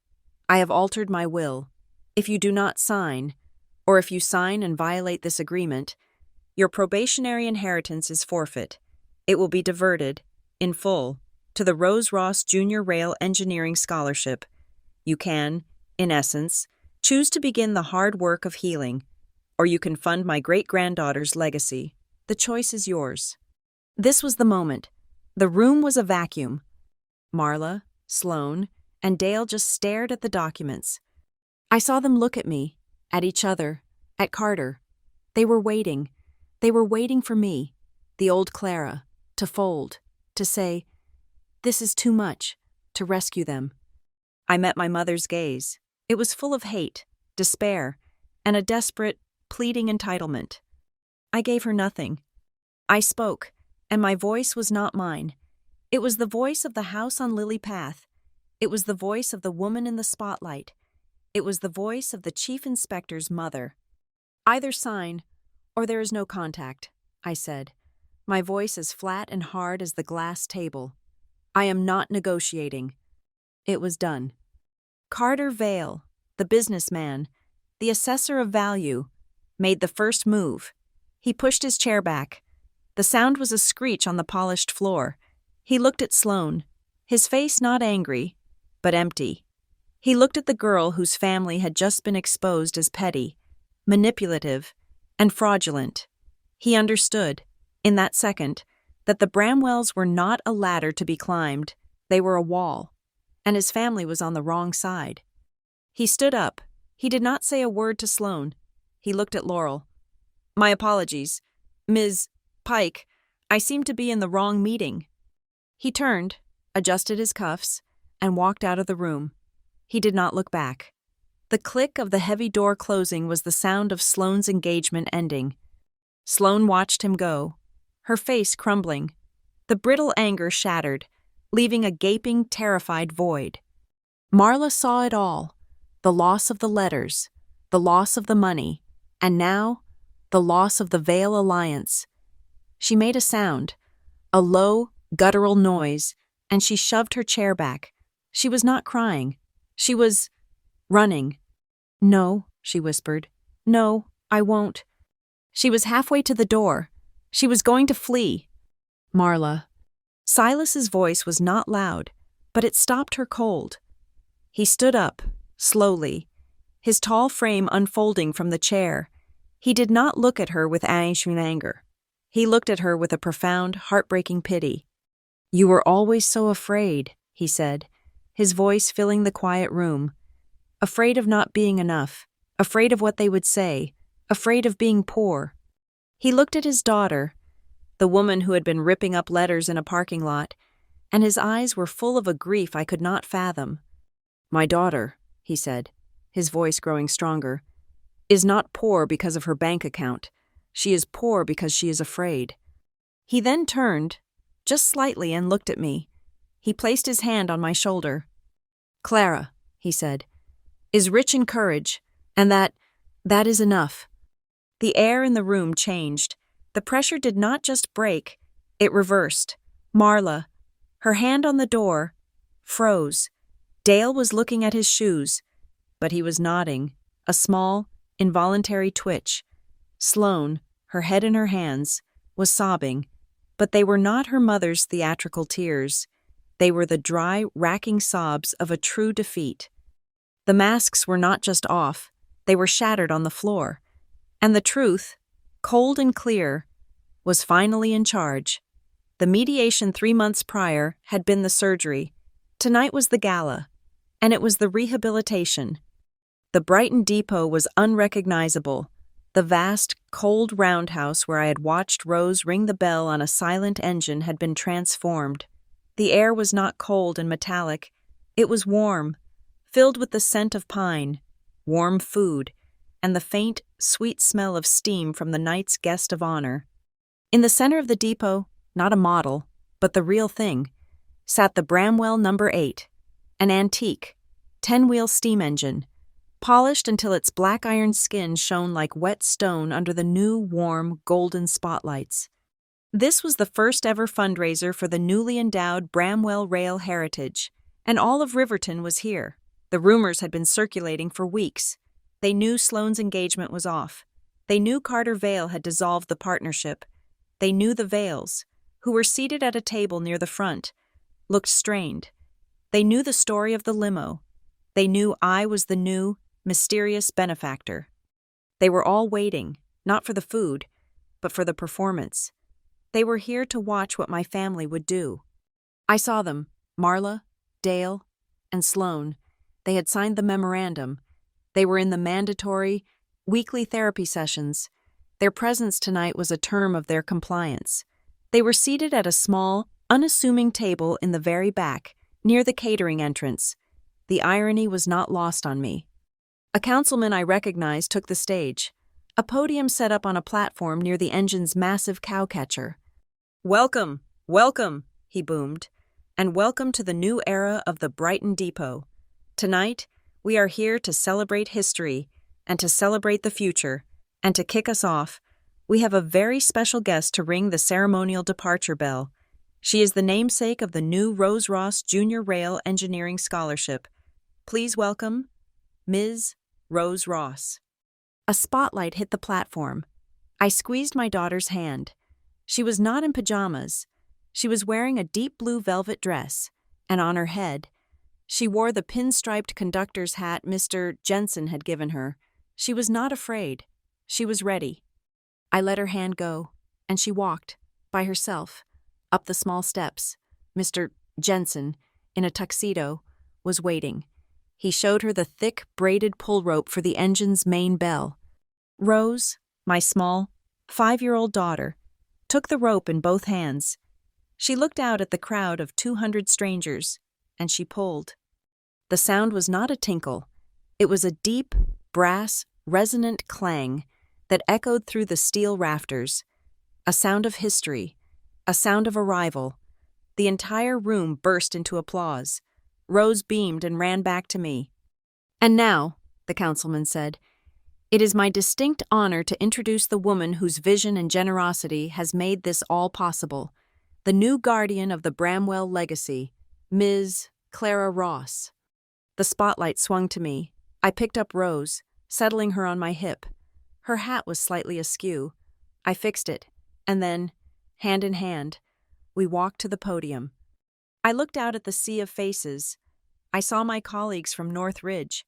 I have altered my will. If you do not sign, or if you sign and violate this agreement, your probationary inheritance is forfeit. It will be diverted, in full, to the Rose Ross Junior Rail Engineering Scholarship. You can, in essence, choose to begin the hard work of healing, or you can fund my great-granddaughter's legacy. The choice is yours. This was the moment. The room was a vacuum. Marla, Sloane, and Dale just stared at the documents. I saw them look at me, at each other, at Carter. They were waiting. They were waiting for me, the old Clara, to fold, to say, "This is too much," to rescue them. I met my mother's gaze. It was full of hate, despair, and a desperate, pleading entitlement. I gave her nothing. I spoke, and my voice was not mine. It was the voice of the house on Lily Path. It was the voice of the woman in the spotlight. It was the voice of the chief inspector's mother. "Either sign, or there is no contact," I said, my voice as flat and hard as the glass table. "I am not negotiating." It was done. Carter Vale, the businessman, the assessor of value, made the first move. He pushed his chair back. The sound was a screech on the polished floor. He looked at Sloane, his face not angry, but empty. He looked at the girl whose family had just been exposed as petty, manipulative, and fraudulent. He understood, in that second, that the Bramwells were not a ladder to be climbed, they were a wall, and his family was on the wrong side. He stood up. He did not say a word to Sloane. He looked at Laurel. "My apologies. Ms. Pike, I seem to be in the wrong meeting." He turned, adjusted his cuffs, and walked out of the room. He did not look back. The click of the heavy door closing was the sound of Sloane's engagement ending. Sloane watched him go, her face crumbling, the brittle anger shattered, leaving a gaping, terrified void. Marla saw it all, the loss of the letters, the loss of the money, and now, the loss of the Vale alliance. She made a sound, a low, guttural noise, and she shoved her chair back. She was not crying. She was running. "No," she whispered. "No, I won't." She was halfway to the door. She was going to flee. "Marla." Silas's voice was not loud, but it stopped her cold. He stood up, slowly, his tall frame unfolding from the chair. He did not look at her with anger. He looked at her with a profound, heartbreaking pity. "You were always so afraid," he said, his voice filling the quiet room. "Afraid of not being enough, afraid of what they would say, afraid of being poor." He looked at his daughter, the woman who had been ripping up letters in a parking lot, and his eyes were full of a grief I could not fathom. "My daughter," he said, his voice growing stronger, "is not poor because of her bank account. She is poor because she is afraid." He then turned, just slightly, and looked at me. He placed his hand on my shoulder. "Clara," he said, "is rich in courage, and that is enough." The air in the room changed. The pressure did not just break, it reversed. Marla, her hand on the door, froze. Dale was looking at his shoes, but he was nodding, a small, involuntary twitch. Sloane, her head in her hands, was sobbing, but they were not her mother's theatrical tears. They were the dry, racking sobs of a true defeat. The masks were not just off, they were shattered on the floor. And the truth, cold and clear, was finally in charge. The mediation 3 months prior had been the surgery. Tonight was the gala, and it was the rehabilitation. The Brighton depot was unrecognizable. The vast, cold roundhouse where I had watched Rose ring the bell on a silent engine had been transformed. The air was not cold and metallic. It was warm, filled with the scent of pine, warm food, and the faint, sweet smell of steam from the night's guest of honor. In the center of the depot, not a model, but the real thing, sat the Bramwell No. 8, an antique, 10-wheel steam engine, polished until its black iron skin shone like wet stone under the new, warm, golden spotlights. This was the first ever fundraiser for the newly endowed Bramwell Rail Heritage, and all of Riverton was here. The rumors had been circulating for weeks. They knew Sloane's engagement was off. They knew Carter Vale had dissolved the partnership. They knew the Vales, who were seated at a table near the front, looked strained. They knew the story of the limo. They knew I was the new, mysterious benefactor. They were all waiting, not for the food, but for the performance. They were here to watch what my family would do. I saw them, Marla, Dale, and Sloane. They had signed the memorandum. They were in the mandatory weekly therapy sessions. Their presence tonight was a term of their compliance. They were seated at a small, unassuming table in the very back, near the catering entrance. The irony was not lost on me. A councilman I recognized took the stage, a podium set up on a platform near the engine's massive cowcatcher. "Welcome, welcome," he boomed, "and welcome to the new era of the Brighton Depot. Tonight, we are here to celebrate history and to celebrate the future, and to kick us off, we have a very special guest to ring the ceremonial departure bell. She is the namesake of the new Rose Ross Junior Rail Engineering Scholarship. Please welcome Ms. Rose Ross." A spotlight hit the platform. I squeezed my daughter's hand. She was not in pajamas. She was wearing a deep blue velvet dress, and on her head, she wore the pinstriped conductor's hat Mr. Jensen had given her. She was not afraid. She was ready. I let her hand go, and she walked, by herself, up the small steps. Mr. Jensen, in a tuxedo, was waiting. He showed her the thick, braided pull rope for the engine's main bell. Rose, my small, 5-year-old daughter, took the rope in both hands. She looked out at the crowd of 200 strangers, and she pulled. The sound was not a tinkle. It was a deep, brass, resonant clang that echoed through the steel rafters. A sound of history, a sound of arrival. The entire room burst into applause. Rose beamed and ran back to me. "And now," the councilman said, "it is my distinct honor to introduce the woman whose vision and generosity has made this all possible, the new guardian of the Bramwell legacy, Ms. Clara Ross." The spotlight swung to me. I picked up Rose, settling her on my hip. Her hat was slightly askew. I fixed it, and then, hand in hand, we walked to the podium. I looked out at the sea of faces. I saw my colleagues from North Ridge.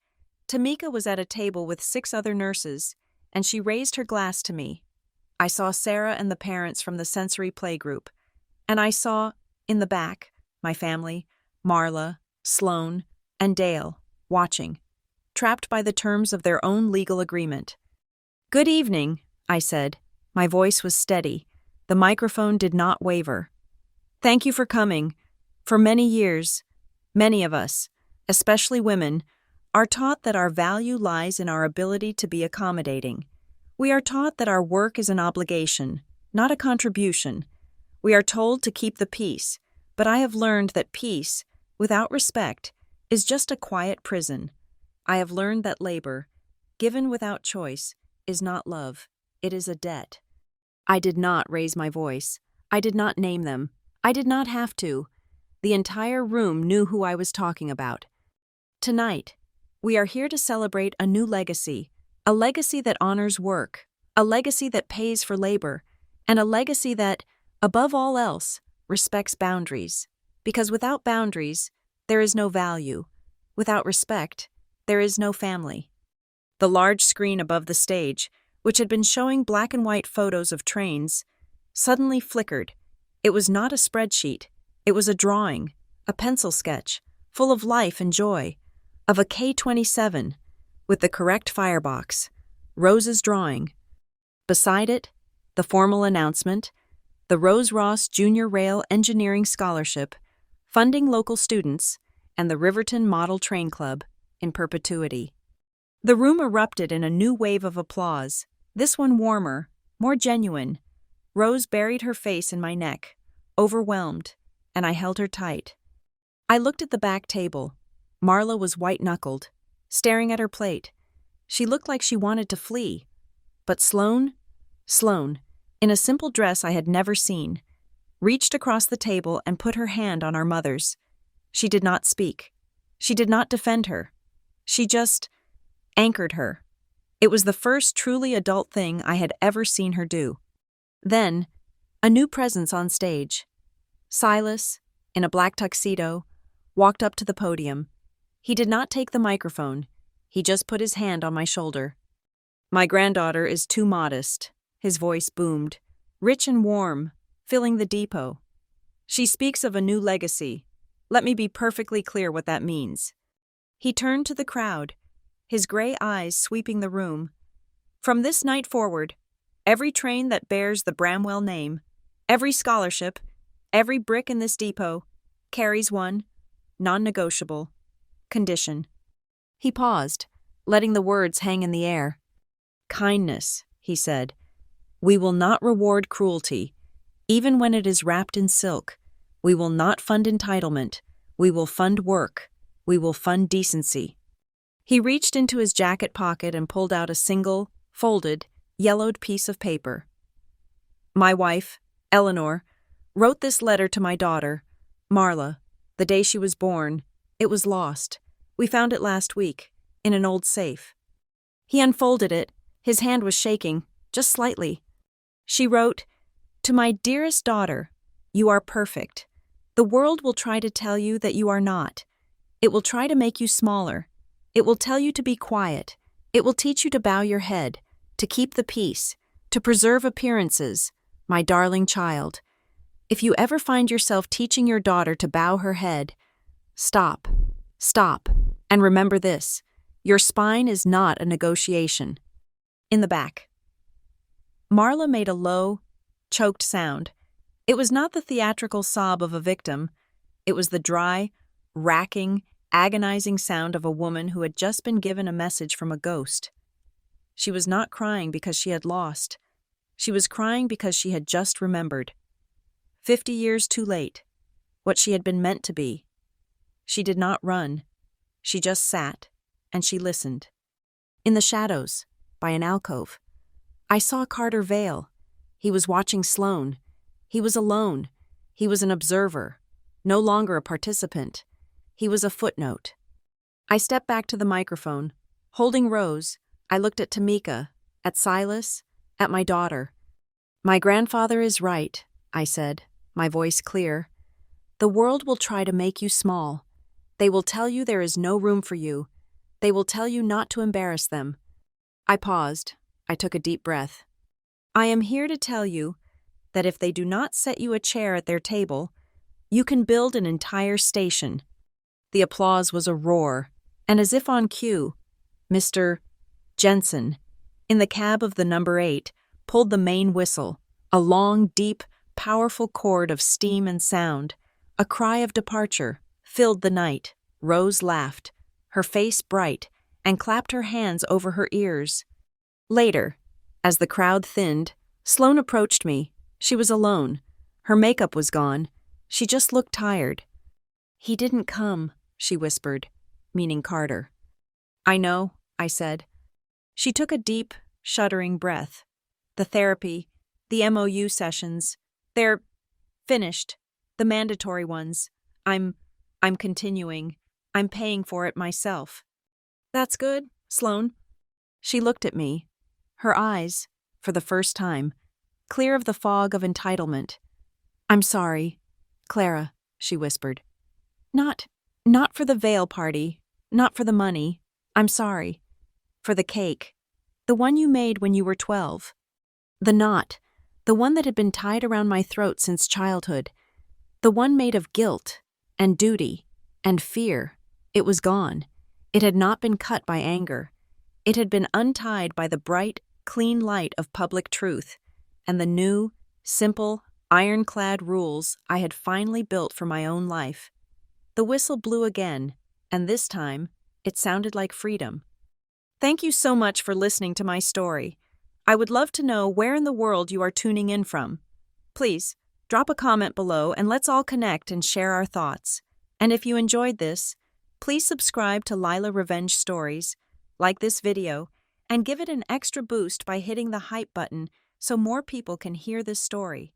Tamika was at a table with 6 other nurses, and she raised her glass to me. I saw Sarah and the parents from the sensory playgroup, and I saw, in the back, my family, Marla, Sloane, and Dale, watching, trapped by the terms of their own legal agreement. "Good evening," I said. My voice was steady. The microphone did not waver. "Thank you for coming. For many years, many of us, especially women, are taught that our value lies in our ability to be accommodating. We are taught that our work is an obligation, not a contribution. We are told to keep the peace, but I have learned that peace, without respect, is just a quiet prison. I have learned that labor, given without choice, is not love, it is a debt." I did not raise my voice. I did not name them. I did not have to. The entire room knew who I was talking about. Tonight, we are here to celebrate a new legacy, a legacy that honors work, a legacy that pays for labor, and a legacy that, above all else, respects boundaries. Because without boundaries, there is no value. Without respect, there is no family. The large screen above the stage, which had been showing black and white photos of trains, suddenly flickered. It was not a spreadsheet. It was a drawing, a pencil sketch, full of life and joy, of a K-27, with the correct firebox, Rose's drawing. Beside it, the formal announcement, the Rose Ross Junior Rail Engineering Scholarship, funding local students, and the Riverton Model Train Club, in perpetuity. The room erupted in a new wave of applause, this one warmer, more genuine. Rose buried her face in my neck, overwhelmed, and I held her tight. I looked at the back table. Marla was white-knuckled, staring at her plate. She looked like she wanted to flee. But Sloane, in a simple dress I had never seen, reached across the table and put her hand on our mother's. She did not speak. She did not defend her. She just anchored her. It was the first truly adult thing I had ever seen her do. Then, a new presence on stage. Silas, in a black tuxedo, walked up to the podium. He did not take the microphone. He just put his hand on my shoulder. "My granddaughter is too modest," his voice boomed. "Rich and warm, filling the depot. She speaks of a new legacy. Let me be perfectly clear what that means. He turned to the crowd, his gray eyes sweeping the room. From this night forward, every train that bears the Bramwell name, every scholarship, every brick in this depot, carries one, non-negotiable, condition. He paused, letting the words hang in the air. Kindness, he said. We will not reward cruelty, even when it is wrapped in silk. We will not fund entitlement. We will fund work. We will fund decency. He reached into his jacket pocket and pulled out a single, folded, yellowed piece of paper. My wife, Eleanor, wrote this letter to my daughter, Marla, the day she was born. It was lost. We found it last week, in an old safe. He unfolded it. His hand was shaking, just slightly. She wrote, To my dearest daughter, you are perfect. The world will try to tell you that you are not. It will try to make you smaller. It will tell you to be quiet. It will teach you to bow your head, to keep the peace, to preserve appearances, my darling child. If you ever find yourself teaching your daughter to bow her head, stop, and remember this, your spine is not a negotiation. In the back. Marla made a low, choked sound. It was not the theatrical sob of a victim. It was the dry, racking, agonizing sound of a woman who had just been given a message from a ghost. She was not crying because she had lost. She was crying because she had just remembered. 50 years too late. What she had been meant to be. She did not run. She just sat, and she listened. In the shadows, by an alcove, I saw Carter Vale. He was watching Sloane. He was alone. He was an observer, no longer a participant. He was a footnote. I stepped back to the microphone. Holding Rose, I looked at Tamika, at Silas, at my daughter. My grandfather is right, I said, my voice clear. The world will try to make you small. They will tell you there is no room for you. They will tell you not to embarrass them. I paused. I took a deep breath. I am here to tell you that if they do not set you a chair at their table, you can build an entire station. The applause was a roar, and as if on cue, Mr. Jensen, in the cab of the number 8, pulled the main whistle, a long, deep, powerful chord of steam and sound. A cry of departure filled the night. Rose laughed, her face bright, and clapped her hands over her ears. Later, as the crowd thinned, Sloane approached me. She was alone. Her makeup was gone. She just looked tired. He didn't come, she whispered, meaning Carter. I know, I said. She took a deep, shuddering breath. The therapy, the MOU sessions, they're finished. The mandatory ones. I'm continuing. I'm paying for it myself. That's good, Sloane. She looked at me, her eyes, for the first time, clear of the fog of entitlement. I'm sorry, Clara, she whispered. Not for the veil party, not for the money. I'm sorry. For the cake. The one you made when you were 12. The knot, the one that had been tied around my throat since childhood. The one made of guilt, and duty, and fear. It was gone. It had not been cut by anger. It had been untied by the bright, clean light of public truth, and the new, simple, ironclad rules I had finally built for my own life. The whistle blew again, and this time, it sounded like freedom. Thank you so much for listening to my story. I would love to know where in the world you are tuning in from. Please, drop a comment below and let's all connect and share our thoughts. And if you enjoyed this, please subscribe to Lila Revenge Stories, like this video, and give it an extra boost by hitting the hype button so more people can hear this story.